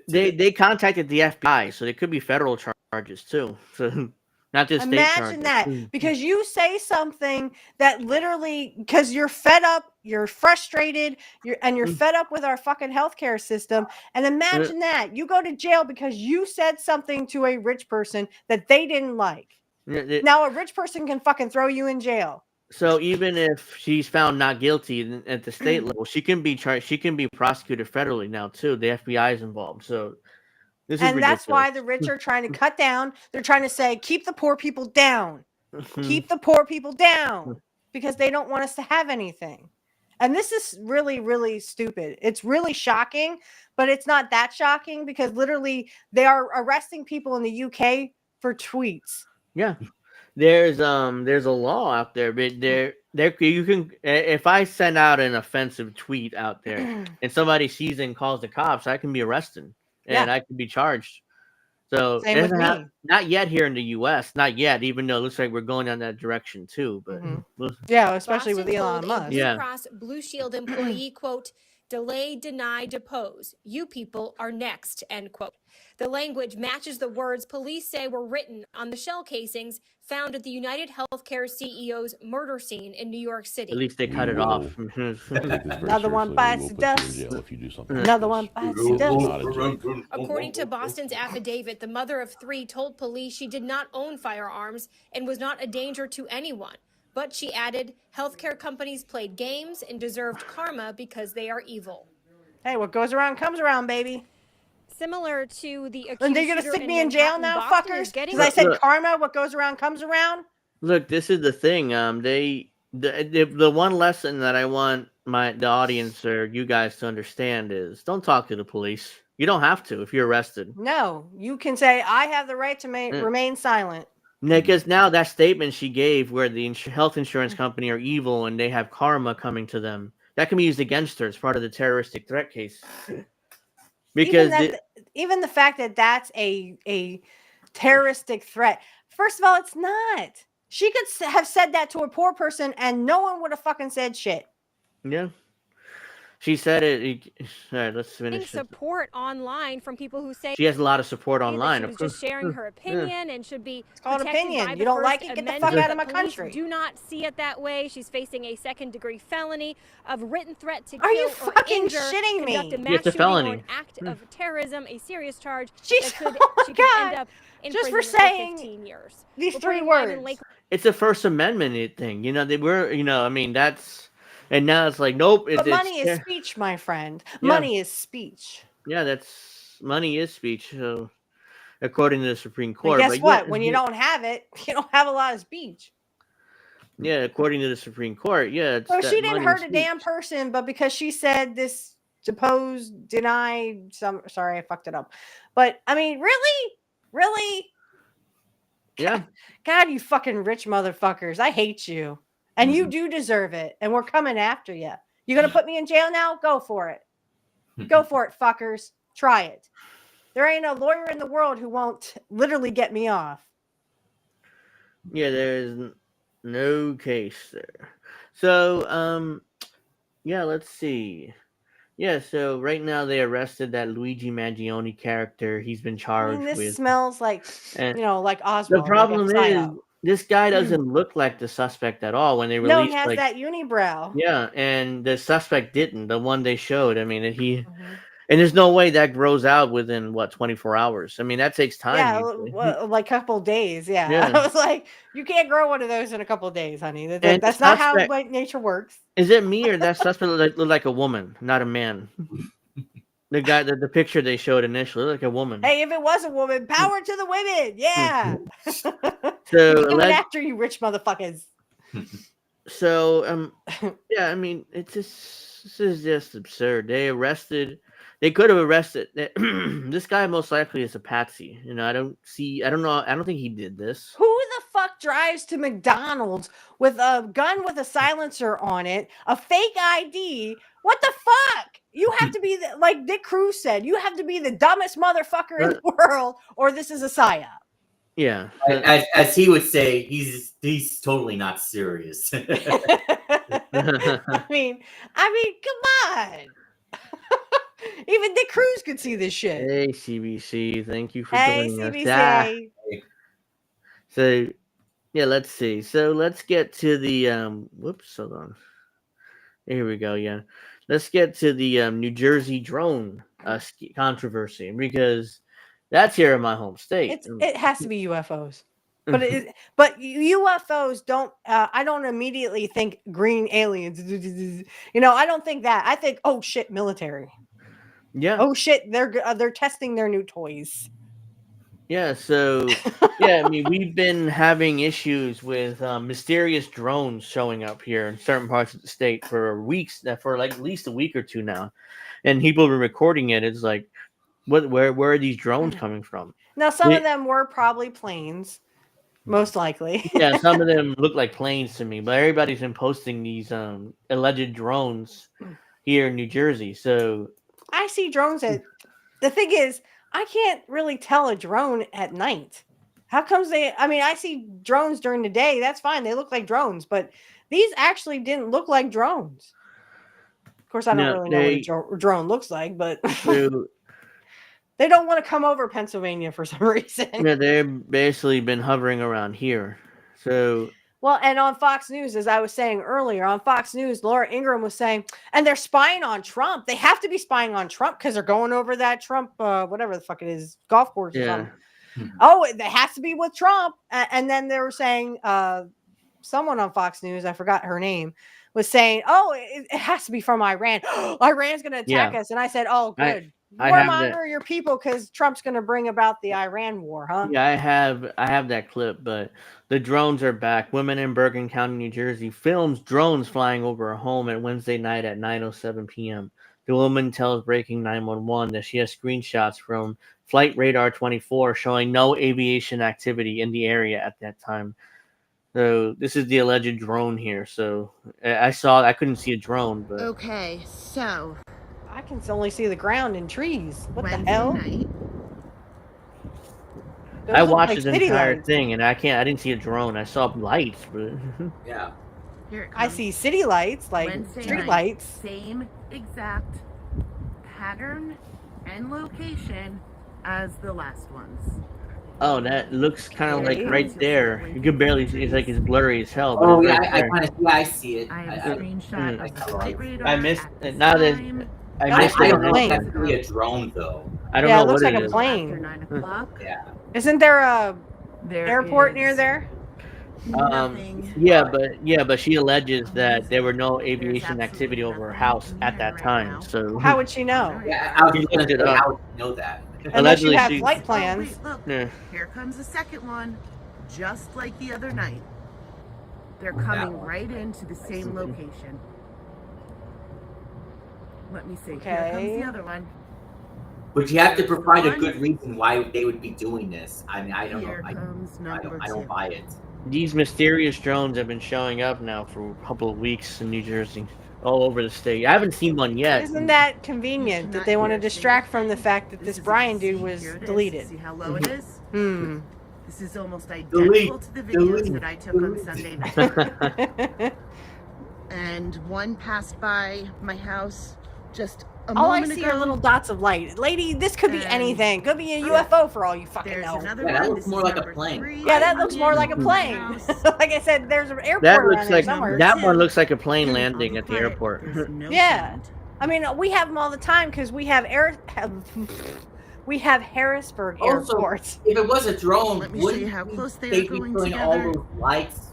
They contacted the FBI, so they could be federal charges too. So not just state Imagine charges. that, because you say something that literally, because you're fed up, you're frustrated, you're fed up with our fucking healthcare system. And imagine that you go to jail because you said something to a rich person that they didn't like. Now a rich person can fucking throw you in jail. So even if she's found not guilty at the state level, she can be charged. She can be prosecuted federally now too. The FBI is involved. So this is ridiculous. That's why the rich are trying to cut down. They're trying to say, keep the poor people down. Keep the poor people down, because they don't want us to have anything. And this is really, really stupid. It's really shocking, but it's not that shocking because literally they are arresting people in the UK for tweets. Yeah. There's a law out there, but there you can, if I send out an offensive tweet out there and somebody sees it and calls the cops, I can be arrested and I can be charged. So Same with me. Not yet here in the U.S., not yet, even though it looks like we're going in that direction too. But Yeah, especially with Boston Elon told a Musk. Blue Cross Blue Shield employee, quote, delay, deny, depose. You people are next, end quote. The language matches the words police say were written on the shell casings found at the United Healthcare CEO's murder scene in New York City. At least they cut it will off. take this very Another one seriously. bites We will the put you in dust. jail if you do something Another like one this. bites the It's dust. not a joke. According to Boston's affidavit, the mother of 3 told police she did not own firearms and was not a danger to anyone. But she added, healthcare companies played games and deserved karma because they are evil. Hey, what goes around comes around, baby. Similar to the accused And they're gonna shooter stick in me in jail Manhattan, now, Boston fuckers? is getting Because I said Look. karma, what goes around comes around? Look, this is the thing. The one lesson that I want the audience or you guys to understand is don't talk to the police. You don't have to if you're arrested. No, you can say, I have the right to remain silent. Because now that statement she gave where the health insurance company are evil and they have karma coming to them, that can be used against her as part of the terroristic threat case. Because even the fact that that's a terroristic threat. First of all, it's not. She could have said that to a poor person and no one would have fucking said shit. yeah. She said it. All right, let's finish. Support online from people who say She has a lot of support that online. she was just sharing her opinion and should be It's called protected opinion. by You the don't First like it? Get the Amendment, fuck out of but my police country. Do not see it that way. She's facing a second-degree felony of written threat to Are kill you or fucking injure, shitting me? conduct a Yeah, mass it's a shooting or felony. an act of terrorism, a serious charge She's- that could oh my she could God. end up in Just for prison saying 15 years. these 3 Reporting live in words. Lakewood. It's a First Amendment thing. You know, they were. You know, I mean, that's. And now it's like, nope. But money is speech, my friend. Yeah. Money is speech. Yeah, that's money is speech. So, according to the Supreme And Court. guess but what? yeah, When you don't have it, you don't have a lot of speech. Yeah, according to the Supreme Court. Yeah. It's So that she didn't money hurt is a speech. damn person, but because she said this supposed deny some, sorry, I fucked it up. But I mean, really? Yeah. God, you fucking rich motherfuckers. I hate you. And you do deserve it. And we're coming after you. You gonna put me in jail now? Go for it. Go for it, fuckers. Try it. There ain't a lawyer in the world who won't literally get me off. Yeah, there's no case there. So, yeah, let's see. Yeah, so right now they arrested that Luigi Mangione character. He's been I charged mean, this with. smells like, And like the Oswald. problem like a is psyop. this guy doesn't look like the suspect at all when they No, released he has like that unibrow. yeah, and the suspect didn't. The one they showed, I mean, Mm-hmm. and there's no way that grows out within 24 hours. I mean, that takes time. Yeah, usually. like a couple days. Yeah. Yeah. I was like, you can't grow one of those in a couple of days, honey. And That's the not how suspect- like, nature works. Is it me or that suspect look like a woman, not a man? The guy, the picture they showed initially looked like a woman. Hey, if it was a woman, power to the women. Yeah. So Coming after you, rich motherfuckers. So yeah, I mean, this is just absurd. They could have arrested this guy. Most likely is a patsy. You know, I don't think he did this. Who the fuck drives to McDonald's with a gun with a silencer on it, a fake ID? What the fuck? You have to be like Dick Cruz said. You have to be the dumbest motherfucker in the world, or this is a psyop. Yeah, as he would say, he's totally not serious. I mean, come on. Even Dick Cruz could see this shit. Hey CBC, thank you for Hey joining us. CBC. So yeah, let's see. So let's get to the whoops, hold on. Here we go. Yeah, let's get to the New Jersey drone controversy because that's here in my home state. It has to be UFOs. But UFOs don't. I don't immediately think green aliens. You know, I don't think that. I think, oh shit, military. Yeah. Oh shit, they're testing their new toys. Yeah. So yeah, I mean, we've been having issues with mysterious drones showing up here in certain parts of the state for weeks. For like at least a week or two now, and people have been recording it. It's like, where are these drones coming from? Now, some of them were probably planes. Most likely. Yeah, some of them look like planes to me, but everybody's been posting these alleged drones here in New Jersey. So I see drones the thing is, I can't really tell a drone at night. How comes I see drones during the day, that's fine. They look like drones, but these actually didn't look like drones. course, I don't No, really know what a drone looks like, but So, they don't want to come over Pennsylvania for some reason. yeah, they've basically been hovering around here. So Well, and on Fox News, as I was saying earlier, on Fox News, Laura Ingraham was saying, and they're spying on Trump. They have to be spying on Trump because they're going over that Trump, whatever the fuck it is, golf course or something. Oh, it has to be with Trump. And then they were saying, someone on Fox News, I forgot her name, was saying, oh, it has to be from Iran. Iran's going to attack us. And I said, oh, good. Warmonger your people because Trump's going to bring about the Iran war, huh? Yeah, I have that clip, but the drones are back. Women in Bergen County, New Jersey, films drones flying over her home at Wednesday night at 9:07 p.m. The woman tells Breaking 911 that she has screenshots from Flight Radar 24 showing no aviation activity in the area at that time. So this is the alleged drone here. So I couldn't see a drone, but Okay, so I can only see the ground and trees. What Wednesday the hell? night. Those I look watched like the city entire lights. thing, and I didn't see a drone. I saw lights, but Yeah. Here it I comes. see city lights, like Wednesday street night, lights. Same exact pattern and location as the last ones. oh, that looks kind of like right there. You could barely see. It's like it's blurry as hell. But Oh it's yeah, right I there. kind of I see it. I have a screenshot of the flight radar. I missed at this now that time. I missed I it. don't know if that's really a drone though. I don't Yeah, know it looks what like it a is. plane. After 9 o'clock. Yeah. Isn't there a There airport near is there? nothing. But she alleges that there were no There's aviation absolutely activity over her nothing house in at the that air right time. now. So How would she know? Yeah, I was She just gonna looked it say, up. how would you know that? Unless you Allegedly, have she- flight Oh, plans. wait, look. Yeah. Here comes the second one, just like the other night. They're coming right into the same location. Let me see. Here comes Okay. the other one. But you have to provide a good reason why they would be doing this. I mean, I don't Here know. comes I number don't two. buy it. These mysterious drones have been showing up now for a couple of weeks in New Jersey, all over the state. I haven't seen one yet. Isn't that convenient that they want to distract from the fact that this Brian dude was Here it is. deleted? See how low it is? Hmm. This is almost Delete. identical to the videos that I took on Sunday night. And one passed by my house just a All I moment see ago. are little dots of light. Lady, this could be And- anything. Could be a UFO for all you fucking There's know. another Yeah, that one. looks This more is like a number plane. 3. Yeah, that looks more like a My plane. house. Like I said, there's an airport That around looks there like somewhere. that one looks like a plane landing at the Quiet. airport. There's no Yeah. sound. I mean, we have them all the time because we have we have Harrisburg Also, airports. if it was a drone, Let me show wouldn't you how close they they are be going putting all together. those lights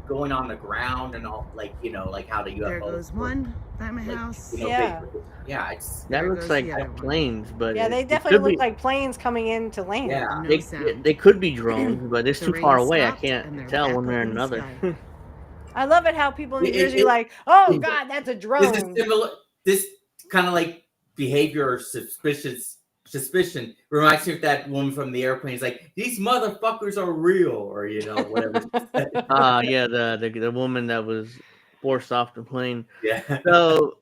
going on the ground and all, like like how the UFO. There goes one by my house. Yeah. Yeah, it's That There looks goes like the other one. planes, but Yeah, they it definitely could look be- like planes coming in to land. yeah. No They, sound. they could be drones, but it's The too rain far away. I stopped, and can't they're tell back one way or up in the another. sky. I love it how people in New It- Jersey it- like, oh it- God, that's a This is drone. similar. This kind of like behavior or suspicion reminds me of that woman from the airplane. It's like these motherfuckers are real, or whatever. Yeah, the woman that was forced off the plane. Yeah. So,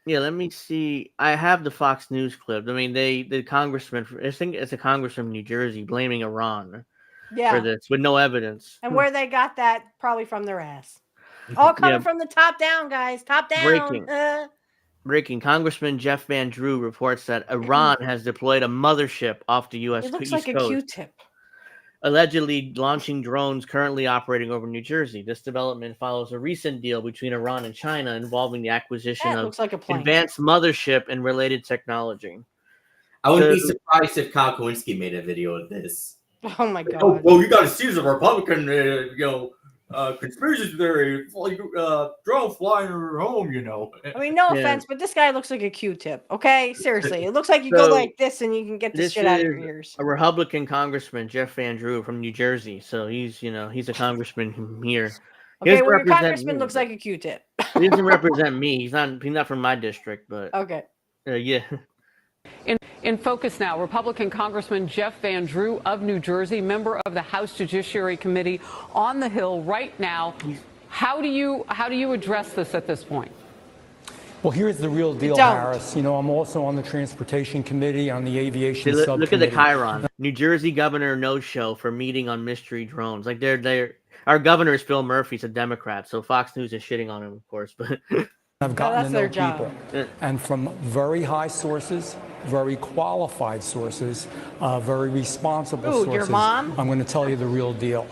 yeah, let me see. I have the Fox News clip. I mean, the congressman, I think it's a congressman from New Jersey, blaming Iran Yeah. for this with no evidence. And where they got that, probably from their ass. All coming Yeah. from the top down, guys. Top down. Breaking. Breaking. Congressman Jeff Van Drew reports that Iran has deployed a mothership off the U.S. It looks East like a Coast, Q-tip. allegedly launching drones currently operating over New Jersey. This development follows a recent deal between Iran and China involving the acquisition That of looks like a plane. advanced mothership and related technology. I wouldn't be So- surprised if Kyle Kowinski made a video of this. Oh my God. Oh, well, you got to see the Republican, conspiracy theory, drone flying her home. I mean, no Yeah. offense, but this guy looks like a Q-tip. Okay, seriously, it looks like you go So, like this and you can get this This shit out of your is ears. a Republican congressman, Jeff Van Drew from New Jersey. So he's a congressman here. He Okay, doesn't well, your represent congressman me, looks but- like a Q-tip. He doesn't represent me. He's not from my district, but Okay. yeah. In focus now, Republican Congressman Jeff Van Drew of New Jersey, member of the House Judiciary Committee on the Hill right now. How do you address this at this point? Well, here's the real deal, don't. Harris. I'm also on the Transportation Committee, on the Aviation Subcommittee. Look at the Chiron. New Jersey governor no-show for meeting on mystery drones. Like our governor is Phil Murphy, he's a Democrat, so Fox News is shitting on him, of course. But I've gotten that's to know their job. people, and from very high sources, very qualified sources, very responsible Ooh, sources. your mom? I'm going to tell you the real deal.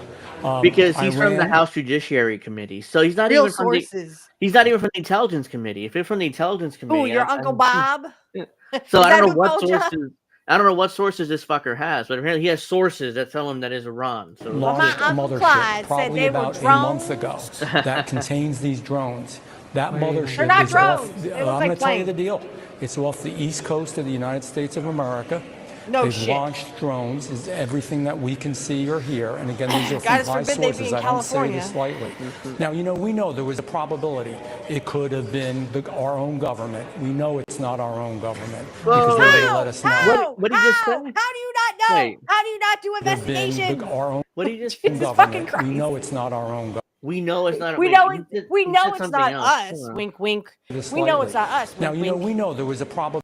Because he's from the Iran- House Judiciary Committee, so he's not Real even from sources. he's not even from the Intelligence Committee. If it's from the Intelligence Committee, Ooh, your Uncle Bob? So Is I that don't know who what told ya? sources. I don't know what sources this fucker has, but apparently he has sources that tell him that is Iran. So launched a Uncle mothership Clyde said probably they were about a month ago that contains these drones. That mothership They're not is off. drones. They I'm look going like to tell you the planes. deal. It's off the east coast of the United States of America. No They've shit. launched drones. Is everything that we can see or hear. And again, these are God from high forbid they be sources. in I don't say California. this lightly. Now, we know there was a probability it could have been our own government. We know it's not our own government because they didn't let us know. What did you just say? How do you not know? Wait. How do you not do Could have been investigation? our own What did you just Jesus fucking government. Christ. We know it's not our own government. We know it's not. We wait, know he it. said- We he know said it's something not else. us. Hold on. Wink, wink. This We know lightly. it's not us. Now, Wink, wink. we know there was a probability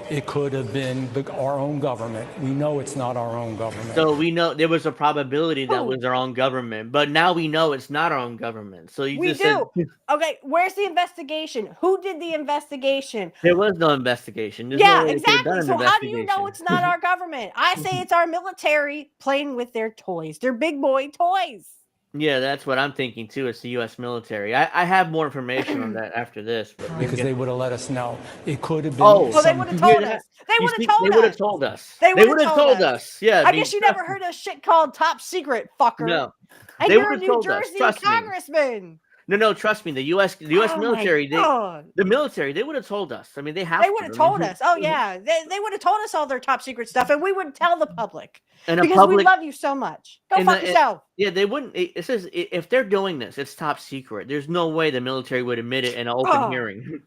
it could have been our own government. We know it's not our own government. So we know there was a probability that Who? was our own government, but now we know it's not our own government. So you We just do. said Okay, where's the investigation? Who did the investigation? there was no investigation. There's Yeah, no way they could have done exactly. an So how do you know investigation. it's not our government? I say it's our military playing with their toys. Their big boy toys. Yeah, that's what I'm thinking too. It's the U.S. military. I have more information on that after this, but Because they would have let us know. It could have been. Oh, So they some- would have you hear told that? us. They You would have see, told they would have us. told us. They They would have told us. Yeah. I guess you never heard of shit called top secret, fucker. No. And They you're a would've New told us. Jersey Trust me. congressman. No, trust me. The U.S. Oh my military, God. the military, they would have told us. I mean, they have. They would have told us. Oh yeah, they would have told us all their top secret stuff, and we would tell the public And a because we public- love you so much. Go And fuck the- yourself. Yeah, they wouldn't. It says if they're doing this, it's top secret. There's no way the military would admit it in an open Oh. hearing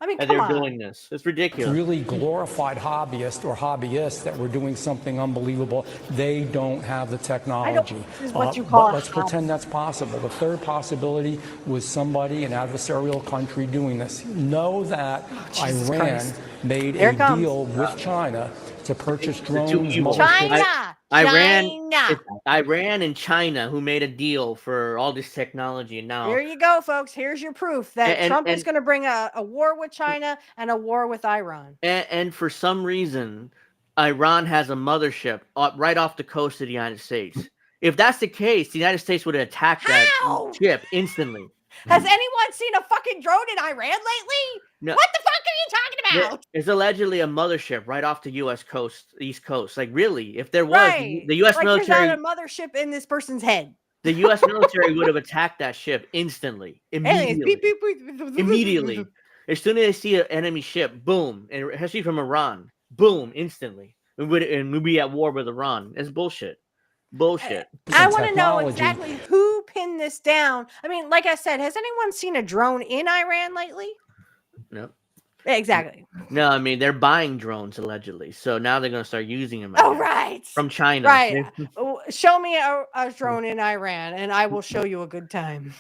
I mean, that come they're on. doing this. It's ridiculous. really glorified hobbyists that were doing something unbelievable. They don't have the technology. This is what you call but a let's pretend that's possible. The third possibility was somebody, an adversarial country, doing this. Know that Jesus Iran Christ. made Here a it comes. deal with China to purchase drones. evil. China. Iran, China. it's Iran and China who made a deal for all this technology, and now Here you go, folks. Here's your proof that And- Trump is and- going to bring a war with China and a war with Iran. and for some reason, Iran has a mothership right off the coast of the United States. If that's the case, the United States would have attacked that How? ship instantly. Has anyone seen a fucking drone in Iran lately? No. What the fuck are you talking about? It's allegedly a mothership right off the U.S. coast, East Coast. Like, really, if there was, Right. the U.S. Like military, there's not a mothership in this person's head. the U.S. military would have attacked that ship instantly, Aliens. immediately, Beep, beep, beep, beep. immediately. As soon as they see an enemy ship, boom, and especially from Iran, boom, instantly, and we'd be at war with Iran. It's bullshit. Bullshit. I want to know Technology. exactly who pinned this down. I mean, like I said, has anyone seen a drone in Iran lately? No. Exactly. No, I mean they're buying drones allegedly, so now they're gonna start using them. Oh, again. right. From China. Right. Show me a drone in Iran, and I will show you a good time.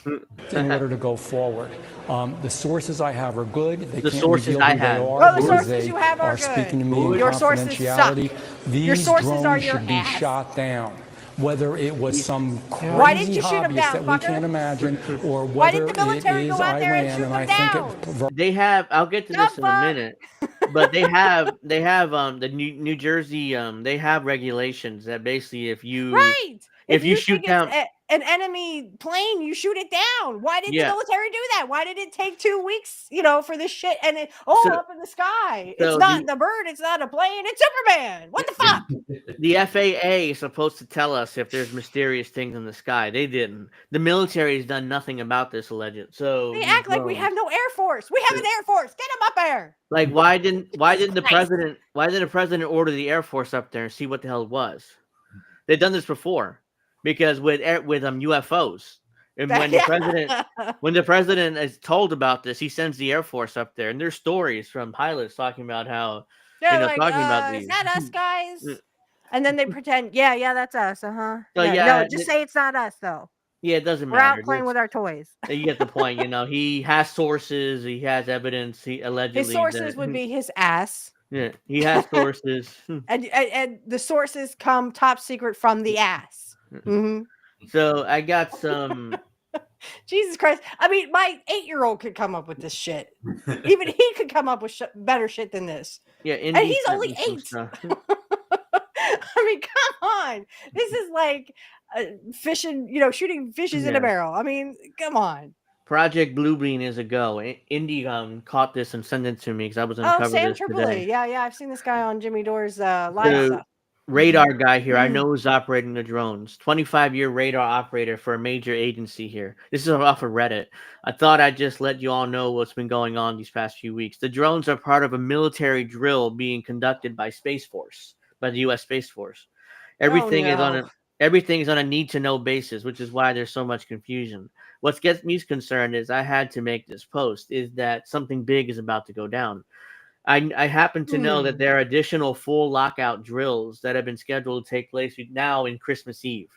in order to go forward. The sources I have are good. They The can't sources reveal I who have. they are Well, the because sources they you have are speaking to good. me in Your sources confidentiality. suck. These Your sources drones are your should be ass. shot down. Whether it was some Why didn't crazy you shoot 'em hobbyist down, that we fucker? can't imagine, or Why whether didn't the military it is go out there and Iran, shoot and them I think down? They have. I'll get to The this in a fuck? minute. But they have the New Jersey. They have regulations that basically if you Right. if you shoot think it's down. an enemy plane, you shoot it down. Why did Yeah. the military do that? Why did it take 2 weeks, for this shit? And So- up in the sky. so It's not the bird. It's not a plane. It's Superman. What the fuck? The FAA is supposed to tell us if there's mysterious things in the sky. They didn't. The military has done nothing about this alleged. So They act like we have no Air Force. We have an Air Force. Get them up there. Like why didn't the Christ. president order the Air Force up there and see what the hell it was? They've done this before because with UFOs. And when the president is told about this, he sends the Air Force up there, and there's stories from pilots talking about how They're like, talking about is these. that us, guys? And then they pretend, yeah, that's us. Uh-huh. Oh, No, yeah, just say it's not us, though. Yeah, it doesn't We're matter. out playing with our toys. You get the point. He has sources. He has evidence. He allegedly His sources that- would be his ass. Yeah, he has sources. And the sources come top secret from the ass. Mm-hmm. So I got some Jesus Christ. I mean, my 8-year-old could come up with this shit. Even he could come up with better shit than this. Yeah, And Indy he's sent only me some 8. stuff. I mean, come on. This is like fishing, shooting fishes in a Yeah. barrel. I mean, come on. Project Bluebeam is a go. Indy caught this and sent it to me because I was Oh, uncover Sam this Tripoli. today. Yeah, I've seen this guy on Jimmy Dore's live So, stuff. radar guy here, I Mm. know who's operating the drones. 25-year radar operator for a major agency here. This is off of Reddit. I thought I'd just let you all know what's been going on these past few weeks. The drones are part of a military drill being conducted by the U.S. Space Force. Everything is on a need-to-know basis, which is why there's so much confusion. What gets me concerned is I had to make this post, is that something big is about to go down. I happen to know that there are additional full lockout drills that have been scheduled to take place now in Christmas Eve.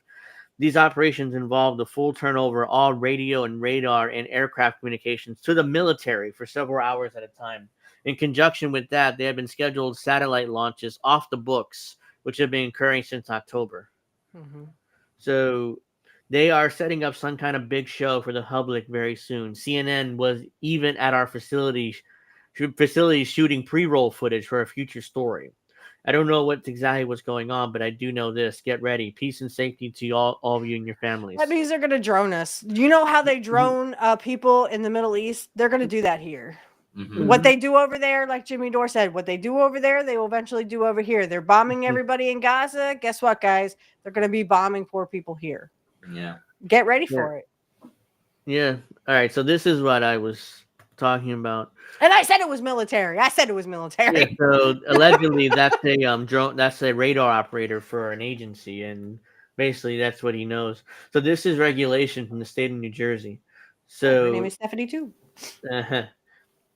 These operations involve the full turnover of all radio and radar and aircraft communications to the military for several hours at a time. In conjunction with that, they have been scheduled satellite launches off the books, which have been occurring since October. Mm-hmm. So they are setting up some kind of big show for the public very soon. CNN was even at our facilities shooting pre-roll footage for a future story. I don't know exactly what's going on, but I do know this. Get ready. Peace and safety to all of you and your families. That means they're going to drone us. You know how they drone people in the Middle East? They're going to do that here. Mm-hmm. What they do over there, like Jimmy Dore said, what they do over there, they will eventually do over here. They're bombing everybody in Gaza. Guess what, guys? They're going to be bombing poor people here. Yeah. Get ready for it. Yeah. All right. So this is what I was talking about. And I said it was military. Yeah, so allegedly that's a drone. That's a radar operator for an agency, and basically that's what he knows. So this is regulation from the state of New Jersey. So her name is Stephanie too.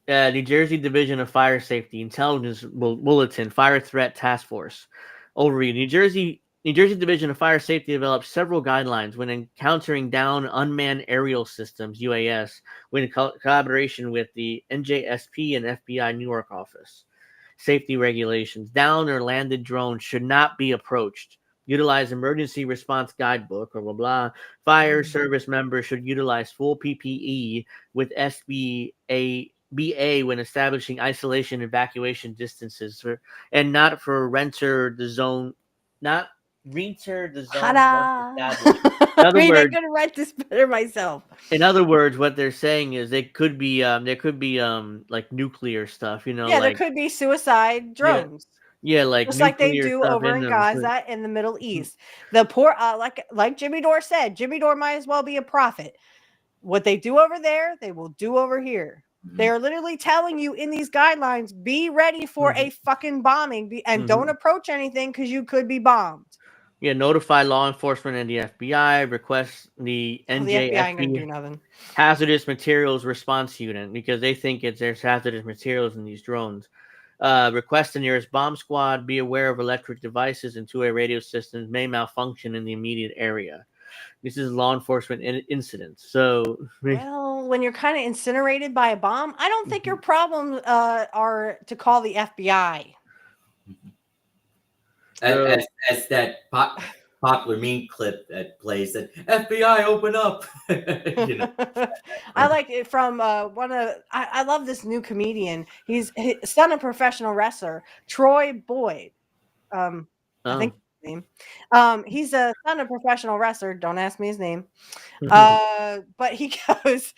New Jersey Division of Fire Safety Intelligence Bulletin Fire Threat Task Force. Overview: New Jersey Division of Fire Safety developed several guidelines when encountering down unmanned aerial systems (UAS) in collaboration with the NJSP and FBI New York office. Safety regulations: down or landed drones should not be approached. Utilize emergency response guidebook, or blah blah. Fire service members should utilize full PPE with BA when establishing isolation evacuation distances, and not for renter the zone. Not renter the zone. I mean, I could have read this better myself. In other words, what they're saying is there could be like nuclear stuff, Yeah, like, there could be suicide drones. Yeah, like just like they do over in Gaza in the Middle East. The poor, like Jimmy Dore said, Jimmy Dore might as well be a prophet. What they do over there, they will do over here. They are literally telling you in these guidelines, be ready for a fucking bombing and don't approach anything because you could be bombed. Yeah, notify law enforcement and the FBI. Request the The FBI ain't gonna do NJFB nothing. hazardous materials response unit because they think there's hazardous materials in these drones. Request the nearest bomb squad. Be aware of electric devices and two-way radio systems may malfunction in the immediate area. This is law enforcement incident. So, well, when you're kind of incinerated by a bomb, I don't think your problems are to call the FBI. As that popular meme clip that plays that FBI open up. I like it from I love this new comedian. He's son of professional wrestler Troy Boyd. I think his name. He's a son of professional wrestler. Don't ask me his name. But he goes.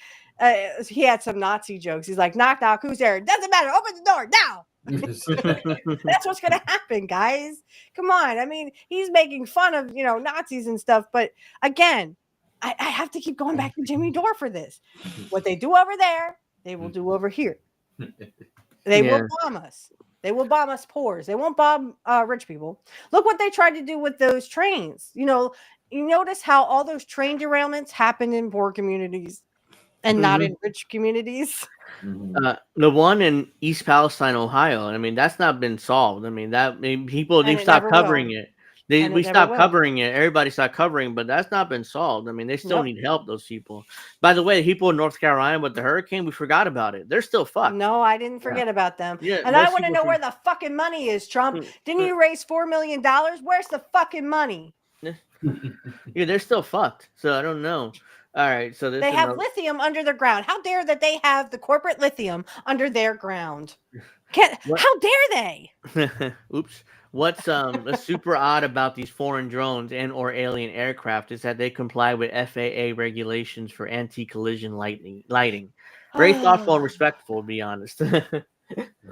He had some Nazi jokes. He's like, knock, knock, who's there? Doesn't matter. Open the door now. That's what's gonna happen, guys. Come on. I mean, he's making fun of Nazis and stuff, but again, I have to keep going back to Jimmy Dore for this. What they do over there, they will do over here. They will bomb us. They will bomb us poors. They won't bomb rich people. Look what they tried to do with those trains. You notice how all those train derailments happen in poor communities and not in rich communities. The one in East Palestine, Ohio. I mean, that's not been solved. I mean, they've stopped covering it. We stopped covering it. Everybody stopped covering, but that's not been solved. I mean, they still need help. Those people. By the way, people in North Carolina with the hurricane, we forgot about it. They're still fucked. No, I didn't forget about them. Yeah, and I want to know where the fucking money is, Trump. Didn't you raise $4 million? Where's the fucking money? Yeah, they're still fucked. So I don't know. All right, so this They is have another- lithium under their ground. How dare that they have the corporate lithium under their ground? How dare they? Oops. What's super odd about these foreign drones and or alien aircraft is that they comply with FAA regulations for anti-collision lighting. Very thoughtful and respectful, to be honest.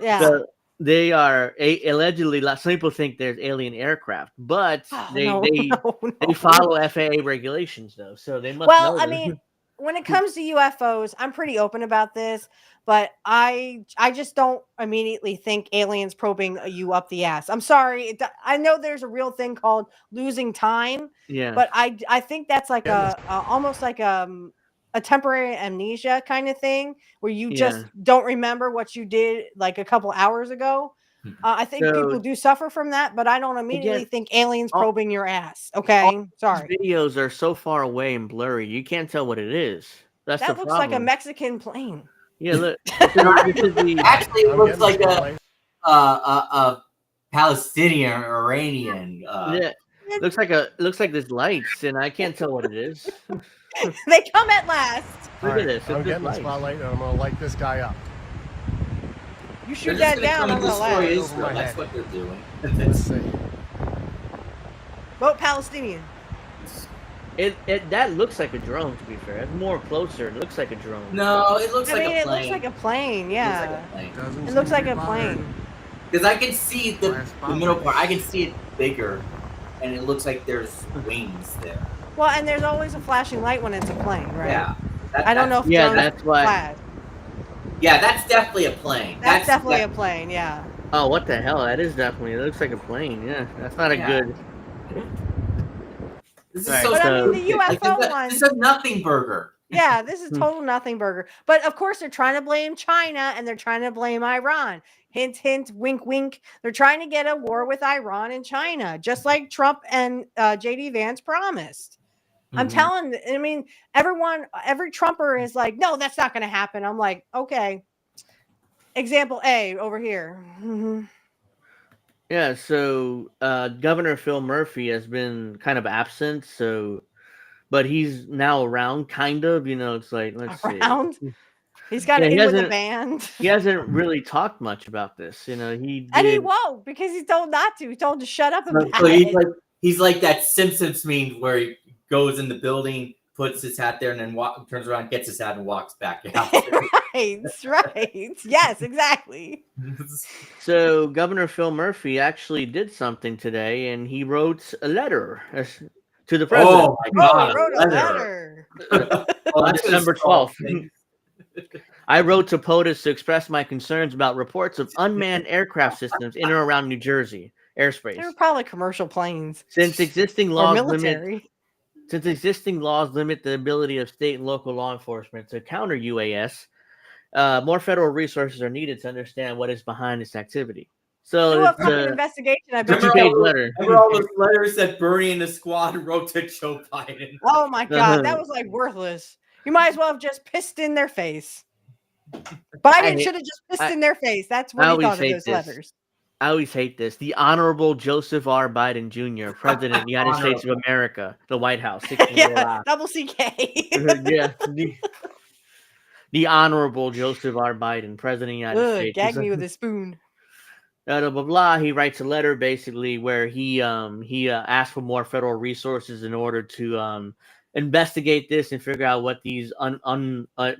Yeah. So they are allegedly. Some people think there's alien aircraft, but they follow FAA regulations though, so they must. Well, know I them. mean, when it comes to UFOs, I'm pretty open about this, but I just don't immediately think aliens probing you up the ass. I'm sorry. I know there's a real thing called losing time, Yeah. but I think that's like almost like a temporary amnesia kind of thing where you just don't remember what you did like a couple hours ago. I think people do suffer from that, but I don't immediately think aliens probing your ass. Okay, sorry. These videos are so far away and blurry, you can't tell what it is. That's That the looks problem. like a Mexican plane. Yeah, look. Actually, it looks like a Palestinian or Iranian. Yeah, looks like there's lights, and I can't tell what it is. They come at last. Look at this. I'm getting the spotlight, and I'm going to light this guy up. You shoot that down, I'm gonna laugh. Israel. That's what they're doing. Let's see. Vote Palestinian. That looks like a drone. To be fair, it's more closer. It looks like a drone. No, it looks like a plane. It looks like a plane. Yeah, it looks like a plane. Because I can see the middle part. I can see it bigger, and it looks like there's wings there. Well, and there's always a flashing light when it's a plane, right? Yeah. I don't know if drones that's why. flash. Yeah, that's definitely a plane. That's definitely a plane. Yeah. Oh, what the hell? That is definitely. It looks like a plane. Yeah, that's not a good. This is Right, so. But I mean, the UFO one. This is a nothing burger. Yeah, this is total nothing burger. But of course, they're trying to blame China and they're trying to blame Iran. Hint, hint, wink, wink. They're trying to get a war with Iran and China, just like Trump and J.D. Vance promised. I'm telling. I mean, every Trumper is like, no, that's not going to happen. I'm like, okay. Example A over here. Yeah, so Governor Phil Murphy has been kind of absent, but he's now around, kind of. It's like, let's see. He's got in with the band. He hasn't really talked much about this. He and he won't because he's told not to. He's told to shut up about So it. he's like that Simpsons meme where he goes in the building, puts his hat there, and then turns around, gets his hat, and walks back out. Right. Yes, exactly. So Governor Phil Murphy actually did something today, and he wrote a letter to the president. Oh my God! He wrote a letter. On December 12th. I wrote to POTUS to express my concerns about reports of unmanned aircraft systems in and around New Jersey airspace. They were probably commercial planes. Since existing or laws military. limit the ability of state and local law enforcement to counter UAS, more federal resources are needed to understand what is behind this activity. So Do a it's fucking investigation. I bet. two-page letter. Remember all those letters that Bernie and the squad wrote to Joe Biden? Oh my God, that was like worthless. You might as well have just pissed in their face. Biden should have just pissed in their face. That's what he thought of those letters. I always hate this. The Honorable Joseph R. Biden Jr., President of the United States of America, the White House. Yeah, double CK. Yeah. The Honorable Joseph R. Biden, President of the United States. Gag me with a spoon. Blah, blah, blah. He writes a letter basically where he asked for more federal resources in order to investigate this and figure out what these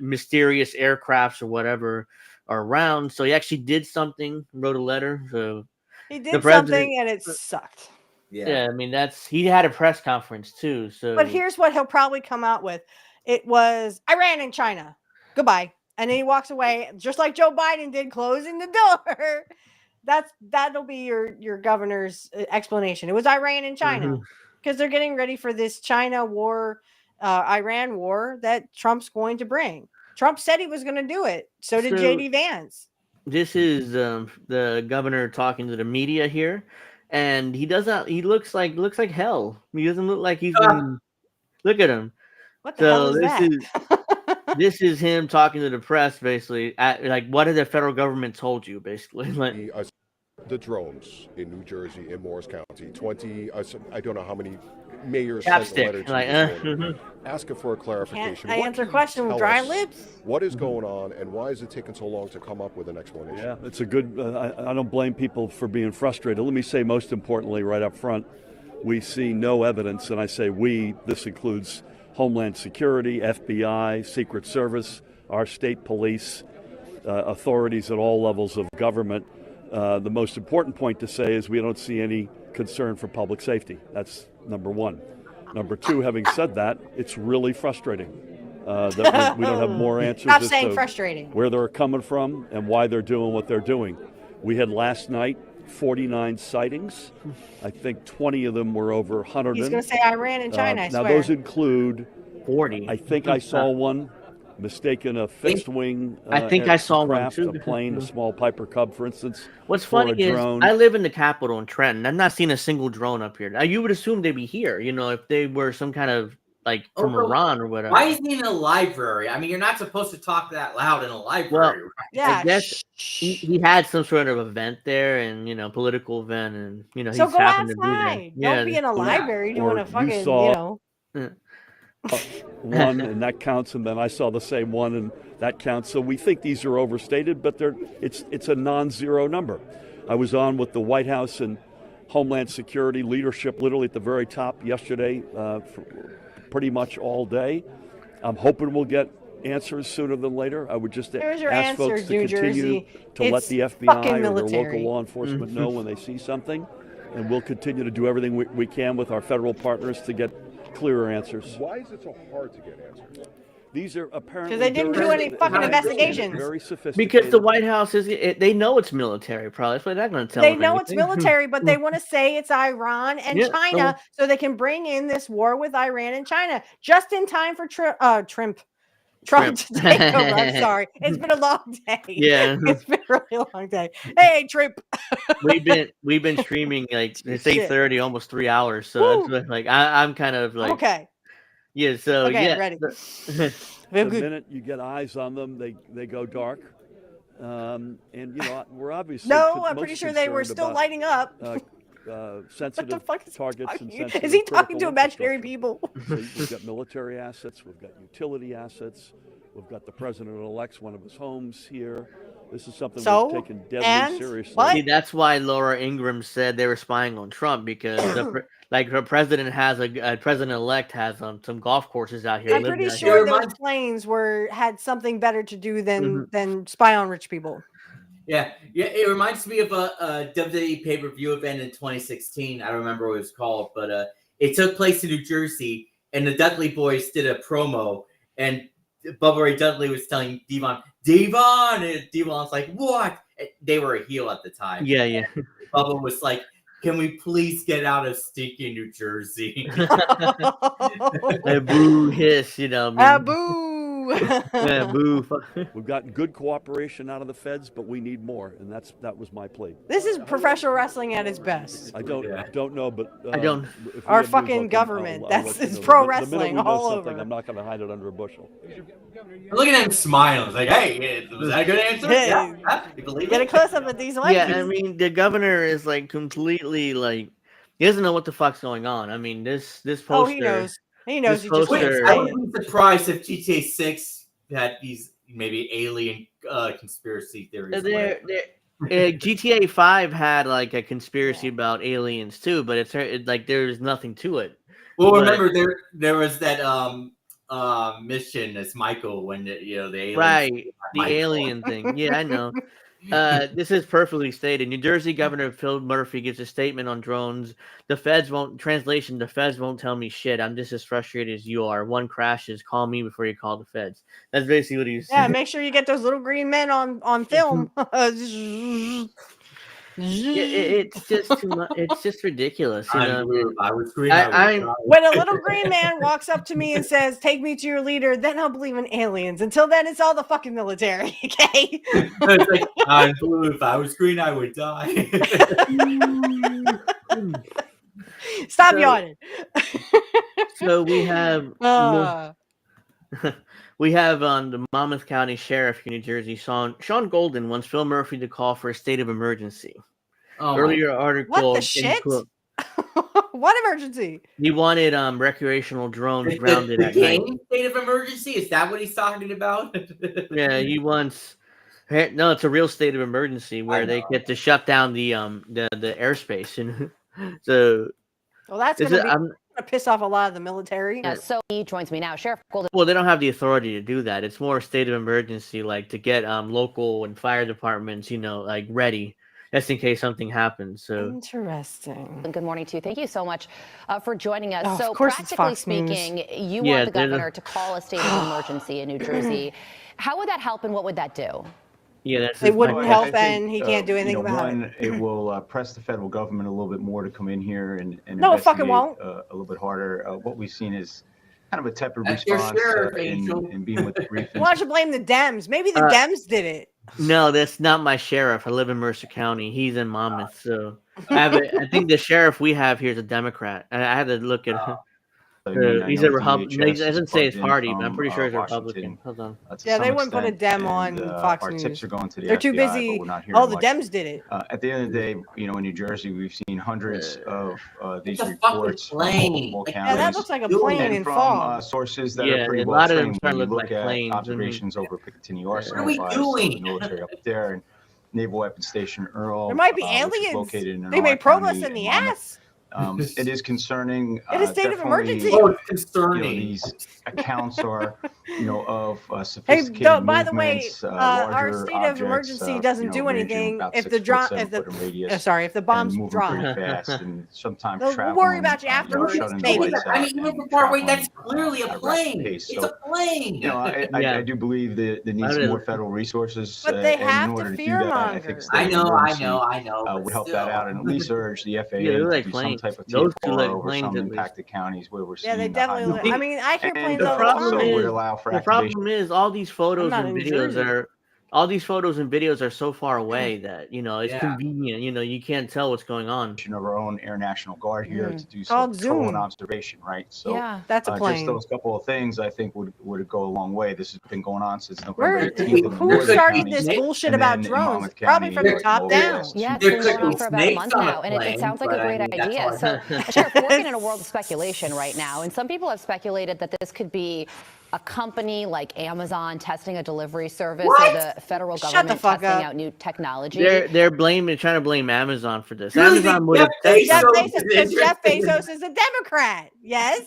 mysterious aircrafts or whatever are around. So he actually did something, wrote a letter. So he did something and it sucked. Yeah, I mean he had a press conference too. So but here's what he'll probably come out with. It was Iran and China. Goodbye. And then he walks away just like Joe Biden did, closing the door. That'll be your governor's explanation. It was Iran and China because they're getting ready for this China war, Iran war that Trump's going to bring. Trump said he was going to do it. So did J.D. Vance. This is the governor talking to the media here, and he doesn't. He looks like hell. He doesn't look like he's been. Look at him. What the hell is that? This is him talking to the press, basically. Like, what has the federal government told you, basically? The drones in New Jersey, in Morris County, 20, I don't know how many mayor sent a letter Chapstick. to Like, this morning asking for a clarification. I What answer can you question with tell dry us? lips. What is going on, and why is it taking so long to come up with an explanation? Yeah, it's a good. I don't blame people for being frustrated. Let me say, most importantly, right up front, we see no evidence, and I say we. This includes Homeland Security, FBI, Secret Service, our state police, authorities at all levels of government. The most important point to say is we don't see any concern for public safety. That's number one. Number two, having said that, it's really frustrating that we don't have more answers Stop as saying to frustrating. where they're coming from and why they're doing what they're doing. We had last night 49 sightings. I think 20 of them were over Hunterdon. He's going to say Iran and China, I now swear. those include 40. I think I saw one mistaken a fixed wing. I think I saw one craft, too. A plane, a small Piper Cub, for instance. What's for funny a is drone. I live in the capital in Trenton. I've not seen a single drone up here. Now, you would assume they'd be here, if they were some kind of like from Iran or whatever. Why is he in a library? I mean, you're not supposed to talk that loud in a library. Well, right? Yeah. I guess he had some sort of event there, and political event, and he's So go happened to be there. outside. Don't be in a library doing a fucking, saw one, and that counts, and then I saw the same one, and that counts. So we think these are overstated, but it's a non-zero number. I was on with the White House and Homeland Security leadership, literally at the very top yesterday, for pretty much all day. I'm hoping we'll get answers sooner than later. I would just Here's your ask answer, folks to New continue Jersey. to let It's the FBI fucking or their military. local law enforcement know when they see something, and we'll continue to do everything we can with our federal partners to get clearer answers. Why is it so hard to get answers? These are apparently Because they didn't do any fucking investigations. Very sophisticated. Because the White House they know it's military, probably. That's why they're going to tell They them know it's anything. military, but they want to say it's Iran and Yeah, China so they can bring in this war with Iran and China just in time for Trump to take over. I'm sorry. It's been a long day. Yeah. It's been a really long day. Hey, Trump. we've been streaming like it's 8:30, almost 3 hours. So it's like I'm kind of like okay. Yeah. So Okay, yeah. ready. The minute you get eyes on them, they go dark. And we're obviously No, I'm most pretty sure they were concerned still about, lighting up. Sensitive targets and sensitive Is he talking critical to imaginary people? So we've got military assets, we've got utility assets, we've got the president-elect's one of his homes here. This is something we've taken deadly seriously. See, that's why Laura Ingraham said they were spying on Trump because her president has a president-elect has some golf courses out here. I'm pretty sure those planes had something better to do than spy on rich people. Yeah. It reminds me of a WWE pay-per-view event in 2016. I don't remember what it was called, but it took place in New Jersey, and the Dudley Boys did a promo, and Bubba Ray Dudley was telling Devon, and Devon's like, what? They were a heel at the time. Yeah. Bubba was like, can we please get out of stinky New Jersey? A boo hiss, boo. Yeah, boo. We've gotten good cooperation out of the feds, but we need more, and that was my plea. This is professional wrestling at its best. I don't know, but I don't. Our fucking government. It's pro wrestling all over. I'm not going to hide it under a bushel. Look at him smiling. It's like, hey, was that a good answer? Yeah. You believe Get a it? close up at these monkeys. Yeah, I mean the governor is like completely like he doesn't know what the fuck's going on. I mean this poster. Oh, he knows. He knows. He just I wouldn't be surprised if GTA 6 had these maybe alien conspiracy theories. GTA 5 had like a conspiracy about aliens too, but it's like there's nothing to it. Well, remember there was that mission as Michael when the aliens, right, the Michael. alien thing. Yeah, I know. This is perfectly stated. New Jersey Governor Phil Murphy gives a statement on drones. The feds won't tell me shit. I'm just as frustrated as you are. One crashes, call me before you call the feds. That's basically what he's saying. Yeah, make sure you get those little green men on film. It's just too much. It's just ridiculous. I would scream. When a little green man walks up to me and says, "Take me to your leader," then I'll believe in aliens. Until then, it's all the fucking military. Okay. It's like, I'm blue. If I was green, I would die. Stop yawning. So we have on the Monmouth County Sheriff in New Jersey, Sean Golden wants Phil Murphy to call for a state of emergency. Oh, earlier article. What the shit? What What emergency? He wanted recreational drones grounded The at night. game state of emergency? Is that what he's talking about? Yeah, he wants. No, it's a real state of emergency where they get to shut down the airspace, and so. Well, that's going to piss off a lot of the military. So he joins me now, Sheriff Golden. Well, they don't have the authority to do that. It's more a state of emergency, like to get local and fire departments, like ready, just in case something happens. So interesting. Good morning to you. Thank you so much for joining us. Oh, so of course it's practically Fox News. speaking, you want the governor to call a state of emergency in New Jersey. How would that help, and what would that do? Yeah, that's it wouldn't help, and he can't do anything about it. It will press the federal government a little bit more to come in here and no, it fucking won't. A little bit harder. What we've seen is kind of a tepid response in being with the briefings. Why don't you blame the Dems? Maybe the Dems did it. No, that's not my sheriff. I live in Mercer County. He's in Monmouth, so I think the sheriff we have here is a Democrat. I had to look at him. He's a Republican. He doesn't say his party, but I'm pretty sure he's a Republican. Hold on. Yeah, they wouldn't put a Dem on Fox our News. tips are going to the They're FBI, too busy. Oh, the Dems did it. At the end of the day, in New Jersey, we've seen hundreds of these It's a reports from plane. multiple Yeah, counties. that looks like a plane and in from fog. sources that Yeah, are pretty a well lot of them trained try to when you look look like at planes. observations over Picatinny Arsenal What are we by doing? the military up there and Naval Weapons Station Earl. There might be which is aliens. located in They may North probe County us in the Monmouth. ass. It is concerning. In a state of definitely, emergency. Oh, it's concerning. these accounts are, of Hey, sophisticated by the way, movements, our larger state of objects, emergency doesn't do ranging anything about if 6 the foot, drop, 7 if foot in radius sorry, if the bombs and moving drop. pretty fast and sometimes We'll traveling. worry about you afterwards, shutting the baby. lights out I mean, even and from far away, traveling that's clearly a at a rapid plane. pace. It's So, a plane. I do believe that there needs more federal resources. But they and have in to order to do that, I think fearmonger. state I of know. emergency, But would help still. that out and at least urge the FAA Yeah, they're to like do planes. some type of Those two TFR like over planes some at least. impacted counties where we're seeing Yeah, they the definitely. high I mean, I hear and planes the all the problem time. would allow for The activation. problem is all these photos not and in New videos Jersey. are so far away that it's Yeah. convenient. You can't tell what's going on. Of our own Air National Guard here to do Called some patrol and Zoom. observation, right? So Yeah. That's a just plane. those couple of things I think would go a long way. This has been going on since Where, November 18th. in who Northern started counties, this bullshit and about then in drones? Monmouth Probably County, from the like, top over down. west. Yeah, it's They're been going on cooking for about a snakes month on a now, and it plane, sounds like but a I great mean, that's idea. all I So, know. Sheriff, we're working in a world of speculation right now, and some people have speculated that this could be a company like Amazon testing a delivery service, or the federal Shut government the fuck testing up. out new technology. They're trying to blame Amazon for this. You think Amazon would Jeff have Bezos- Jeff Bezos, is because Jeff interested? Bezos is a Democrat. Yes.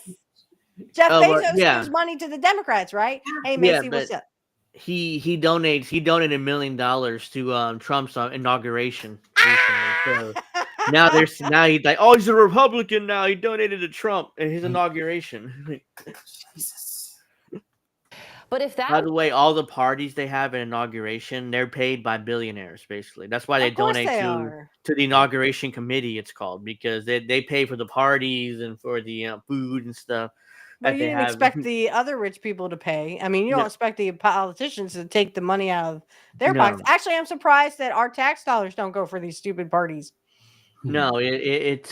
Jeff Oh, well, Bezos yeah. gives money to the Democrats, right? Hey, Yeah, Macy, what's up? he donated $1 million to Trump's inauguration recently. So now he's like, oh, he's a Republican now. He donated to Trump and his inauguration. But if By that, the way, all the parties they have at inauguration, they're paid by billionaires, basically. That's why they Of course donate they to are. the inauguration committee, it's called, because they pay for the parties and for the food and stuff. But that you they didn't have. expect the other rich people to pay. I mean, you don't No. expect the politicians to take the money out of their No. pockets. Actually, I'm surprised that our tax dollars don't go for these stupid parties. No, it's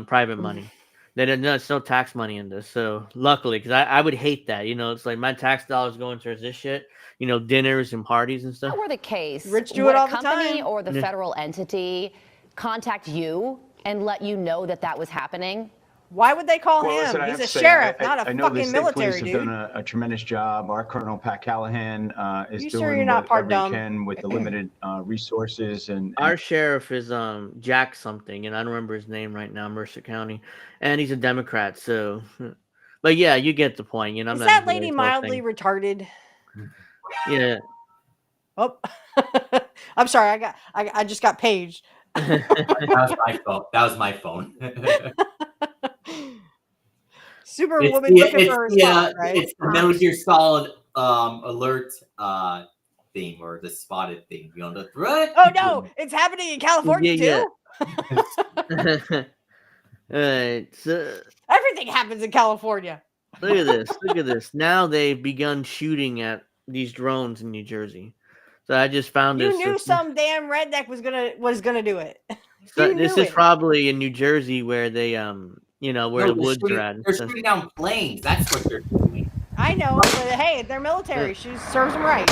private money. There's no tax money in this. So luckily, because I would hate that. It's like my tax dollars going towards this shit. Dinners and parties and if stuff. that were the case, Rich do would it all a the company time. or the Yeah. federal entity contact you and let you know that was happening? Why would they call Well, him? listen, I He's have a to say, sheriff, I not a know the fucking state military police dude. have done a tremendous job. Our Colonel Pat Callahan is You sure doing you're not part whatever dumb? he can with the limited resources and Our sheriff is Jack something, and I don't remember his name right now, Mercer County, and he's a Democrat. So, but yeah, you get the point. I'm Is not that into lady this whole mildly thing. retarded? Yeah. Oh, I'm sorry. I just got paged. That was my phone. Superwoman looking for her spot, right? It's the Metal Gear Solid alert thing, or the spotted thing. The threat. Oh no, it's happening in California Yeah, too. Alright, so Everything happens in California. look at this. Look at this. Now they've begun shooting at these drones in New Jersey. So I just found You this. knew some damn redneck was gonna do it. So You this knew is it. probably in New Jersey where they where No, the they're woods shooting- are at. and They're stuff. shooting down planes. That's what they're doing. I know, but hey, they're military. She serves them right.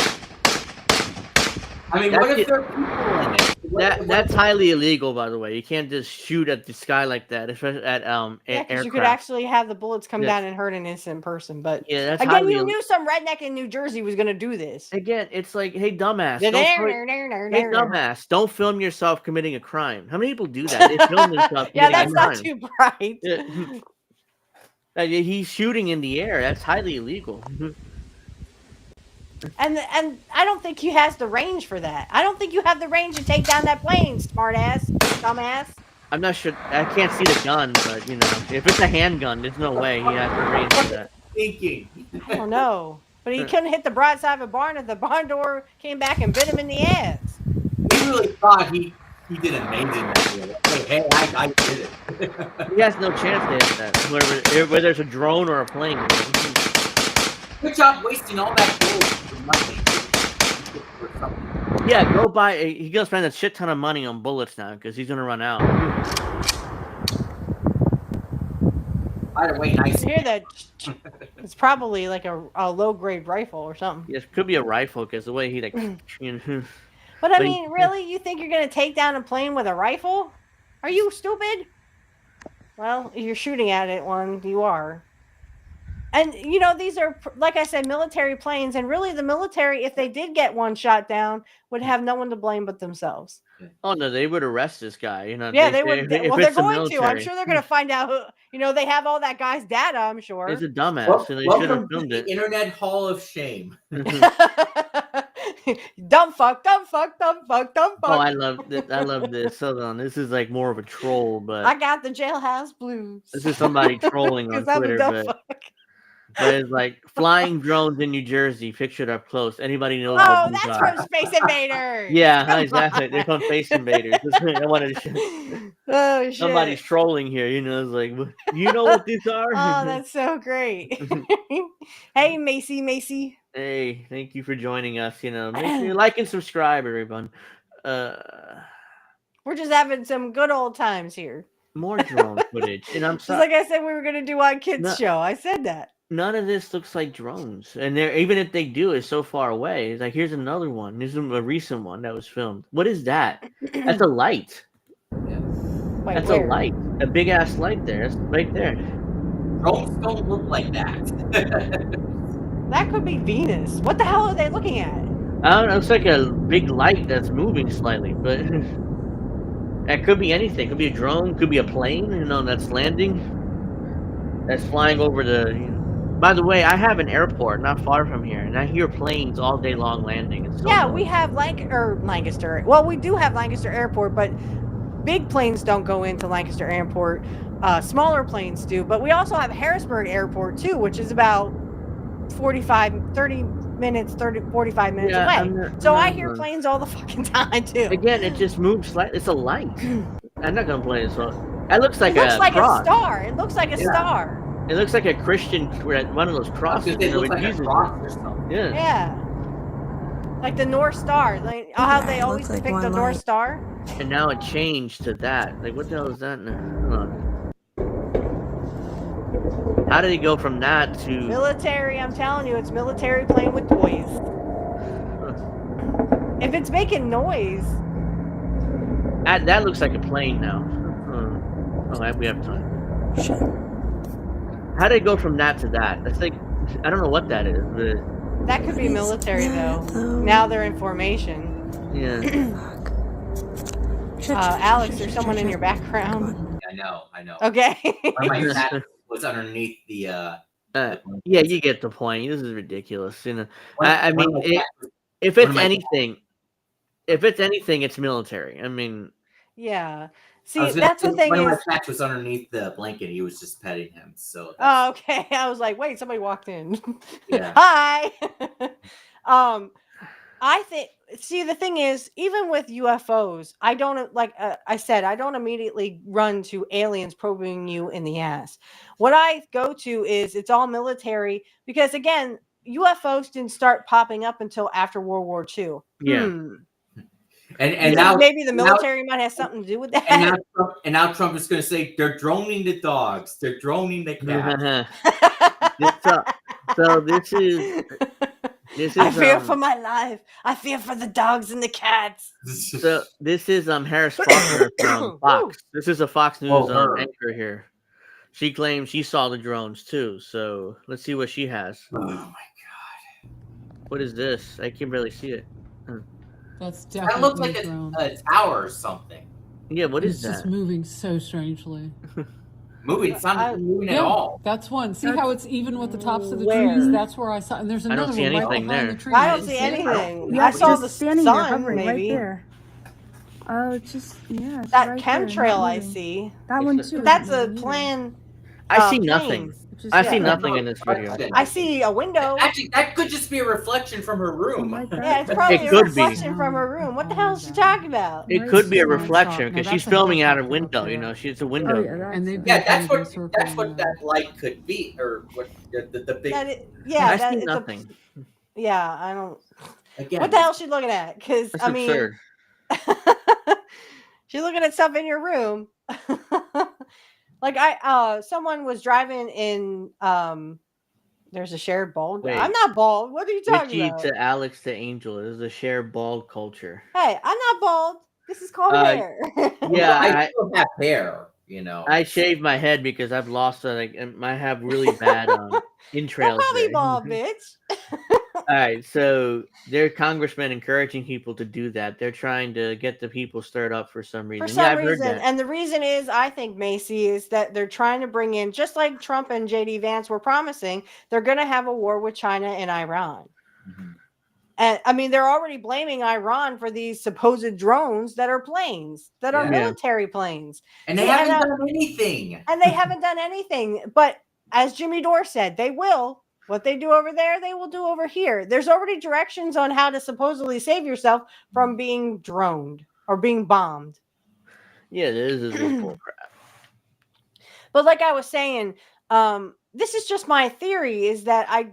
I mean, what if there are people in it? That's highly illegal, by the way. You can't just shoot at the sky like that, especially at Yeah, because aircraft. you could actually have the bullets come Yeah. down and hurt an innocent person. But Yeah, that's again, highly you knew some redneck in New Jersey was going to do this. Again, it's like, hey, dumbass. Hey, Dumbass, don't film yourself committing a crime. How many people do that? They film themselves Yeah, committing that's a not crime. too bright. He's shooting in the air. That's highly illegal. And I don't think he has the range for that. I don't think you have the range to take down that plane, smartass, dumbass. I'm not sure. I can't see the gun, but if it's a handgun, there's no way he has the range for that. Thinking. I don't know. But he couldn't hit the broadside of a barn if the barn door came back and bit him in the ass. He really thought he did amazing that year. Hey, I did it. He has no chance to hit that, whether it's a drone or a plane. Good job wasting all that gold for nothing. Yeah, go buy. He's gonna spend a shit ton of money on bullets now because he's gonna run out. By the way, nice. I hear that it's probably like a low grade rifle or something. Yes, could be a rifle because the way he like. But I mean, really, you think you're gonna take down a plane with a rifle? Are you stupid? Well, you're shooting at it. You are. And, these are, like I said, military planes. And really, the military, if they did get one shot down, would have no one to blame but themselves. Oh, no, they would arrest this guy. Yeah, they would. Well, they're going to. I'm military. sure they're going to find out who, they have all that guy's data, I'm sure. He's a dumbass, and they should have filmed it. Internet Hall of Shame. Dumb fuck, dumb fuck, dumb fuck, dumb fuck. Oh, I love this. Hold on. This is like more of a troll, but I got the jailhouse blues. this is somebody trolling on 'Cause I'm a Twitter, dumb but fuck. it's like flying drones in New Jersey, pictured up close. Anybody knows Oh, what these that's are. from Space Invaders. Yeah, Come exactly. on. They're called Space Invaders. I wanted to Oh, shit. Somebody's trolling here. It's like, you know what these are? Oh, that's so great. Hey, Macy. Hey, thank you for joining us. Make sure you like and subscribe, everyone. We're just having some good old times here. More drone footage, and I'm Just sorry. like I said, we were going to do on Kids Show. I said that. None of this looks like drones, and even if they do, it's so far away. It's like, here's another one. Here's a recent one that was filmed. What is that? That's a light. Wait, That's where? a light. A big ass light there. It's right there. Drones don't look like that. That could be Venus. What the hell are they looking at? I don't know. It's like a big light that's moving slightly, but that could be anything. Could be a drone. Could be a plane. That's landing. That's flying over the. By the way, I have an airport not far from here, and I hear planes all day long landing. It's so annoying. We have Lancaster. Well, we do have Lancaster Airport, but big planes don't go into Lancaster Airport. Smaller planes do, but we also have Harrisburg Airport too, which is about 45 minutes away. I hear planes all the fucking time too. Again, it just moves slightly. It's a light. I'm not gonna play this one. It looks like a cross. star. It looks like a star. It looks like a Christian, one of those crosses. It looks like a cross or something. Yeah. Yeah. Like the North Star. Like how they always depict the North Star. And now it changed to that. Like, what the hell is that now? Hold on. How did he go from that to military? I'm telling you, it's military playing with toys. If it's making noise, that looks like a plane now. Oh, we have time. Shit. How did it go from that to that? That's like, I don't know what that is, but that could be military though. Now they're in formation. Yeah. Alex, there's someone in your background. I know. Okay. My cat was underneath the. Yeah, you get the point. This is ridiculous. I mean, if it's anything, it's military. I mean, yeah. See, that's the thing. One of my cats was underneath the blanket. He was just petting him. So. Oh, okay. I was like, wait, somebody walked in. Yeah. Hi. I think. See, the thing is, even with UFOs, I don't I said, I don't immediately run to aliens probing you in the ass. What I go to is it's all military because, again, UFOs didn't start popping up until after World War II. Yeah. And now maybe the military might have something to do with that. And now Trump is going to say they're droning the dogs, they're droning the cats. So this This is, I fear for my life. I fear for the dogs and the cats. So this is Harris Faulkner from Fox. This is a Fox News anchor here. She claims she saw the drones too. So let's see what she has. Oh my god! What is this? I can barely see it. That's That definitely looks like drone. a tower or something. Yeah, what is It's that? just moving so strangely. Moving, it's not moving at all. That's one. See how it's even with the tops of the Where? trees? That's where I saw. And there's I another don't see one right anything behind there. the trees. I don't You see it? anything. Yeah, I saw just the standing there, sun, hovering maybe. right there. Oh, it's just it's That right there, not chemtrail I moving. see. That one too. That's isn't a moving either. plan. I see nothing. plane. I see nothing in this video. I see a window. Actually, that could just be a reflection from her room. Yeah, it's probably It a could be. reflection from her room. What the hell is she talking about? It could be a reflection No, because that's she's a filming out a helicopter window. up You there. know, it's a window. And they've been Yeah, that's kind what of that's what circling that light could be, or what the big. Yeah, I that, see it's nothing. Yeah, I don't. Again, What the hell is she looking at? Because That's I mean, absurd. she's looking at stuff in your room. Like someone was driving in. There's a shared bald. Wait. I'm not bald. What are you talking Richie about? to Alex to Angel. This is a shared bald culture. Hey, I'm not bald. This is called Uh, hair. Yeah, I still have hair. You know, I shaved my head because I've lost I have really bad You're entrails. probably there. bald, bitch. All right, so their congressmen encouraging people to do that. They're trying to get the people stirred up for some reason. For Yeah, some I've heard reason, that. and the reason is, I think, Macy, is that they're trying to bring in, just like Trump and JD Vance were promising, they're going to have a war with China and Iran. And I mean, they're already blaming Iran for these supposed drones that are planes, that are Yeah. military planes. and they See, haven't and, done anything. and they haven't done anything. But as Jimmy Dore said, they will. What they do over there, they will do over here. There's already directions on how to supposedly save yourself from being droned or being bombed. Yeah, this is bull crap. But like I was saying, this is just my theory, is that I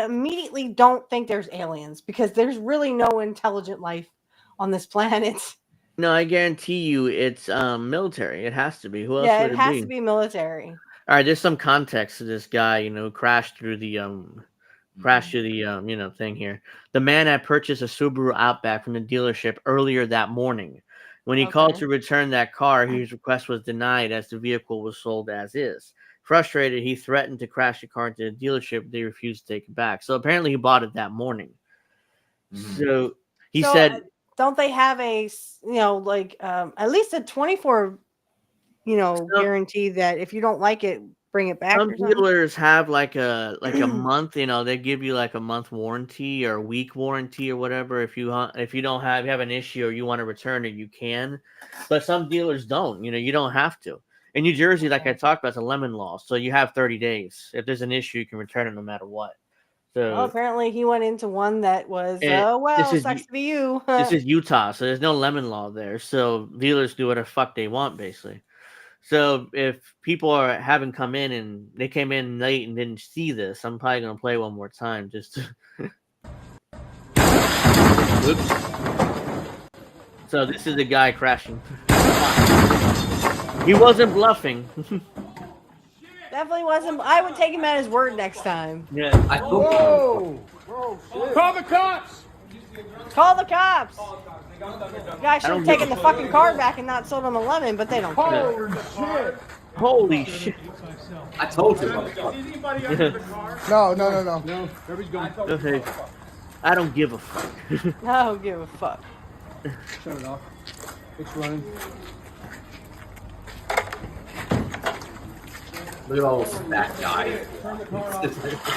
immediately don't think there's aliens, because there's really no intelligent life on this planet. No, I guarantee you, it's military. It has to be. Who else Yeah, would it it has be? to be military. All right, there's some context to this guy. You know, crashed through the thing here. The man had purchased a Subaru Outback from the dealership earlier that morning. When he called to return that car, his request was denied as the vehicle was sold as is. Frustrated, he threatened to crash the car into the dealership, but they refused to take it back. So apparently he bought it that morning. So he said, don't they have a, at least a 24, guarantee that if you don't like it, bring it back? some or something? dealers have like a month, they give you like a month warranty or a week warranty or whatever. If you have an issue or you want to return it, you can. But some dealers don't. You don't have to. In New Jersey, like I talked about, it's a lemon law, so you have 30 days. If there's an issue, you can return it no matter what. So Well, apparently he went into one that was, this sucks to be you. This is Utah, so there's no lemon law there. So dealers do whatever the fuck they want, basically. So if people haven't come in and they came in late and didn't see this, I'm probably gonna play one more time just to. Oops. So this is the guy crashing. He wasn't bluffing. Definitely wasn't. I would take him at his word next time. Yeah. Whoa! Call the cops! Call the cops! You guys should have taken the fucking car back and not sold him a lemon, but they don't care. Holy shit! Holy shit! I told you. Anybody under the car? No. No, Debbie's going. Okay. I don't give a fuck. I don't give a fuck. Shut it off. It's running. Look at all those fat guys.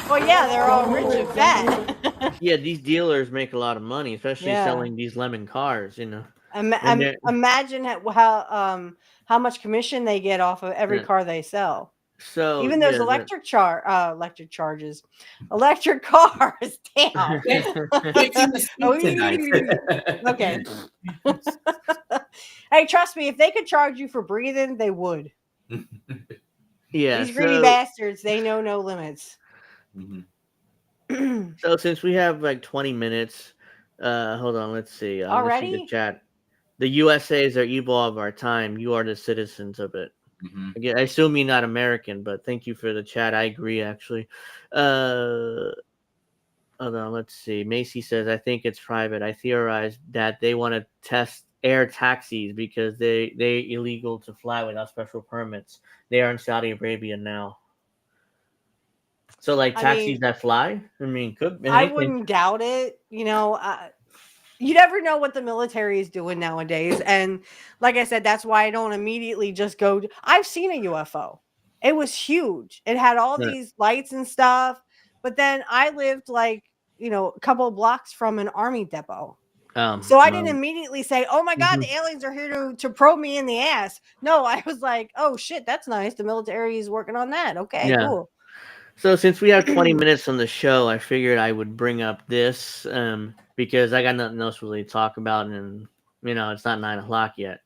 Well, yeah, they're all rich and fat. Yeah, these dealers make a lot of money, especially Yeah. selling these lemon cars. And Imagine how much commission they get off of every Yeah. car they sell. So Even those yeah, electric charges, electric cars. Damn. Okay. Hey, trust me, if they could charge you for breathing, they would. Yeah, These greedy so- bastards, they know no limits. So since we have like 20 minutes, hold on, let's see. Let's see Already? the chat. The USA is our evil of our time. You are the citizens of it. Again, I assume you're not American, but thank you for the chat. I agree, actually. Hold on, let's see. Macy says, I think it's private. I theorize that they want to test air taxis because they illegal to fly without special permits. They are in Saudi Arabia now. So like taxis that fly? I mean, could I wouldn't doubt it. You never know what the military is doing nowadays. And like I said, that's why I don't immediately just go. I've seen a UFO. It was huge. It had all these lights and stuff. But then I lived a couple of blocks from an army depot. So I didn't immediately say, oh my God, the aliens are here to probe me in the ass. No, I was like, oh shit, that's nice. The military is working on that. Okay, cool. So since we have 20 minutes on the show, I figured I would bring up this because I got nothing else really to talk about, and it's not 9 o'clock yet.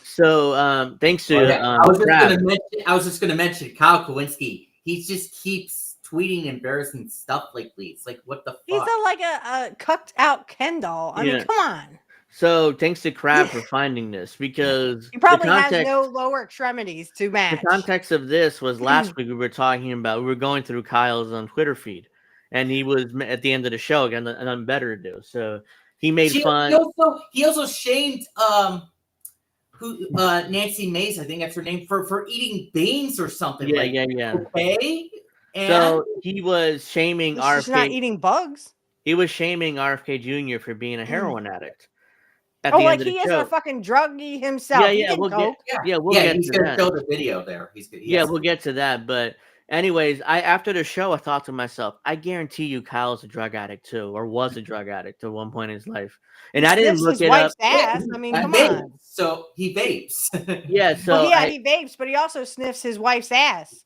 So thanks to I was just gonna mention Kyle Kowinski. He just keeps tweeting embarrassing stuff lately. It's like, what the fuck? He's like a cucked out Ken doll. I mean, come on. So thanks to Crab for finding this, because he probably has no lower extremities to match. The context of this was last week we were going through Kyle's Twitter feed, and he was at the end of the show again, nothing better to do. So he made fun. He also shamed Nancy Mace, I think that's her name, for eating beans or something. Yeah. Okay. And so he was shaming RFK. She's not eating bugs. He was shaming RFK Jr. for being a heroin addict. He is a fucking druggie himself. We'll get he's gonna show the video there. We'll get to that. But anyways, after the show, I thought to myself, I guarantee you, Kyle's a drug addict too, or was a drug addict at one point in his life. And I didn't look it up. Ass. I mean, come on. So he vapes. He vapes, but he also sniffs his wife's ass.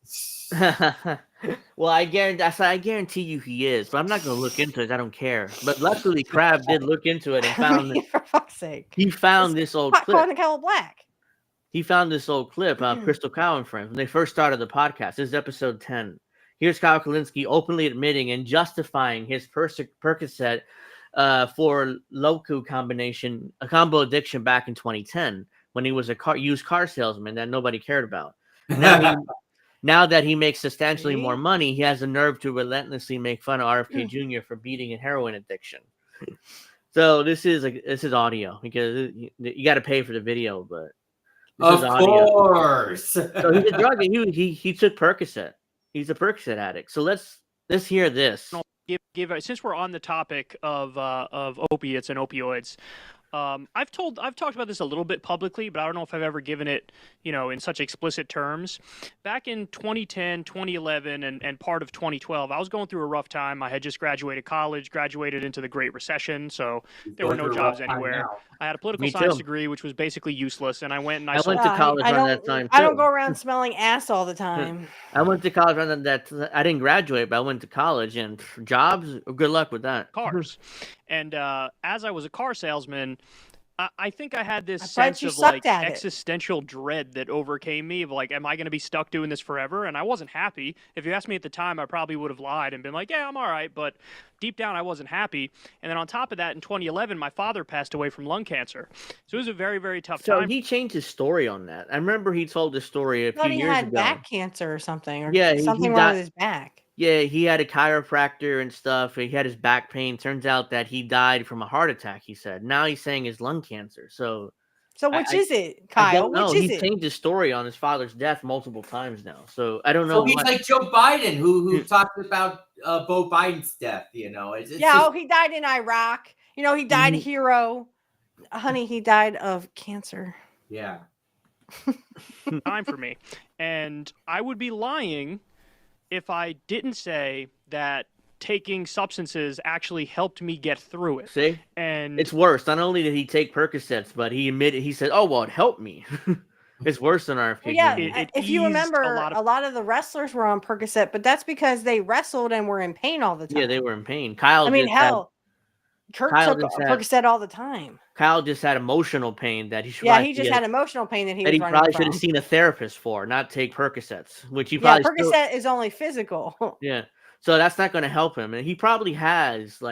Well, I guarantee you he is, but I'm not going to look into it. I don't care. But luckily, Crab did look into it and found for fuck's sake, he found this old clip. Black. He found this old clip of Crystal Cow and friends when they first started the podcast. This is episode 10. Here's Kyle Kalinske openly admitting and justifying his Percocet for Loku combo addiction back in 2010 when he was a used car salesman that nobody cared about. Now that he makes substantially more money, he has the nerve to relentlessly make fun of RFK Jr. for beating a heroin addiction. So this is audio because you got to pay for the video, but this is audio. Of course. So he's a drug. He took Percocet. He's a Percocet addict. So let's hear this. Since we're on the topic of opiates and opioids. I've talked about this a little bit publicly, but I don't know if I've ever given it, in such explicit terms. Back in 2010, 2011, and part of 2012, I was going through a rough time. I had just graduated college, graduated into the Great Recession, so there were no jobs anywhere. I had a political science degree, which was basically useless, and I went to college around that time, too. I don't go around smelling ass all the time. I went to college around that. I didn't graduate, but I went to college, and jobs, good luck with that. Cars. And as I was a car salesman, I think I had this sense of existential dread that overcame me of am I going to be stuck doing this forever? And I wasn't happy. If you asked me at the time, I probably would have lied and been like, yeah, I'm all right. But deep down, I wasn't happy. And then on top of that, in 2011, my father passed away from lung cancer. So it was a very, very tough time. So he changed his story on that. I remember he told this story a few years ago. He had back cancer or something, or something wrong with his back. Yeah, he had a chiropractor and stuff. He had his back pain. Turns out that he died from a heart attack, he said. Now he's saying it's lung cancer. So which is it, Kyle? He's changed his story on his father's death multiple times now. So I don't know. So he's like Joe Biden, who talked about Bo Biden's death, he died in Iraq. He died a hero. Honey, he died of cancer. Yeah. Time for me. And I would be lying if I didn't say that taking substances actually helped me get through it. See? And it's worse. Not only did he take Percocets, but he said, oh, well, it helped me. It's worse than RFK. Well, yeah, if you remember, a lot of the wrestlers were on Percocet, but that's because they wrestled and were in pain all the time. Yeah, they were in pain. Kurt took Percocet all the time. Kyle just had emotional pain that he should. Yeah, he just had emotional pain that he probably should have seen a therapist for, not take Percocets, which he probably. Percocet is only physical. Yeah, so that's not going to help him, and he probably has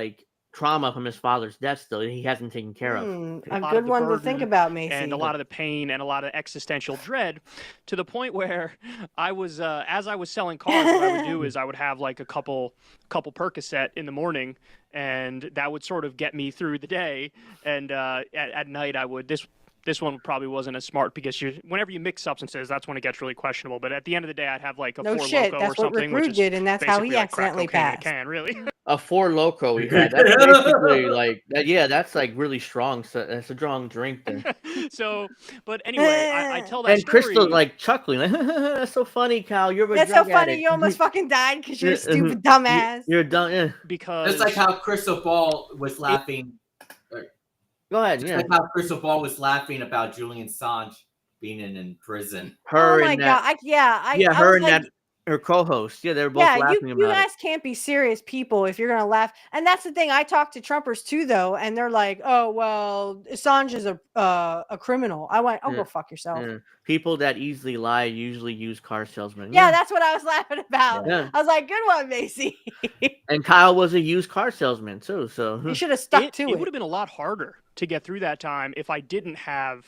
trauma from his father's death still he hasn't taken care of. A good one to think about, Macy. And a lot of the pain and a lot of existential dread, to the point where I was, as I was selling cars, what I would do is I would have like a couple Percocet in the morning, and that would sort of get me through the day. And at night, I would this one probably wasn't as smart because whenever you mix substances, that's when it gets really questionable. But at the end of the day, I'd have like a 4 Loko that's or what something, Rick which Rude is did, and that's how he basically like crack accidentally cocaine in a passed. can, really. A 4 Loko we had. That's basically like that. Yeah, that's like really strong. So that's a strong drink there. So, but anyway, I tell that And story. Crystal's like chuckling, like, "That's so funny, Kyle. You're a That's drug so funny. addict." You almost fucking died because you're a stupid dumbass. You're dumb. Yeah. Because just like how Crystal Ball was laughing. Go ahead. Just like how Crystal Ball was laughing about Julian Assange being in prison. Her oh my and god! that, her and that her co-host. Yeah, they're both laughing you about it. guys can't be serious people if you're gonna laugh. And that's the thing. I talk to Trumpers too, though, and they're like, "Oh well, Assange is a criminal." I went, "Oh, go fuck yourself." Yeah. People that easily lie usually use car salesmen. Yeah, that's what I was laughing about. Yeah. I was like, "Good one, Macy." And Kyle was a used car salesman too, so You should have stuck to it. It would have been a lot harder to get through that time if I didn't have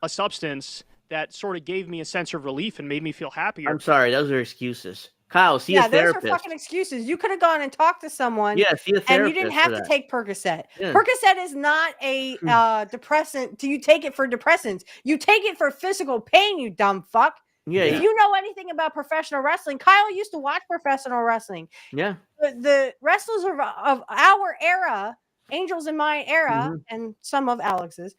a substance that sort of gave me a sense of relief and made me feel happier. I'm sorry, those are excuses. Kyle, see a those therapist. are fucking excuses. You could have gone and talked to someone. Yeah, see a therapist. And you didn't have for to that. take Percocet. Yeah. Percocet is not a depressant. Do you take it for depressants? You take it for physical pain, you dumb fuck. Yeah. If you know anything about professional wrestling, Kyle used to watch professional wrestling. Yeah. The wrestlers of our era, Angels in my era, and some of Alex's,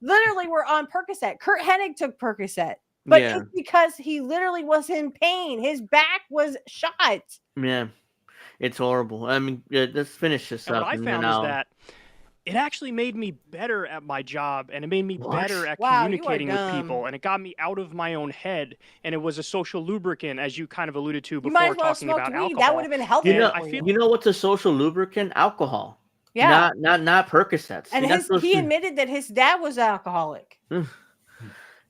literally were on Percocet. Kurt Hennig took Percocet. But it's because he literally was in pain. His back was shot. Yeah. It's horrible. I mean, let's finish this and up. What I found is that it actually made me better at my job, and it made me better at communicating with people, and it got me out of my own head, and it was a social lubricant, as you kind of alluded to before, talking about alcohol. That would have been helpful. You know what's a social lubricant? Alcohol. Yeah. Not Percocets. And he admitted that his dad was alcoholic.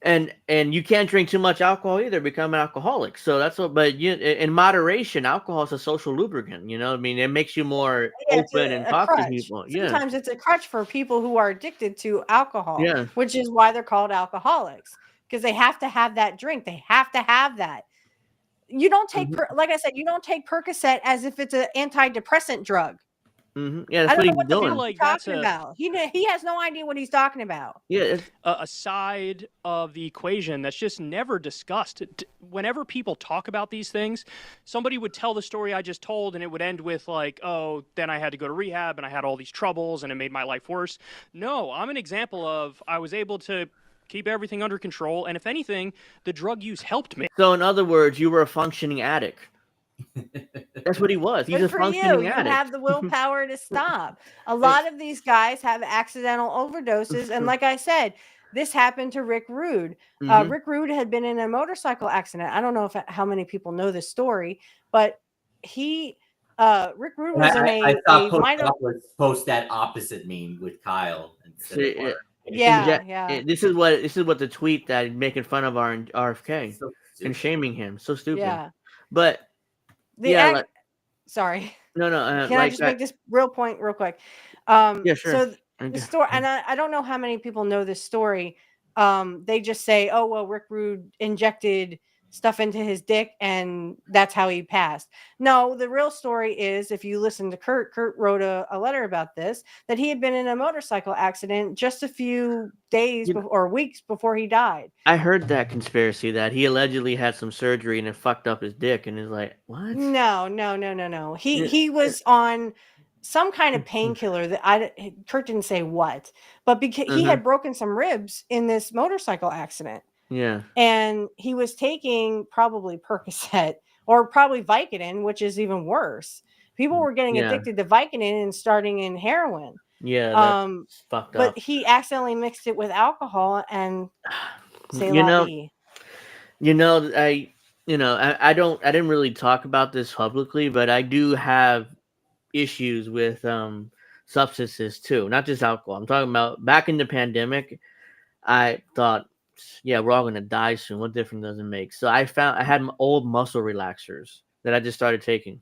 And you can't drink too much alcohol either, become an alcoholic. So that's what, but in moderation, alcohol is a social lubricant, I mean, it makes you more open and talk to people. Sometimes it's a crutch for people who are addicted to alcohol, Yeah. which is why they're called alcoholics, because they have to have that drink. They have to have that. You don't take, like I said, you don't take Percocet as if it's an antidepressant drug. Yeah, that's what he's doing. Like talking about. He has no idea what he's talking about. Yeah, a side of the equation that's just never discussed. Whenever people talk about these things, somebody would tell the story I just told, and it would end with like, "Oh, then I had to go to rehab, and I had all these troubles, and it made my life worse." No, I'm an example of I was able to keep everything under control, and if anything, the drug use helped me. So, in other words, you were a functioning addict. That's what he was. He's a functioning addict. You have the willpower to stop. A lot of these guys have accidental overdoses, and like I said, this happened to Rick Rude. Rick Rude had been in a motorcycle accident. I don't know how many people know this story, but Rick Rude was in a. I thought post that opposite meme with Kyle. This is what the tweet that making fun of our RFK and shaming him. So stupid. Yeah, but. Sorry. No. Can I just make this real point real quick? Yeah, sure. So the story, and I don't know how many people know this story. They just say, "Oh well, Rick Rude injected stuff into his dick, and that's how he passed." No, the real story is, if you listen to Kurt wrote a letter about this, that he had been in a motorcycle accident just a few days or weeks before he died. I heard that conspiracy that he allegedly had some surgery and it fucked up his dick, and is like, what? No. He was on some kind of painkiller that Kurt didn't say what, but because he had broken some ribs in this motorcycle accident. Yeah. And he was taking probably Percocet or probably Vicodin, which is even worse. People were getting addicted to Vicodin and starting in heroin. Yeah, that's fucked up. But he accidentally mixed it with alcohol and I didn't really talk about this publicly, but I do have issues with substances too, not just alcohol. I'm talking about back in the pandemic. I thought, yeah, we're all gonna die soon. What difference does it make? So I had my old muscle relaxers that I just started taking,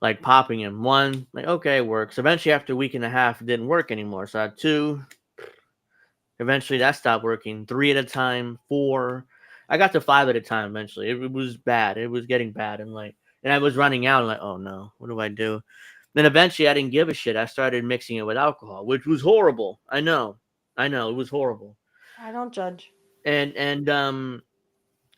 like popping him. 1, like, okay, it works. Eventually, after a week and a half, it didn't work anymore. So I had 2. Eventually, that stopped working. 3 at a time, 4. I got to 5 at a time eventually. It was bad. It was getting bad. And I was running out. And like, oh no, what do I do? Then eventually, I didn't give a shit. I started mixing it with alcohol, which was horrible. I know, it was horrible. I don't judge. And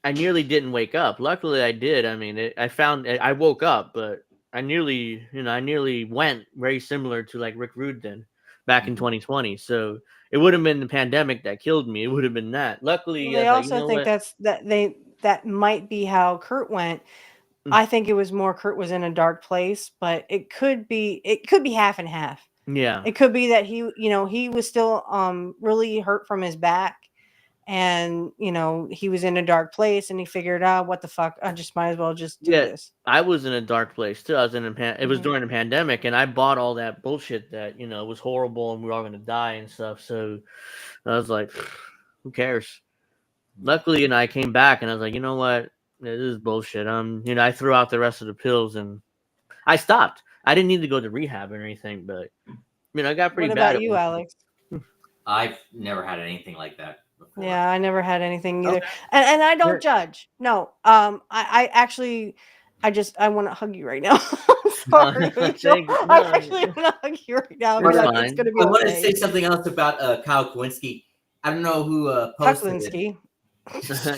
I nearly didn't wake up. Luckily, I did. I mean, I woke up, but I nearly went very similar to like Rick Rude did back in 2020. So it would have been the pandemic that killed me. It would have been that. Luckily, They I was also like, you know think what? that might be how Kurt went. I think it was more Kurt was in a dark place, but it could be half and half. Yeah. It could be that he was still really hurt from his back, and he was in a dark place, and he figured out what the fuck, I just might as well just do this. I was in a dark place too. I was it was during the pandemic, and I bought all that bullshit that was horrible and we were all gonna die and stuff. So I was like, who cares? Luckily, I came back and I was like, you know what? This is bullshit. I threw out the rest of the pills and I stopped. I didn't need to go to rehab or anything, but I got pretty What bad. about you, Alex? I've never had anything like that. Yeah, I never had anything either, and I don't judge. No, I actually, I want to hug you right now. Sorry, Angel. I actually want to hug you right now. But it's gonna be I want to okay. say something else about Kyle Kowinski. I don't know who posted it.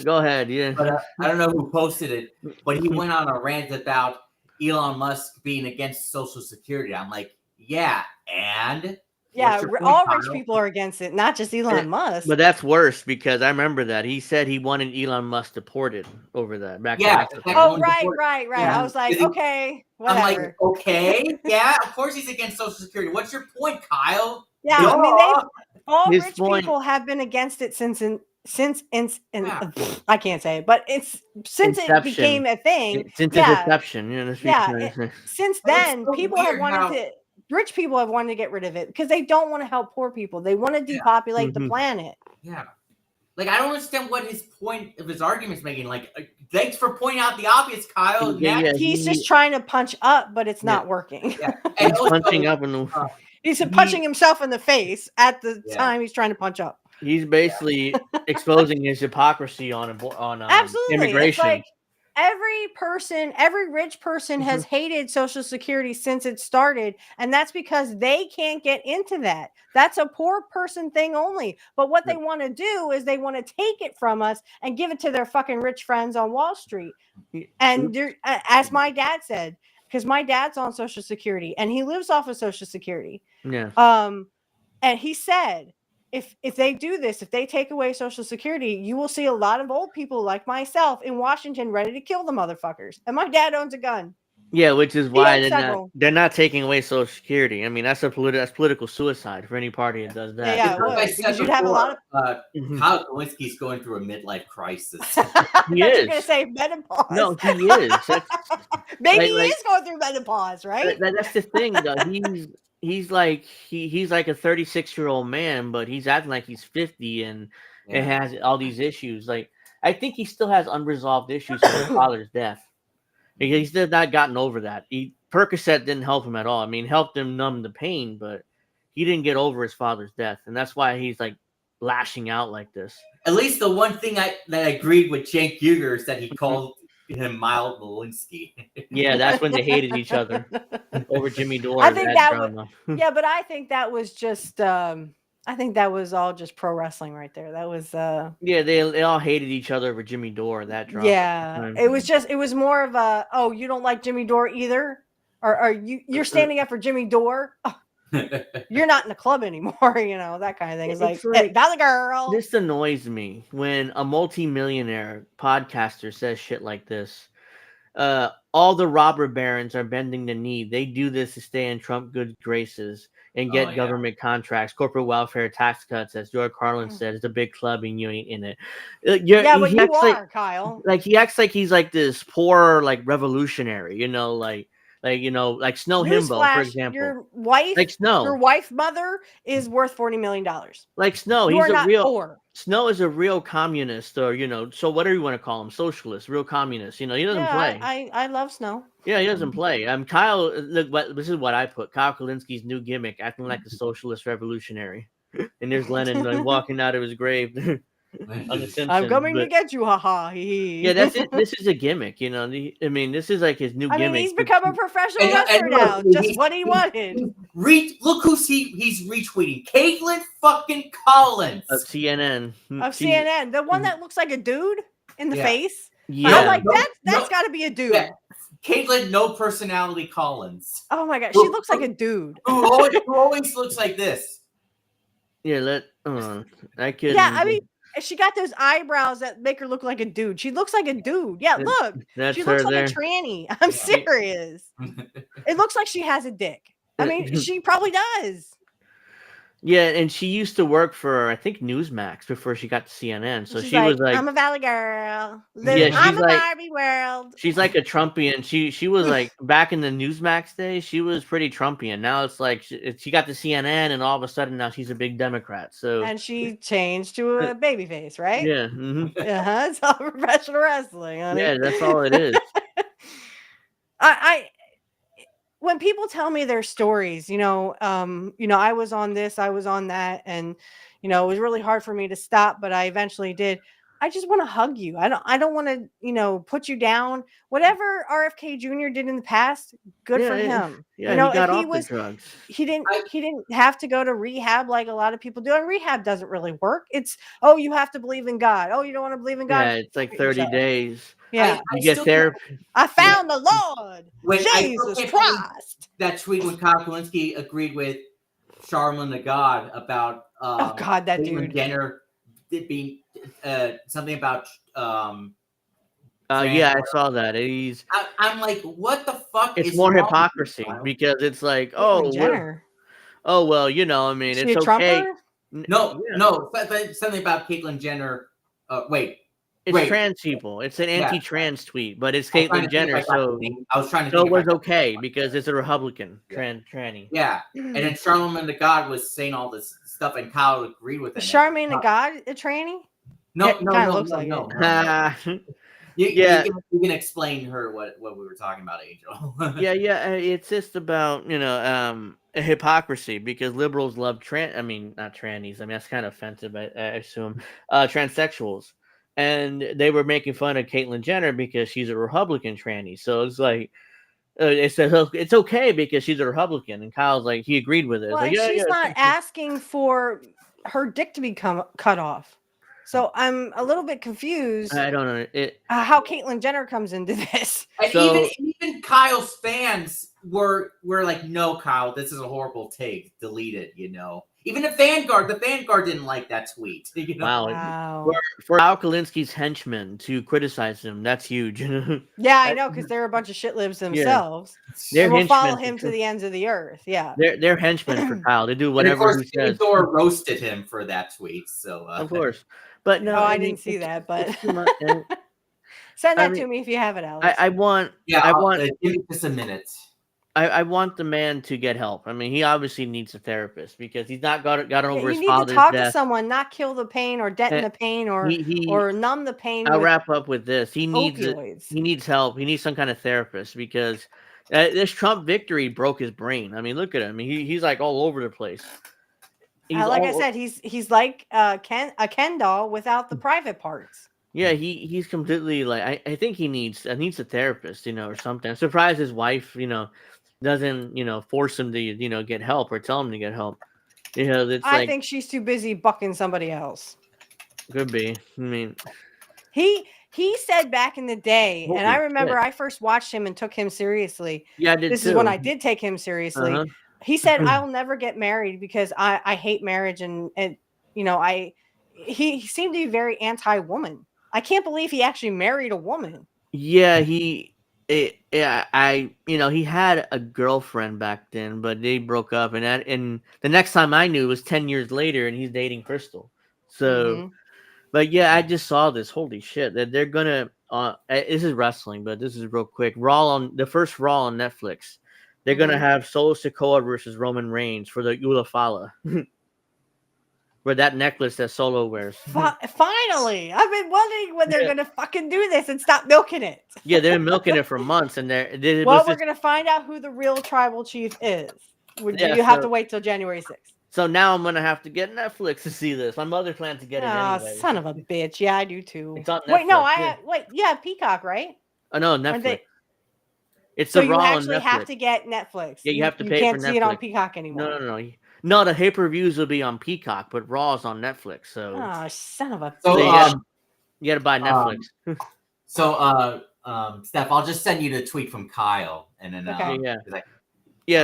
Go ahead, yeah. But I don't know who posted it, but he went on a rant about Elon Musk being against Social Security. I'm like, yeah, and yeah, all rich people are against it, not just Elon Musk. But that's worse because I remember that he said he wanted Elon Musk deported over that back. Yeah. Oh, right. Yeah. I was like, okay, whatever. I'm like, okay, yeah, of course he's against Social Security. What's your point, Kyle? Yeah, I mean, all His rich point- people have been against it since I can't say it, but since it Inception. became a thing. Since its inception, Since then, so people have weird wanted how- to. Rich people have wanted to get rid of it because they don't want to help poor people. They want to depopulate the planet. Yeah. Like, I don't understand what his point of his argument's making. Like, thanks for pointing out the obvious, Kyle. He's just trying to punch up, but it's not working. Yeah. And also, punching up in the. He's punching himself in the face at the time he's trying to punch up. He's basically exposing his hypocrisy on Absolutely. immigration. It's like every rich person has hated Social Security since it started, and that's because they can't get into that. That's a poor person thing only. But what they want to do is they want to take it from us and give it to their fucking rich friends on Wall Street. And as my dad said, because my dad's on Social Security and he lives off of Social Security. Yeah. And he said, if they do this, if they take away Social Security, you will see a lot of old people like myself in Washington ready to kill the motherfuckers. And my dad owns a gun. Yeah, which is why several. they're not taking away Social Security. I mean, that's political suicide for any party that does that. Yeah, it would, because you'd have a lot of. Kyle Kowinski's going through a midlife crisis. He is. You're gonna say menopause. No, he is. Maybe he is going through menopause, right? That's the thing, though. He's like he's like a 36-year-old man, but he's acting like he's 50 and it has all these issues. Like, I think he still has unresolved issues with his father's death. He's still not gotten over that. Percocet didn't help him at all. I mean, helped him numb the pain, but he didn't get over his father's death, and that's why he's like lashing out like this. At least the one thing that I agreed with Cenk Uygur is that he called him Mild Lewinsky. Yeah, that's when they hated each other over Jimmy Dore. I think but I think that was just. I think that was all just pro wrestling right there. That was yeah, they all hated each other over Jimmy Dore. That drama. Yeah, it was more of a, oh, you don't like Jimmy Dore either, or are you're standing up for Jimmy Dore? Oh, you're not in the club anymore, that kind of thing. It's like hey, that's a girl. This annoys me when a multi-millionaire podcaster says shit like this. All the robber barons are bending the knee. They do this to stay in Trump good graces and get government contracts, corporate welfare, tax cuts, as George Carlin said. It's a big club and you ain't in it. But you are, Kyle. Like, he acts like he's like this poor, like, revolutionary, like Snow Himbo, for example. Your wife, like Snow. Your wife mother is worth $40 million. Like Snow, you he's are a not real poor. Snow is a real communist, or so whatever you want to call him, socialist, real communist. He doesn't play. I love Snow. Yeah, he doesn't play. Kyle. Look, this is what I put. Kyle Kalinski's new gimmick, acting like a socialist revolutionary, and there's Lenin walking out of his grave on the Simpsons. I'm coming to get you, haha. Yeah, that's it. This is a gimmick. This is like his new gimmick. I mean, he's become a professional wrestler now. Just what he wanted. Look who's he's retweeting. Caitlin fucking Collins of CNN. Of CNN, the one that looks like a dude in the face. Yeah, I'm like, that's got to be a dude. Yeah. Caitlin, no personality Collins. Oh my god, she looks like a dude. Who always looks like this. Yeah, I could. Yeah, I mean, she got those eyebrows that make her look like a dude. She looks like a dude. Yeah, look. She looks like a tranny. I'm serious. It looks like she has a dick. I mean, she probably does. Yeah, and she used to work for, I think, Newsmax before she got to CNN. So she was like, I'm a Valley girl. I'm a Barbie world. She's like a Trumpian. She was like, back in the Newsmax days, she was pretty Trumpian. Now it's like she got to CNN, and all of a sudden now she's a big Democrat. So and she changed to a baby face, right? Yeah. It's all professional wrestling, honey. Yeah, that's all it is. When people tell me their stories, I was on this, I was on that, and it was really hard for me to stop, but I eventually did. I just want to hug you. I don't want to, put you down. Whatever RFK Jr. did in the past, good for him. Yeah, he got off the drugs. He didn't have to go to rehab like a lot of people do. And rehab doesn't really work. It's you have to believe in God. Oh, you don't want to believe in God? Yeah, it's like 30 days. Yeah, you get therapy. I found the Lord. Jesus Christ. That tweet when Kyle Kalinske agreed with Charlamagne the God about that Caitlyn dude Jenner being something about yeah, I saw that. I'm like, what the fuck? It's more hypocrisy because it's like, Jenner. Well, I mean, Is it's he a okay. Trumper? No, something about Caitlyn Jenner. It's trans people. It's an anti-trans tweet, but it's Caitlyn Jenner, so I was trying to. So it was okay because it's a Republican tranny. Yeah, and then Charlamagne the God was saying all this stuff, and Kyle agreed with it. Charlamagne the God, a tranny? No. You can explain to her what we were talking about, Angel. yeah. It's just about hypocrisy because liberals love not trannies. I mean that's kind of offensive. I assume transsexuals. And they were making fun of Caitlyn Jenner because she's a Republican tranny. So it's like, it's okay because she's a Republican. And Kyle's like, he agreed with it. Well, like, she's not asking for her dick to be cut off. So I'm a little bit confused. I don't know how Caitlyn Jenner comes into this. And even Kyle's fans were like, no, Kyle, this is a horrible take. Delete it, Even the Vanguard didn't like that tweet. Wow. For Kyle Kalinski's henchmen to criticize him, that's huge. Yeah, I know, because they're a bunch of shit libs themselves. Yeah. They will follow him to the ends of the earth. Yeah. They're henchmen for Kyle. They do whatever he says. Thor roasted him for that tweet. So of course. But no, I didn't see that, but send that to me if you have it, Alex. I want give me just a minute. I want the man to get help. I mean, he obviously needs a therapist because he's not got over his father's death. You need to talk to someone, not kill the pain or deaden the pain or numb the pain. I'll wrap up with this. He needs help. He needs some kind of therapist because this Trump victory broke his brain. I mean, look at him. He's like all over the place. Like I said, he's like a Ken doll without the private parts. Yeah, he's completely like I think he needs a therapist, or something. I'm surprised his wife, doesn't force him to get help or tell him to get help. I think she's too busy bucking somebody else. Could be. I mean, he said back in the day, and I remember I first watched him and took him seriously. Yeah, I did. This is when I did take him seriously. Uh-huh. He said, "I'll never get married because I hate marriage," and he seemed to be very anti-woman. I can't believe he actually married a woman. Yeah, he had a girlfriend back then, but they broke up, and the next time I knew was 10 years later, and he's dating Crystal. So, but yeah, I just saw this. Holy shit! That they're gonna. This is wrestling, but this is real quick. The first Raw on Netflix. They're gonna have Solo Sikoa versus Roman Reigns for the Ula Fala. For that necklace that Solo wears. Finally, I've been wondering when they're gonna fucking do this and stop milking it. Yeah, they've been milking it for months, and Well, we're gonna find out who the real tribal chief is. You have to wait till January 6th. So now I'm gonna have to get Netflix to see this. My mother planned to get it anyway. Son of a bitch! Yeah, I do too. It's on Wait, no, Netflix, you have Peacock, right? Oh no, Netflix. It's So the you Raw on actually Netflix. have to get Netflix. Yeah, you have to You pay can't for see it on Netflix. Peacock anymore. No, the pay-per-views will be on Peacock, but Raw's on Netflix. So Oh, son of a So, bitch. you gotta buy Netflix. Steph, I'll just send you the tweet from Kyle, and then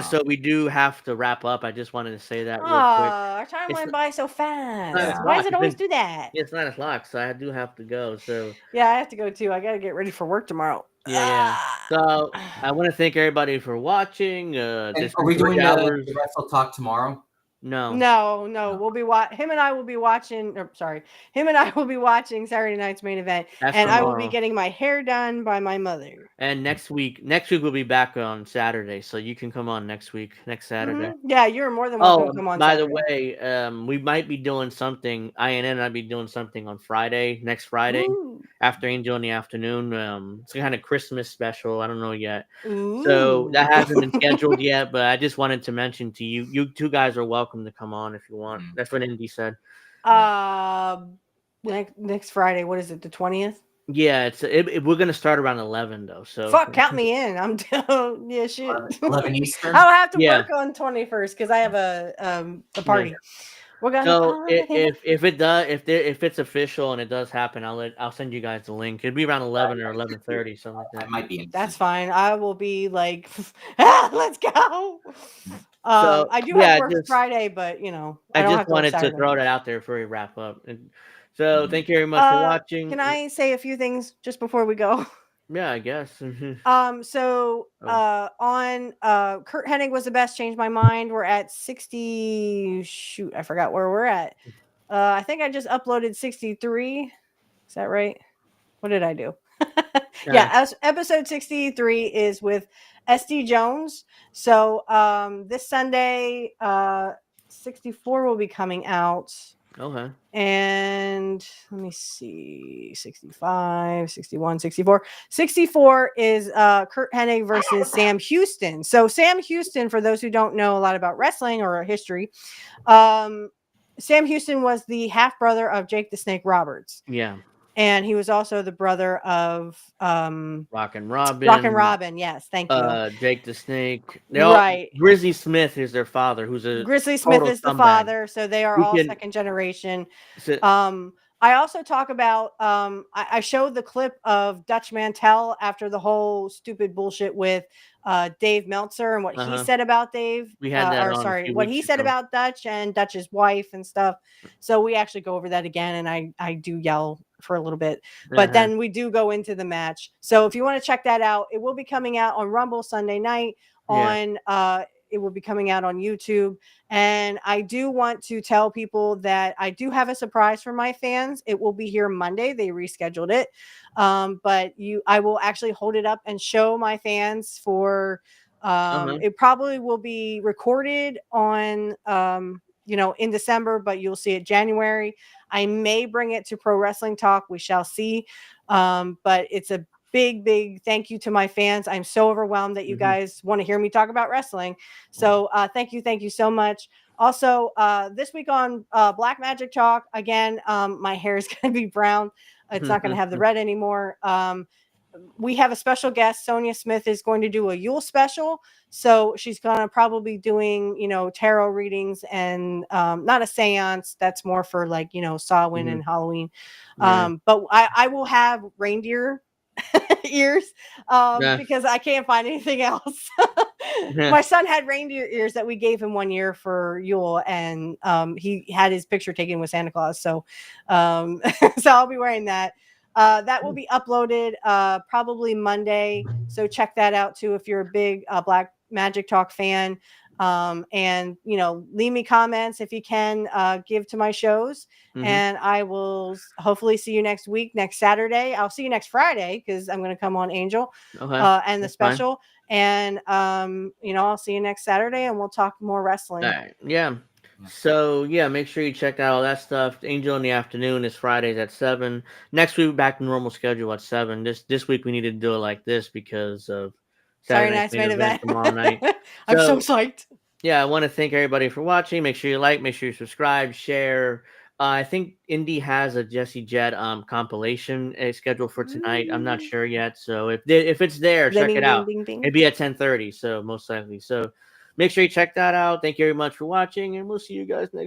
So we do have to wrap up. I just wanted to say that real quick. Our time went by so fast. Why does it always do that? It's 9 o'clock, so I do have to go. So Yeah, I have to go too. I gotta get ready for work tomorrow. yeah. So I want to thank everybody for watching. This Are we is doing 3 hours. the Wrestle Talk tomorrow? No. We'll be him and I will be watching. Him and I will be watching Saturday night's main event, That's and I will be tomorrow. getting my hair done by my mother. And next week we'll be back on Saturday, so you can come on next Saturday. Yeah, you're more than welcome to come on. By Saturday. the way, we might be doing something. INN and I'll be doing something on next Friday, after Angel in the afternoon. It's a kind of Christmas special. I don't know yet, so that hasn't been scheduled yet. But I just wanted to mention to you, you two guys are welcome to come on if you want. That's what Indy said. Next Friday. What is it? The 20th. Yeah, we're gonna start around 11 though. So count me in. I'm down. Yeah, shit. 11 Eastern. I'll have to work on 21st because I have a party. Yeah. We're gonna. So if it's official and it does happen, I'll send you guys the link. It'd be around 11 or 11:30, something like that. That might be. That's fine. I will be like, let's go. I do have work Friday, but I don't just have to work wanted to Saturday. throw that out there before we wrap up. So thank you very much for watching. Can I say a few things just before we go? Yeah, I guess. On Kurt Hennig was the best. Changed my mind. We're at 60. Shoot, I forgot where we're at. I think I just uploaded 63. Is that right? What did I do? Yeah, episode 63 is with SD Jones. So this Sunday, 64 will be coming out. Okay. And let me see, 65, 61, 64. 64 is Kurt Hennig versus Sam Houston. So Sam Houston, for those who don't know a lot about wrestling or history, Sam Houston was the half brother of Jake the Snake Roberts. Yeah. And he was also the brother of Rockin' Robin. Rockin' Robin, yes, thank you. Jake the Snake. Right. Grizzly Smith is their father, who's a Grizzly Smith is the father, so they are all second generation. I also talk about I showed the clip of Dutch Mantel after the whole stupid bullshit with Dave Meltzer and what he said about Dave. We had that on what he said about Dutch and Dutch's wife and stuff. So we actually go over that again, and I do yell for a little bit, but then we do go into the match. So if you want to check that out, it will be coming out on Rumble Sunday night. It will be coming out on YouTube. And I do want to tell people that I do have a surprise for my fans. It will be here Monday. They rescheduled it. But I will actually hold it up and show my fans for it probably will be recorded on in December, but you'll see it January. I may bring it to Pro Wrestling Talk. We shall see. But it's a big thank you to my fans. I'm so overwhelmed that you guys want to hear me talk about wrestling. So thank you so much. Also, this week on Black Magic Talk, again, my hair is going to be brown. It's not going to have the red anymore. We have a special guest. Sonia Smith is going to do a Yule special. So she's going to probably be doing, tarot readings and not a seance. That's more for like, Samhain and Halloween. But I will have reindeer ears because I can't find anything else. My son had reindeer ears that we gave him one year for Yule, and he had his picture taken with Santa Claus. So so I'll be wearing that. That will be uploaded probably Monday. So check that out too if you're a big Black Magic Talk fan. And leave me comments if you can, give to my shows, and I will hopefully see you next week, next Saturday. I'll see you next Friday because I'm going to come on Angel and the special. Fine. And I'll see you next Saturday and we'll talk more wrestling. All right. Yeah. So yeah, make sure you check out all that stuff. Angel in the Afternoon is Fridays at 7. Next week back to normal schedule at 7. This week we needed to do it like this because of Saturday Saturday night's main event. tomorrow night. I'm so psyched. Yeah, I want to thank everybody for watching. Make sure you like, make sure you subscribe, share. I think Indy has a Jesse Jet compilation scheduled for tonight. I'm not sure yet. So if it's there, check it out. It'd be at 10:30, so most likely. So make sure you check that out. Thank you very much for watching, and we'll see you guys next